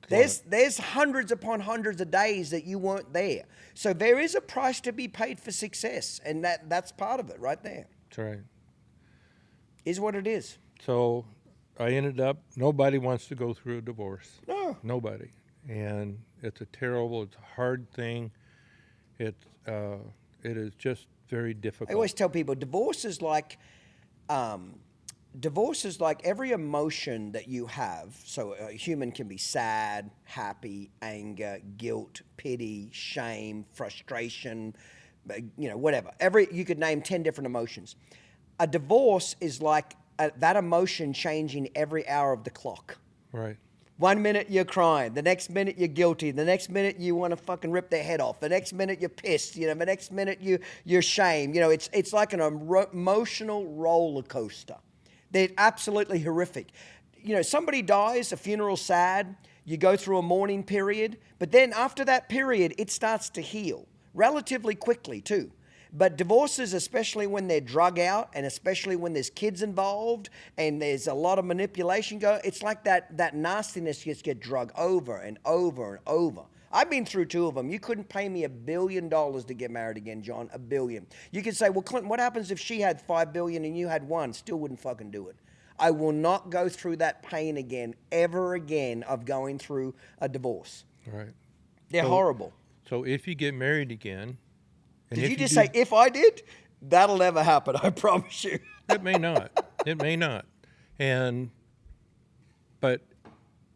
There's hundreds upon hundreds of days that you weren't there. So there is a price to be paid for success, and that's part of it right there. That's right. Is what it is. So I ended up, nobody wants to go through a divorce. No. Nobody. And it's a hard thing. It is just very difficult. I always tell people divorce is like every emotion that you have. So a human can be sad, happy, anger, guilt, pity, shame, frustration, you know, whatever. You could name 10 different emotions. A divorce is like that emotion changing every hour of the clock. Right. 1 minute you're crying, the next minute you're guilty, the next minute you want to fucking rip their head off, the next minute you're pissed, you know, the next minute you're shamed. You know, it's like an emotional roller coaster. They're absolutely horrific. You know, somebody dies, a funeral's sad, you go through a mourning period, but then after that period, it starts to heal relatively quickly too. But divorces, especially when they're drug out and especially when there's kids involved and there's a lot of manipulation it's like that nastiness just gets drug over and over and over. I've been through 2 of them. You couldn't pay me $1 billion to get married again, John, $1 billion. You could say, well, Clinton, what happens if she had $5 billion and you had 1? Still wouldn't fucking do it. I will not go through that pain again, ever again, of going through a divorce. Right. They're horrible. So if you get married again, did you just say, if I did? That'll never happen, I promise you. It may not. It may not. But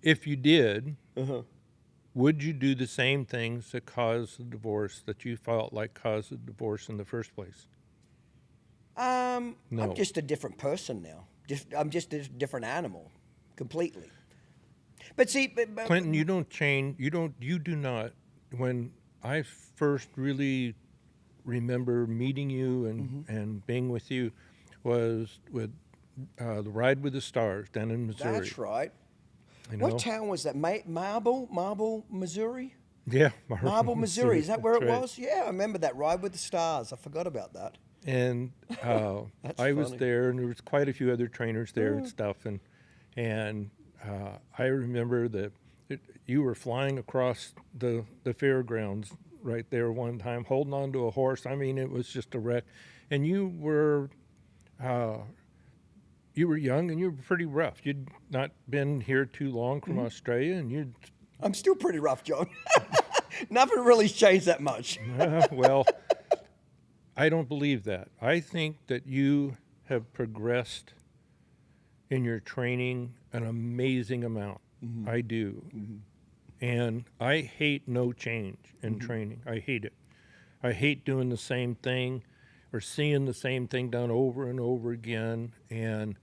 if you did, would you do the same things that caused the divorce that you felt like caused the divorce in the first place? No. I'm just a different person now. I'm just a different animal, completely. But see, Clinton, you don't change. You do not. When I first really remember meeting you and being with you was with the Ride with the Stars down in Missouri. That's right. You know? What town was that? Marble, Missouri? Yeah. Marble, Missouri. Is that where it right. was? Yeah, I remember that Ride with the Stars. I forgot about that. And I was there, and there was quite a few other trainers there and stuff. And I remember that you were flying across the fairgrounds right there one time, holding on to a horse. I mean, it was just a wreck. And you were young, and you were pretty rough. You'd not been here too long from Australia, and I'm still pretty rough, John. Nothing really's changed that much. Well, I don't believe that. I think that you have progressed in your training an amazing amount. I do. And I hate no change in training. I hate it. I hate doing the same thing or seeing the same thing done over and over again, and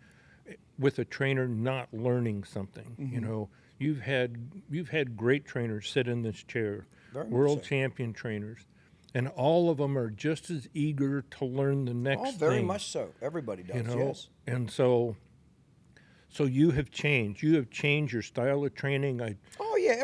with a trainer not learning something. You know, you've had great trainers sit in this chair, world champion trainers, and all of them are just as eager to learn the next thing. Oh, very much so. Everybody does, You know? yes. And so you have changed. You have changed your style of training. Oh yeah,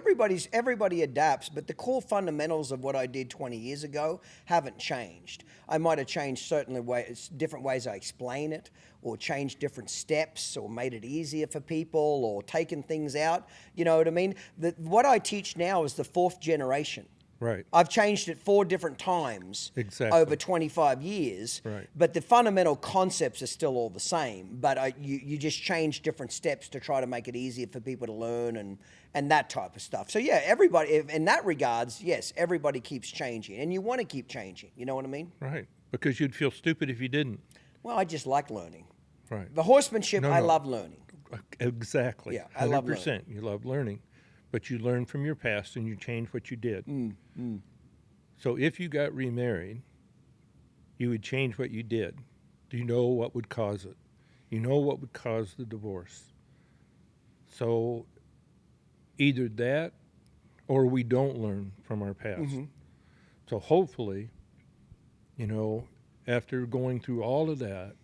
everybody adapts, but the core fundamentals of what I did 20 years ago haven't changed. I might have changed certainly different ways I explain it, or changed different steps, or made it easier for people, or taken things out. You know what I mean? What I teach now is the 4th generation. Right. I've changed it 4 different times over 25 years, but the fundamental concepts are still all the same, but you just change different steps to try to make it easier for people to learn and that type of stuff. So yeah, everybody, in that regards, yes, everybody keeps changing, and you want to keep changing, you know what I mean? Right, because you'd feel stupid if you didn't. Well, I just like learning. Right. The horsemanship, I love learning. Exactly. Yeah, I love 100%. learning. You love learning. But you learn from your past, and you change what you did. So if you got remarried, you would change what you did. Do you know what would cause it? You know what would cause the divorce. So either that, or we don't learn from our past. So hopefully, you know, after going through all of that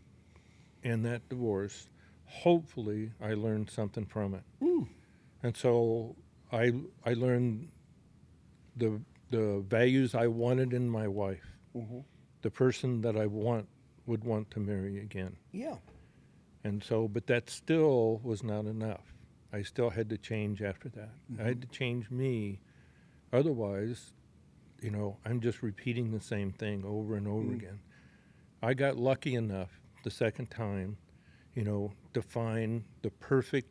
and that divorce, hopefully I learned something from it. And so I learned the values I wanted in my wife, the person that I would want to marry again. Yeah. And so, but that still was not enough. I still had to change after that. I had to change me. Otherwise, you know, I'm just repeating the same thing over and over again. I got lucky enough the second time, you know, to find the perfect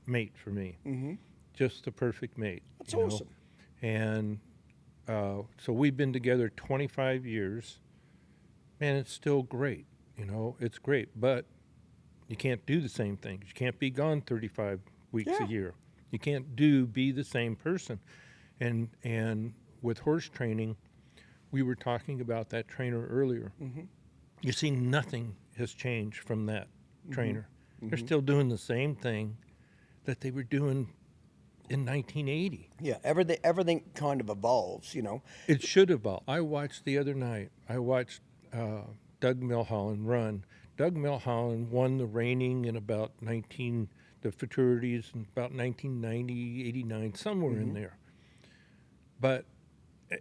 mate for me. Just the perfect mate. That's awesome. And so we've been together 25 years, and it's still great. You know, it's great, but you can't do the same things. You can't be gone 35 weeks a year. You can't be the same person. And with horse training, we were talking about that trainer earlier. You see, nothing has changed from that trainer. They're still doing the same thing that they were doing in 1980. Yeah, everything kind of evolves, you know. It should evolve. I watched the other night, Doug Milholland run. Doug Milholland won the reining in about the futurities in about 1990, 89, somewhere in there. But,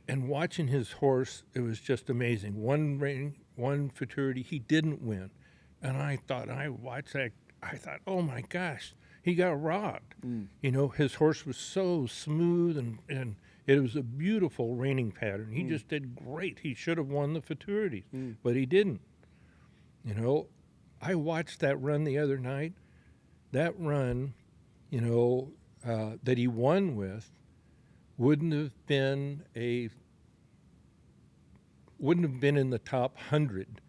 and watching his horse, it was just amazing. One reining, one futurity, he didn't win. And I watched that, I thought, oh my gosh, he got robbed. You know, his horse was so smooth, and it was a beautiful reining pattern. He just did great. He should have won the futurities, but he didn't. You know, I watched that run the other night. That run, you know, that he won with wouldn't have been in the top 100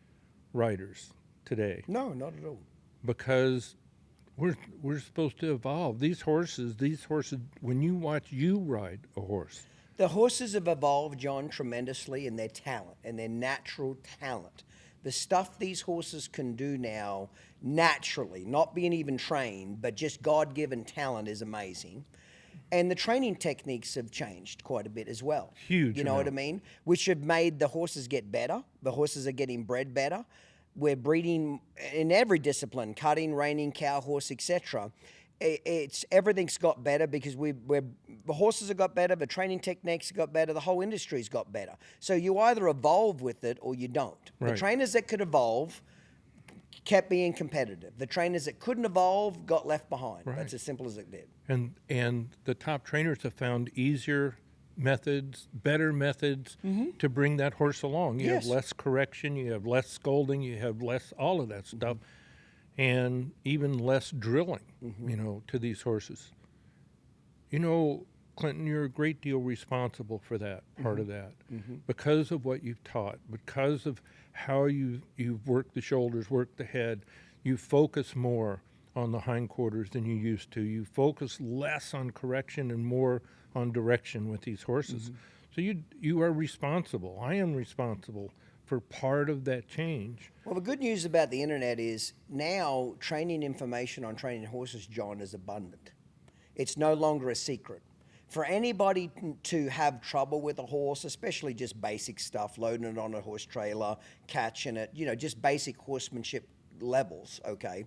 riders today. No, not at all. Because we're supposed to evolve. These horses, when you watch you ride a horse. The horses have evolved, John, tremendously in their talent and their natural talent. The stuff these horses can do now naturally, not being even trained, but just God-given talent is amazing. And the training techniques have changed quite a bit as well. Huge. You know what I mean? Which have made the horses get better. The horses are getting bred better. We're breeding in every discipline, cutting, reining, cow, horse, etc. it's everything's got better because the horses have got better, the training techniques have got better, the whole industry's got better. So you either evolve with it or you don't. Right. The trainers that could evolve kept being competitive. The trainers that couldn't evolve got left behind. Right. That's as simple as it did. And the top trainers have found easier methods, better methods to bring that horse along. You have less correction, you have less scolding, you have less all of that stuff, and even less drilling, you know, to these horses. You know, Clinton, you're a great deal responsible for that part of that because of what you've taught, because of how you've worked the shoulders, worked the head. You focus more on the hindquarters than you used to. You focus less on correction and more on direction with these horses. So you are responsible. I am responsible for part of that change. Well, the good news about the internet is now training information on training horses, John, is abundant. It's no longer a secret. For anybody to have trouble with a horse, especially just basic stuff, loading it on a horse trailer, catching it, you know, just basic horsemanship levels, okay?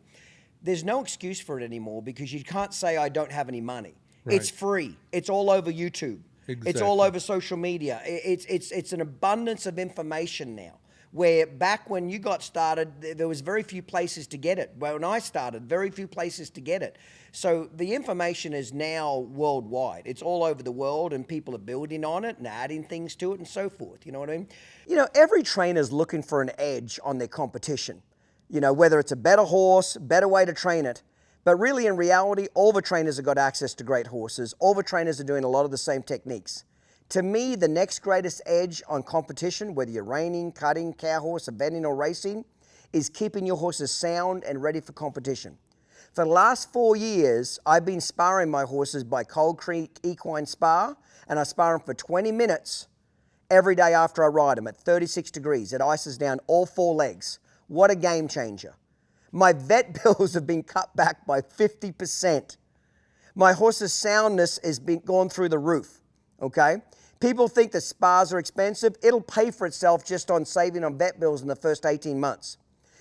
There's no excuse for it anymore because you can't say, I don't have any money. Right. It's free. It's all over YouTube. Exactly. It's all over social media. It's an abundance of information now. Where back when you got started, there was very few places to get it. When I started, very few places to get it. So the information is now worldwide. It's all over the world, and people are building on it and adding things to it and so forth. You know what I mean? You know, every trainer's looking for an edge on their competition. You know, whether it's a better horse, better way to train it. But really, in reality, all the trainers have got access to great horses. All the trainers are doing a lot of the same techniques. To me, the next greatest edge on competition, whether you're reining, cutting, cow horse, eventing, or racing, is keeping your horses sound and ready for competition. For the last 4 years, I've been sparring my horses by Cold Creek Equine Spa, and I spar them for 20 minutes every day after I ride them at 36 degrees. It ices down all 4 legs. What a game changer. My vet bills have been cut back by 50%. My horse's soundness has been gone through the roof, okay? People think that spas are expensive. It'll pay for itself just on saving on vet bills in the first 18 months.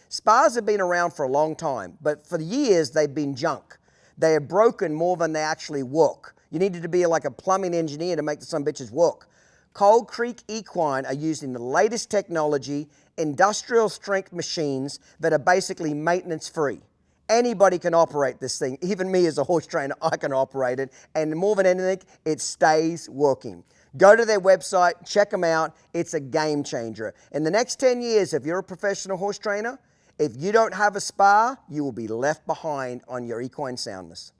Spas have been around for a long time, but for years they've been junk. They are broken more than they actually work. You needed to be like a plumbing engineer to make the some bitches work. Cold Creek Equine are using the latest technology, industrial strength machines that are basically maintenance free. Anybody can operate this thing. Even me as a horse trainer, I can operate it. And more than anything, it stays working. Go to their website, check them out. It's a game changer. In the next 10 years, if you're a professional horse trainer, if you don't have a spa, you will be left behind on your equine soundness.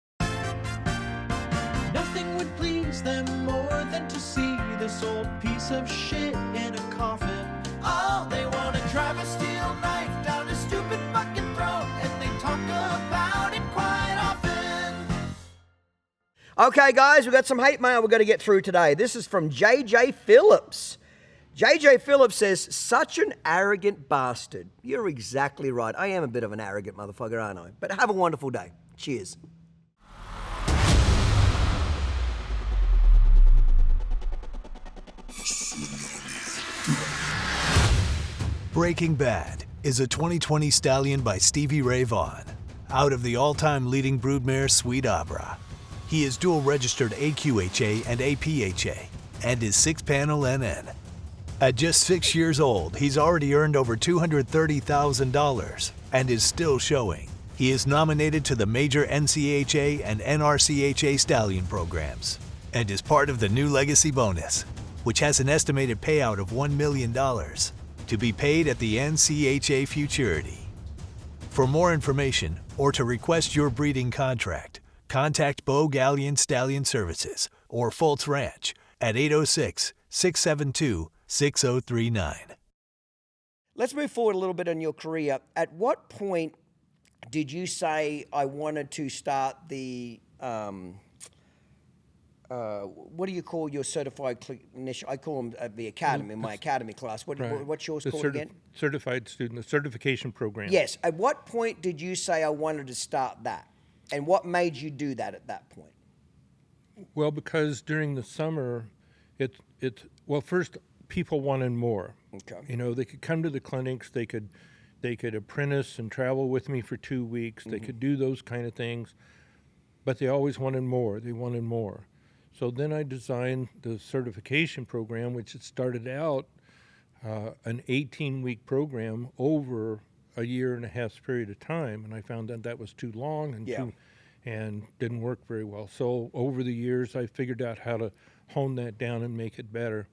Nothing would please them more than to see this old piece of shit in a coffin. Oh, they want to drive a steel knife down a stupid fucking throat, and they talk about it quite often. Okay, guys, we've got some hate mail we've got to get through today. This is from JJ Phillips. JJ Phillips says, such an arrogant bastard. You're exactly right. I am a bit of an arrogant motherfucker, aren't I? But have a wonderful day. Cheers. Breaking Bad is a 2020 stallion by Stevie Ray Vaughan, out of the all-time leading broodmare Sweet Abra. He is dual-registered AQHA and APHA, and is 6-panel NN. At just 6 years old, he's already earned over $230,000 and is still showing. He is nominated to the major NCHA and NRCHA stallion programs, and is part of the new Legacy Bonus, which has an estimated payout of $1 million. To be paid at the NCHA Futurity. For more information or to request your breeding contract, contact Beau Gallion Stallion Services or Fultz Ranch at 806-672-6039. Let's move forward a little bit on your career. At what point did you say, I wanted to start the, what do you call your certified clinician? I call them the academy, my academy class. What's yours called again? Certified student, the certification program. Yes. At what point did you say I wanted to start that? And what made you do that at that point? Well, because during the summer, well, first, people wanted more. Okay. You know, they could come to the clinics, they could apprentice and travel with me for 2 weeks, they could do those kind of things. but they always wanted more. They wanted more. So then I designed the certification program, which had started out an 18-week program over a year and a half period of time, and I found that that was too long and didn't work very well. So over the years, I figured out how to hone that down and make it better.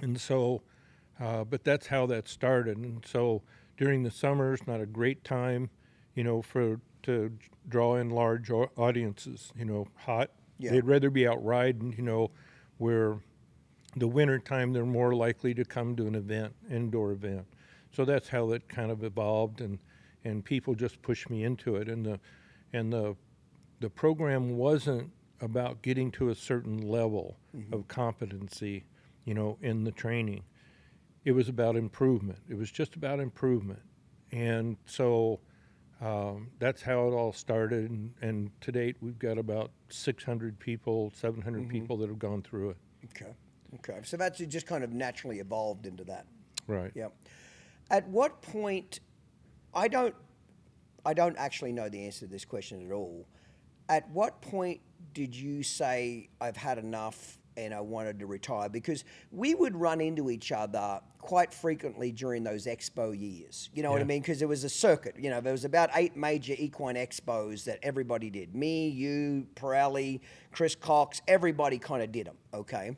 And so, but that's how that started. And so during the summers, not a great time, you know, to draw in large audiences, you know, hot. Yeah. They'd rather be out riding, you know, where the winter time they're more likely to come to an event, indoor event. So that's how that kind of evolved, and people just pushed me into it. And the program wasn't about getting to a certain level of competency, you know, in the training. It was about improvement. It was just about improvement. And so that's how it all started. And to date, we've got about 600 people, 700 people that have gone through it. Okay. Okay. So that's just kind of naturally evolved into that. Right. Yeah. At what point, I don't actually know the answer to this question at all. At what point did you say, I've had enough and I wanted to retire? Because we would run into each other quite frequently during those expo years. You know what I mean? Because there was a circuit. You know, there was about 8 major equine expos that everybody did. Me, you, Pirelli, Chris Cox, everybody kind of did them, okay?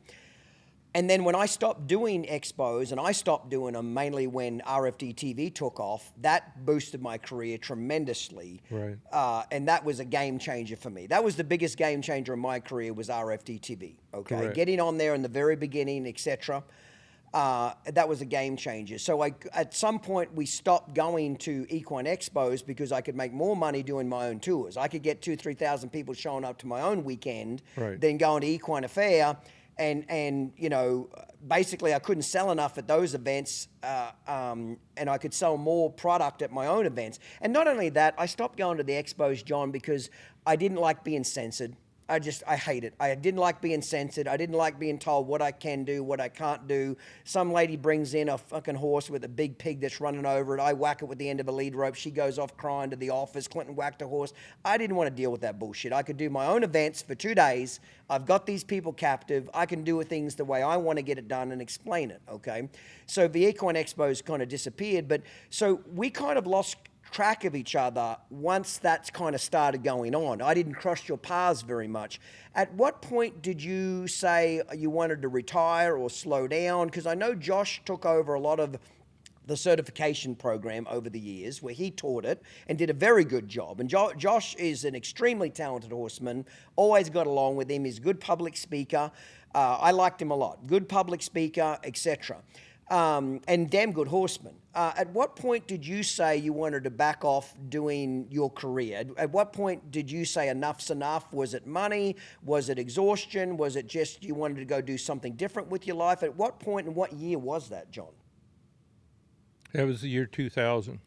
And then when I stopped doing expos, and I stopped doing them mainly when RFD TV took off, that boosted my career tremendously. Right. And that was a game changer for me. That was the biggest game changer in my career, was RFD TV. Okay, Correct. Getting on there in the very beginning, etc. That was a game changer. So at some point we stopped going to equine expos because I could make more money doing my own tours. I could get 2,000-3,000 people showing up to my own weekend, than going to Equine Affair. And you know, basically I couldn't sell enough at those events, and I could sell more product at my own events. And not only that, I stopped going to the expos, John, because I didn't like being censored. I hate it. I didn't like being censored. I didn't like being told what I can do, what I can't do. Some lady brings in a fucking horse with a big pig that's running over it. I whack it with the end of a lead rope. She goes off crying to the office. Clinton whacked a horse. I didn't want to deal with that bullshit. I could do my own events for 2 days. I've got these people captive. I can do things the way I want to get it done and explain it, okay? So the Equine Expos kind of disappeared. But so we kind of lost track of each other once that's kind of started going on. I didn't cross your paths very much. At what point did you say you wanted to retire or slow down? Because I know Josh took over a lot of the certification program over the years, where he taught it and did a very good job. And Josh is an extremely talented horseman, always got along with him. He's a good public speaker. I liked him a lot. Good public speaker, etc. And damn good horseman. At what point did you say you wanted to back off doing your career? At what point did you say enough's enough? Was it money? Was it exhaustion? Was it just you wanted to go do something different with your life? At what point and what year was that, John? That was the year 2000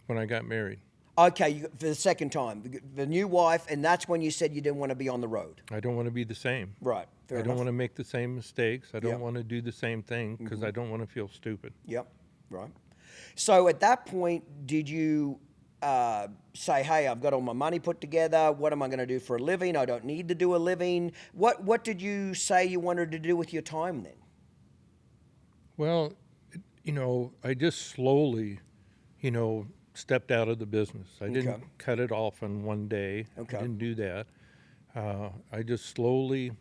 when I got married. Okay, for the second time, the new wife, and that's when you said you didn't want to be on the road. I don't want to be the same. Right. I don't want to make the same mistakes. I don't want to do the same thing because I don't want to feel stupid. Yep. Right. So at that point, did you say, hey, I've got all my money put together. What am I going to do for a living? I don't need to do a living. What did you say you wanted to do with your time then? Well, you know, I just slowly, you know, stepped out of the business. I didn't cut it off in one day. I didn't do that. I just slowly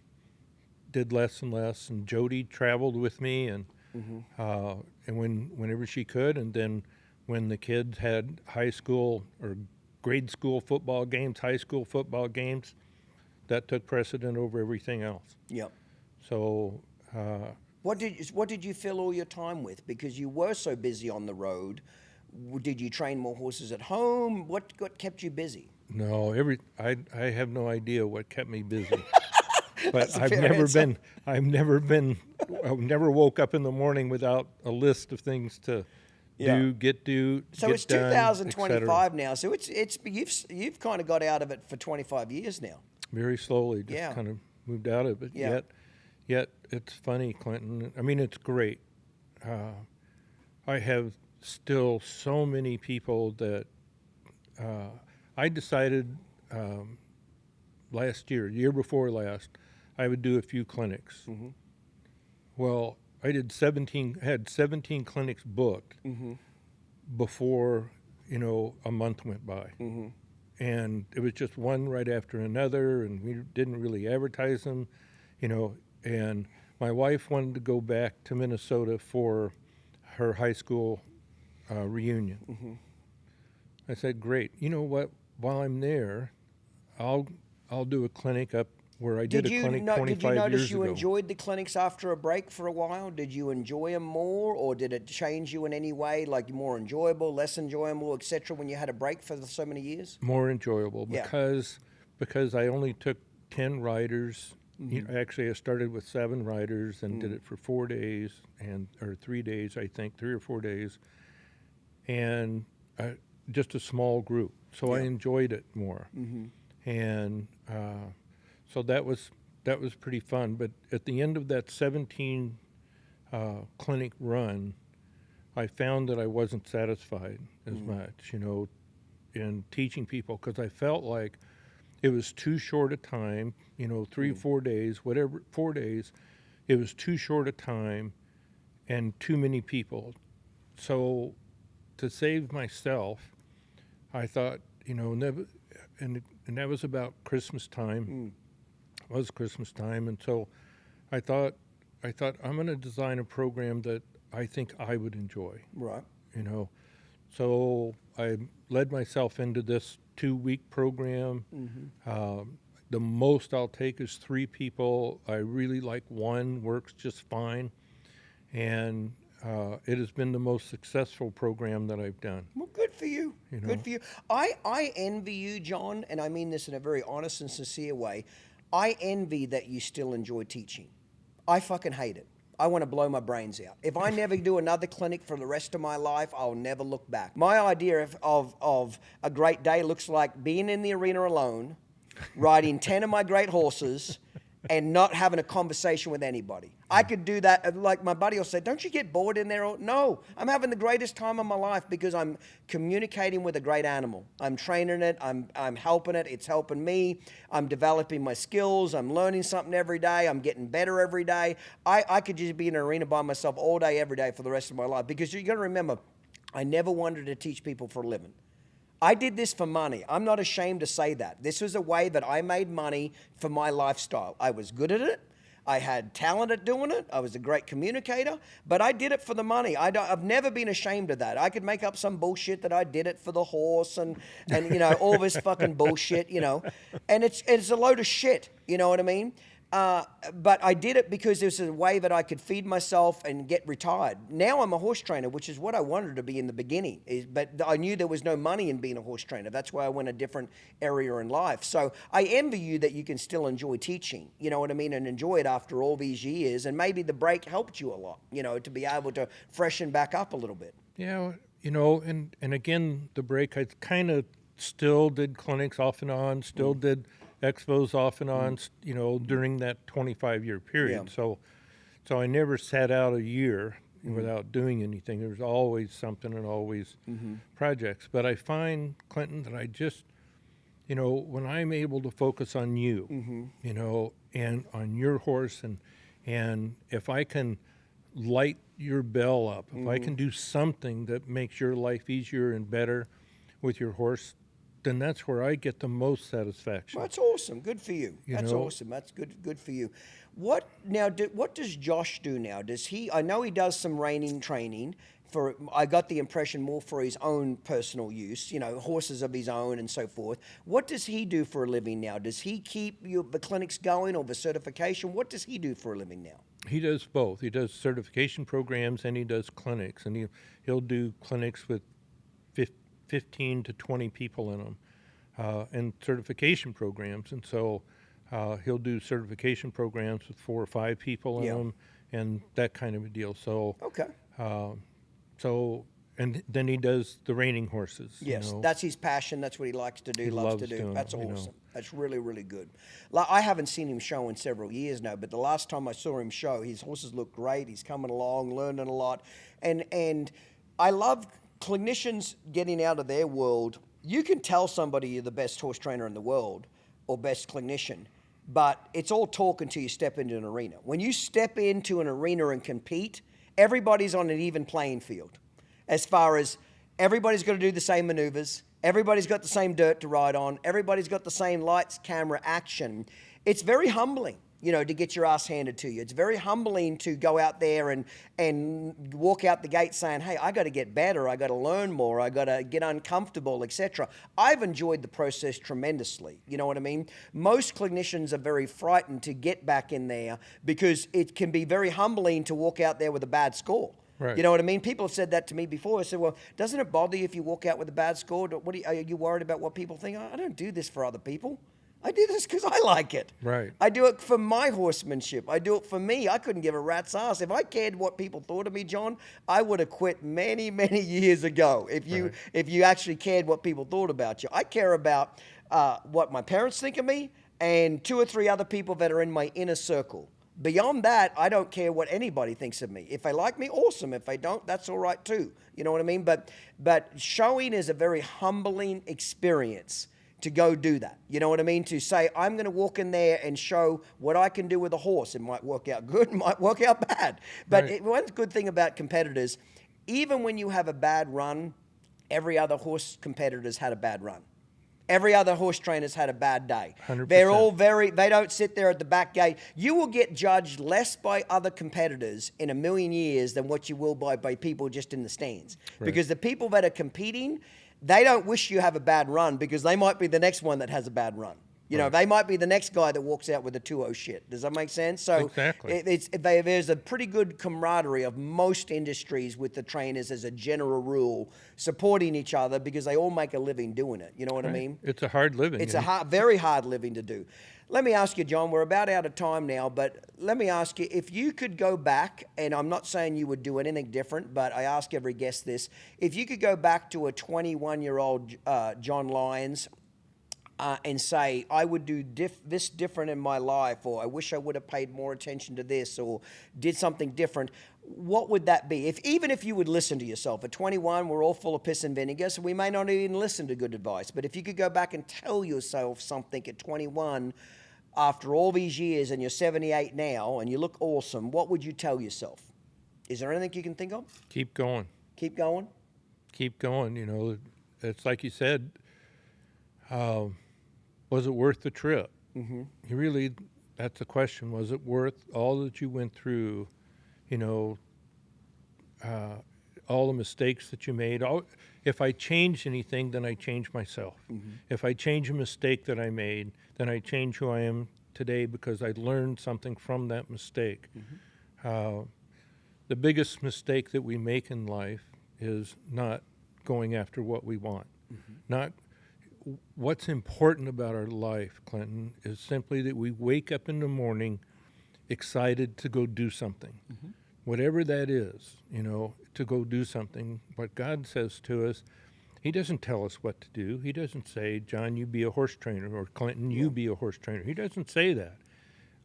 did less and less, and Jody traveled with me, and whenever she could, and then when the kids had high school or grade school football games, high school football games, that took precedent over everything else. Yep. So what did you fill all your time with? Because you were so busy on the road. Did you train more horses at home? What kept you busy? No, I have no idea what kept me busy. But I've never woke up in the morning without a list of things to do, So it's 2025 now. So you've kind of got out of it for 25 years now. Very slowly, just kind of moved out of it. Yeah. Yet it's funny, Clinton. I mean, it's great. I have still so many people that I decided last year before last, I would do a few clinics. Mm-hmm. Well, I had 17 clinics booked Mm-hmm. before, a month went by. Mm-hmm. And it was just one right after another, and we didn't really advertise them, and my wife wanted to go back to Minnesota for her high school reunion. Mm-hmm. I said, great. You know what? While I'm there, I'll do a clinic up where I did a clinic 25 years ago. Did you notice you enjoyed the clinics after a break for a while? Did you enjoy them more, or did it change you in any way, like more enjoyable, less enjoyable, etc., when you had a break for so many years? More enjoyable Yeah. because I only took 10 riders. Mhm. Actually, I started with 7 riders and did it for 4 days, or 3 days, I think, 3 or 4 days, and just a small group. So I Yeah. enjoyed it more. Mhm. And so that was pretty fun. But at the end of that 17 clinic run, I found that I wasn't satisfied as much, in teaching people, because I felt like it was too short a time, 3 or 4 days, 4 days, it was too short a time and too many people. So to save myself, I thought, and that was about Christmas time. It was Christmas time, and so I thought I'm going to design a program that I think I would enjoy. Right. So I led myself into this 2-week program. Mhm. The most I'll take is 3 people. I really like 1, works just fine, and it has been the most successful program that I've done. Well, good for you. Good for you. I envy you, John, and I mean this in a very honest and sincere way. I envy that you still enjoy teaching. I fucking hate it. I want to blow my brains out. If I never do another clinic for the rest of my life, I'll never look back. My idea of a great day looks like being in the arena alone, riding 10 of my great horses, and not having a conversation with anybody. I could do that. Like my buddy will say, don't you get bored in there? No, I'm having the greatest time of my life because I'm communicating with a great animal. I'm training it. I'm helping it. It's helping me. I'm developing my skills. I'm learning something every day. I'm getting better every day. I could just be in an arena by myself all day, every day for the rest of my life, because you're going to remember, I never wanted to teach people for a living. I did this for money. I'm not ashamed to say that. This was a way that I made money for my lifestyle. I was good at it. I had talent at doing it. I was a great communicator, but I did it for the money. I've never been ashamed of that. I could make up some bullshit that I did it for the horse and all this fucking bullshit, and it's a load of shit. You know what I mean? But I did it because it was a way that I could feed myself and get retired. Now I'm a horse trainer, which is what I wanted to be in the beginning. But I knew there was no money in being a horse trainer. That's why I went a different area in life. So I envy you that you can still enjoy teaching, you know what I mean, and enjoy it after all these years. And maybe the break helped you a lot, to be able to freshen back up a little bit. Yeah, and again, the break, I kind of still did clinics off and on, still did expos off and on, during that 25-year period. Yeah. So I never sat out a year without doing anything. There was always something and always projects. But I find, Clinton, that I just, when I'm able to focus on you, and on your horse, and if I can light your bell up, if I can do something that makes your life easier and better with your horse, then that's where I get the most satisfaction. Well, that's awesome. Good for you. That's awesome. That's good for you. What does Josh do now? Does he? I know he does some reining training. I got the impression more for his own personal use. Horses of his own and so forth. What does he do for a living now? Does he keep the clinics going or the certification? What does he do for a living now? He does both. He does certification programs and he does clinics, and he'll do clinics with 15 to 20 people in them, and certification programs. And so he'll do certification programs with 4 or 5 people in them, and that kind of a deal. So okay. And then he does the reining horses. Yes, that's his passion. That's what he likes to do, He loves to loves do. doing That's it, awesome. That's really, really good. I haven't seen him show in several years now, but the last time I saw him show, his horses look great. He's coming along, learning a lot. And I love clinicians getting out of their world. you can tell somebody you're the best horse trainer in the world or best clinician, but it's all talk until you step into an arena. When you step into an arena and compete, everybody's on an even playing field. As far as everybody's got to do the same maneuvers, everybody's got the same dirt to ride on, everybody's got the same lights, camera, action. It's very humbling, you know, to get your ass handed to you. It's very humbling to go out there and walk out the gate saying, hey, I got to get better, I got to learn more, I got to get uncomfortable, etc. I've enjoyed the process tremendously, you know what I mean? Most clinicians are very frightened to get back in there because it can be very humbling to walk out there with a bad score. Right. You know what I mean? People have said that to me before. I said, well, doesn't it bother you if you walk out with a bad score? Are you worried about what people think? I don't do this for other people. I do this because I like it. Right. I do it for my horsemanship. I do it for me. I couldn't give a rat's ass. If I cared what people thought of me, John, I would have quit many, many years ago if you actually cared what people thought about you. I care about what my parents think of me and 2 or 3 other people that are in my inner circle. Beyond that, I don't care what anybody thinks of me. If they like me, awesome. If they don't, that's all right too. You know what I mean? But showing is a very humbling experience to go do that. You know what I mean? To say, I'm going to walk in there and show what I can do with a horse. It might work out good, it might work out bad. But Right. one good thing about competitors, even when you have a bad run, every other horse competitor's had a bad run. Every other horse trainer's had a bad day. 100%. They're all they don't sit there at the back gate. You will get judged less by other competitors in a million years than what you will by people just in the stands. Right. Because the people that are competing, they don't wish you have a bad run because they might be the next one that has a bad run. You know, they might be the next guy that walks out with a 2-0 shit. Does that make sense? So Exactly. There's a pretty good camaraderie of most industries with the trainers as a general rule, supporting each other because they all make a living doing it. You know what I mean? It's a hard living. It's you a know? very hard living to do. Let me ask you, John, we're about out of time now, but let me ask you, if you could go back, and I'm not saying you would do anything different, but I ask every guest this, if you could go back to a 21-year-old John Lyons and say, I would do this different in my life, or I wish I would have paid more attention to this, or did something different, what would that be? Even if you would listen to yourself. At 21, we're all full of piss and vinegar, so we may not even listen to good advice. But if you could go back and tell yourself something at 21, after all these years, and you're 78 now, and you look awesome, what would you tell yourself? Is there anything you can think of? Keep going. Keep going? Keep going. You know, it's like you said, was it worth the trip? Mm-hmm. You really, that's the question. Was it worth all that you went through, you know, all the mistakes that you made? If I changed anything, then I changed myself. Mm-hmm. If I change a mistake that I made, then I change who I am today because I learned something from that mistake. Mm-hmm. The biggest mistake that we make in life is not going after what we want. Mm-hmm. Not what's important about our life, Clinton, is simply that we wake up in the morning excited to go do something. Mm-hmm. Whatever that is, you know, to go do something. What God says to us, he doesn't tell us what to do. He doesn't say, John, you be a horse trainer, or Clinton, you be a horse trainer. He doesn't say that.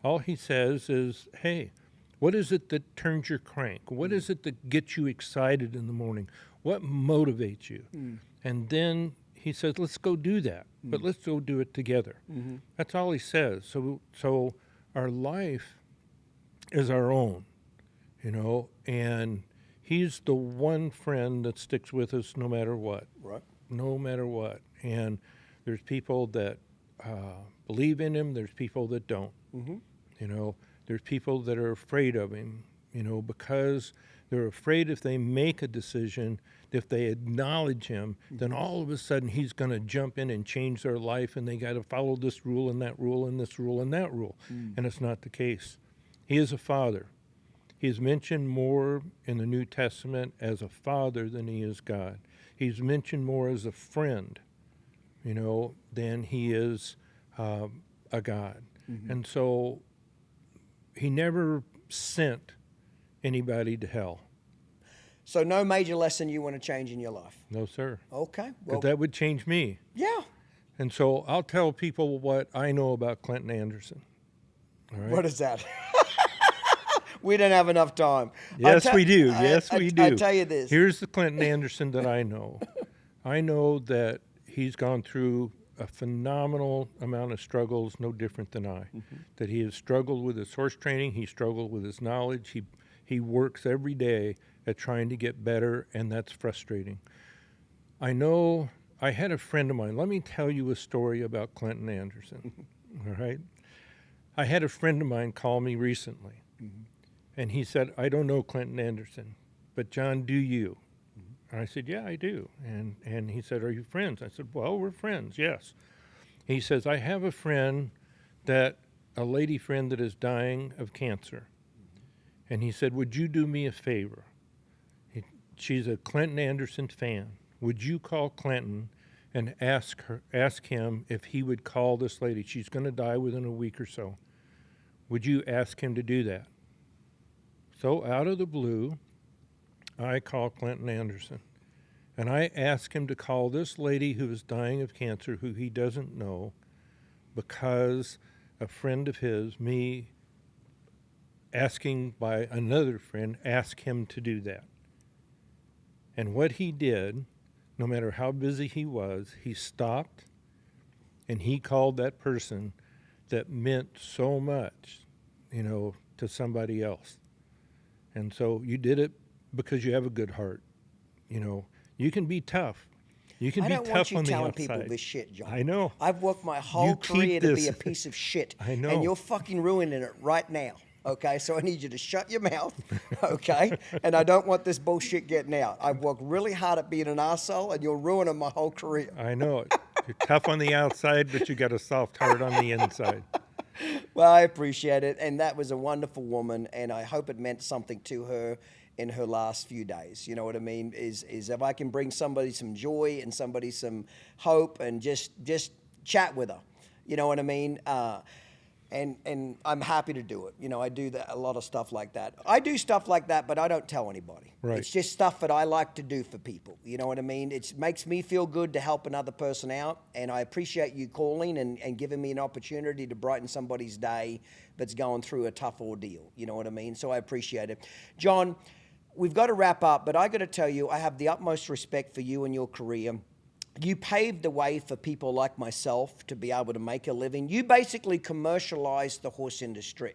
All he says is, hey, what is it that turns your crank? What is it that gets you excited in the morning? What motivates you? And then he says, let's go do that, but let's go do it together. Mm-hmm. That's all he says. So our life is our own, you know, and he's the one friend that sticks with us no matter what. Right. No matter what. And there's people that believe in him. There's people that don't. Mm-hmm. You know, there's people that are afraid of him, you know, because they're afraid if they make a decision, if they acknowledge him, then all of a sudden he's going to jump in and change their life, and they got to follow this rule and that rule and this rule and that rule. And it's not the case. He is a father. He is mentioned more in the New Testament as a father than he is God. He's mentioned more as a friend, you know, than he is a God. Mm-hmm. And so he never sent anybody to hell. So no major lesson you want to change in your life? No, sir. Okay. Because that would change me. Yeah. And so I'll tell people what I know about Clinton Anderson. All right? What is that? We don't have enough time. Yes, we do. Yes, we do. I tell you this. Here's the Clinton Anderson that I know. I know that he's gone through a phenomenal amount of struggles, no different than I. That he has struggled with his horse training, he struggled with his knowledge, he works every day at trying to get better, and that's frustrating. I know I had a friend of mine. Let me tell you a story about Clinton Anderson, all right? I had a friend of mine call me recently, and he said, I don't know Clinton Anderson, but John, do you? And I said, yeah, I do. And he said, are you friends? I said, well, we're friends, yes. He says, I have a friend a lady friend that is dying of cancer. And he said, would you do me a favor? She's a Clinton Anderson fan. Would you call Clinton and ask him if he would call this lady? She's going to die within a week or so. Would you ask him to do that? So out of the blue, I call Clinton Anderson, and I ask him to call this lady who is dying of cancer, who he doesn't know, because a friend of his, me asking by another friend, asked him to do that. And what he did, no matter how busy he was, he stopped and he called that person that meant so much, to somebody else. And so you did it because you have a good heart. You can be tough. You can be tough on the outside. I don't want you telling people this shit, John. I know. I've worked my whole career to be a piece of shit. I know. And you're fucking ruining it right now. Okay, so I need you to shut your mouth, okay? And I don't want this bullshit getting out. I've worked really hard at being an arsehole, and you're ruining my whole career. I know it. You're tough on the outside, but you got a soft heart on the inside. Well, I appreciate it, and that was a wonderful woman, and I hope it meant something to her in her last few days. You know what I mean? Is if I can bring somebody some joy and somebody some hope and just chat with her. You know what I mean? And I'm happy to do it. I do a lot of stuff like that. I do stuff like that, but I don't tell anybody. Right. It's just stuff that I like to do for people. You know what I mean? It makes me feel good to help another person out, and I appreciate you calling and giving me an opportunity to brighten somebody's day that's going through a tough ordeal. You know what I mean? So I appreciate it. John, we've got to wrap up, but I got to tell you, I have the utmost respect for you and your career. You paved the way for people like myself to be able to make a living. You basically commercialized the horse industry,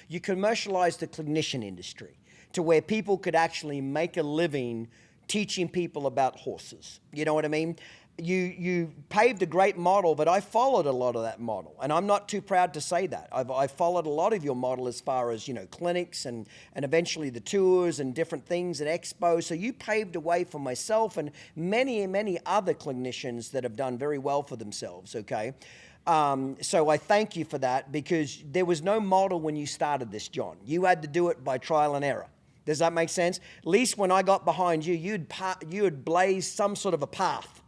you commercialized the clinician industry to where people could actually make a living teaching people about horses. You know what I mean? You paved a great model, but I followed a lot of that model, and I'm not too proud to say that. I followed a lot of your model as far as, clinics and eventually the tours and different things and expos. So you paved a way for myself and many, many other clinicians that have done very well for themselves, okay? So I thank you for that, because there was no model when you started this, John. You had to do it by trial and error. Does that make sense? At least when I got behind you, you'd blazed some sort of a path.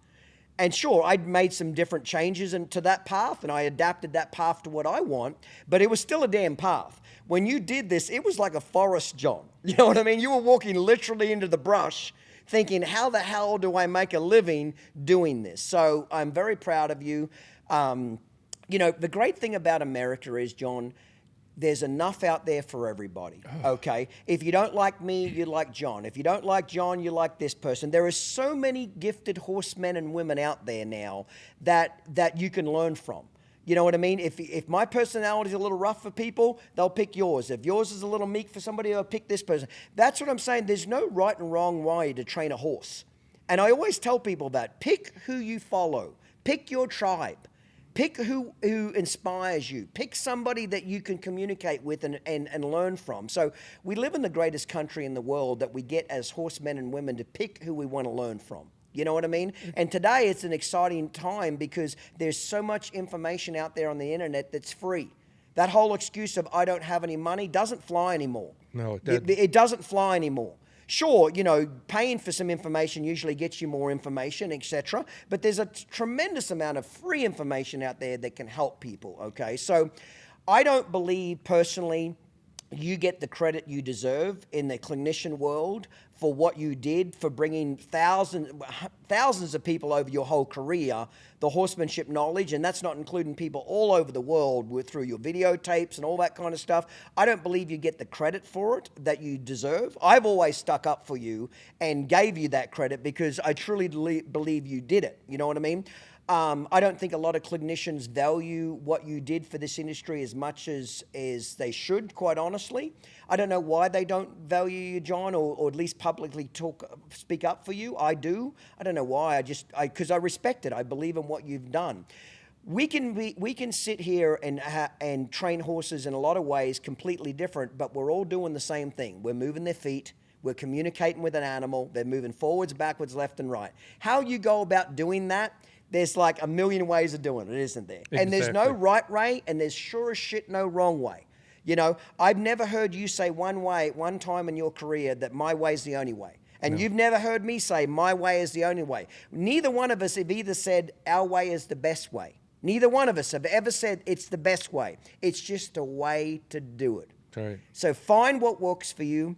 And sure, I'd made some different changes to that path, and I adapted that path to what I want, but it was still a damn path. When you did this, it was like a forest, John. You know what I mean? You were walking literally into the brush thinking, how the hell do I make a living doing this? So I'm very proud of you. The great thing about America is, John, there's enough out there for everybody, okay? If you don't like me, you like John. If you don't like John, you like this person. There are so many gifted horsemen and women out there now that you can learn from. You know what I mean? If my personality is a little rough for people, they'll pick yours. If yours is a little meek for somebody, they'll pick this person. That's what I'm saying. There's no right and wrong way to train a horse. And I always tell people that. Pick who you follow. Pick your tribe. Pick who inspires you. Pick somebody that you can communicate with and learn from. So we live in the greatest country in the world that we get as horsemen and women to pick who we want to learn from. You know what I mean? And today it's an exciting time because there's so much information out there on the internet that's free. That whole excuse of I don't have any money doesn't fly anymore. No, it doesn't fly anymore. Sure, paying for some information usually gets you more information, etc. But there's a tremendous amount of free information out there that can help people, okay? So I don't believe personally you get the credit you deserve in the clinician world for what you did for bringing thousands of people over your whole career, the horsemanship knowledge, and that's not including people all over the world through your videotapes and all that kind of stuff. I don't believe you get the credit for it that you deserve. I've always stuck up for you and gave you that credit because I truly believe you did it. You know what I mean? I don't think a lot of clinicians value what you did for this industry as much as they should, quite honestly. I don't know why they don't value you, John, or at least publicly speak up for you. I do. I don't know why. Because I respect it. I believe in what you've done. We can sit here and train horses in a lot of ways completely different, but we're all doing the same thing. We're moving their feet. We're communicating with an animal. They're moving forwards, backwards, left, and right. How you go about doing that, there's like a million ways of doing it, isn't there? Exactly. And there's no right way, and there's sure as shit no wrong way. You know, I've never heard you say one time in your career that my way's the only way. And you've never heard me say my way is the only way. Neither one of us have either said our way is the best way. Neither one of us have ever said it's the best way. It's just a way to do it. Right. So find what works for you.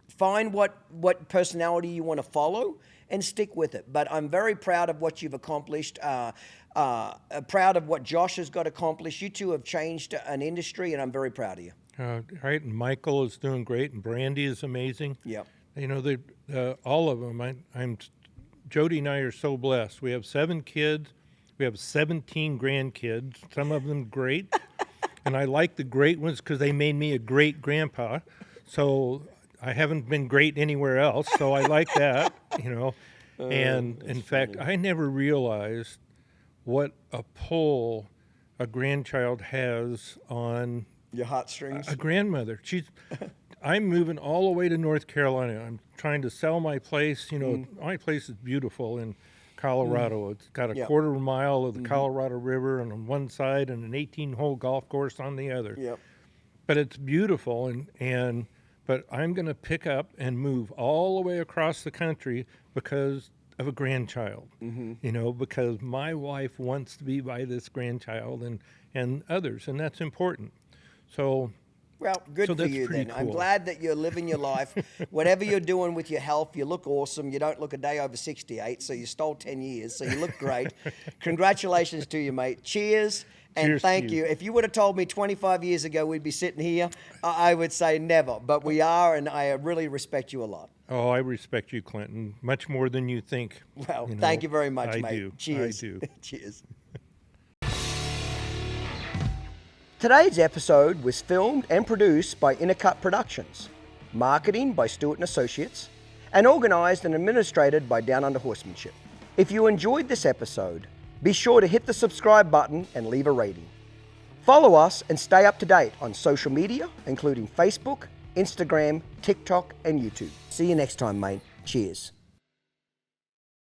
Find what personality you want to follow and stick with it. But I'm very proud of what you've accomplished, proud of what Josh has got accomplished. You two have changed an industry, and I'm very proud of you. Right, and Michael is doing great, and Brandy is amazing. Yep. You know, all of them. Jody and I are so blessed. We have 7 kids. We have 17 grandkids, some of them great. And I like the great ones because they made me a great grandpa. So I haven't been great anywhere else, so I like that, you know. And in fact, I never realized what a pull a grandchild has on your heartstrings. A grandmother. I'm moving all the way to North Carolina. I'm trying to sell my place. You know, my place is beautiful in Colorado. It's got a quarter mile of the Colorado River on one side and an 18-hole golf course on the other. Yep. But it's beautiful, but I'm going to pick up and move all the way across the country because of a grandchild, you know, because my wife wants to be by this grandchild and others, and that's important. So, well, good for you then. Cool. I'm glad that you're living your life. Whatever you're doing with your health, you look awesome. You don't look a day over 68, so you stole 10 years, so you look great. Congratulations to you, mate. Cheers. And cheers thank you. If you would have told me 25 years ago we'd be sitting here, I would say never. But we are, and I really respect you a lot. Oh, I respect you, Clinton, much more than you think. Well, thank you very much, mate. I do. Cheers. I do. Cheers. Today's episode was filmed and produced by Uncut Productions, marketing by Stewart & Associates, and organized and administrated by Down Under Horsemanship. If you enjoyed this episode, be sure to hit the subscribe button and leave a rating. Follow us and stay up to date on social media, including Facebook, Instagram, TikTok, and YouTube. See you next time, mate. Cheers.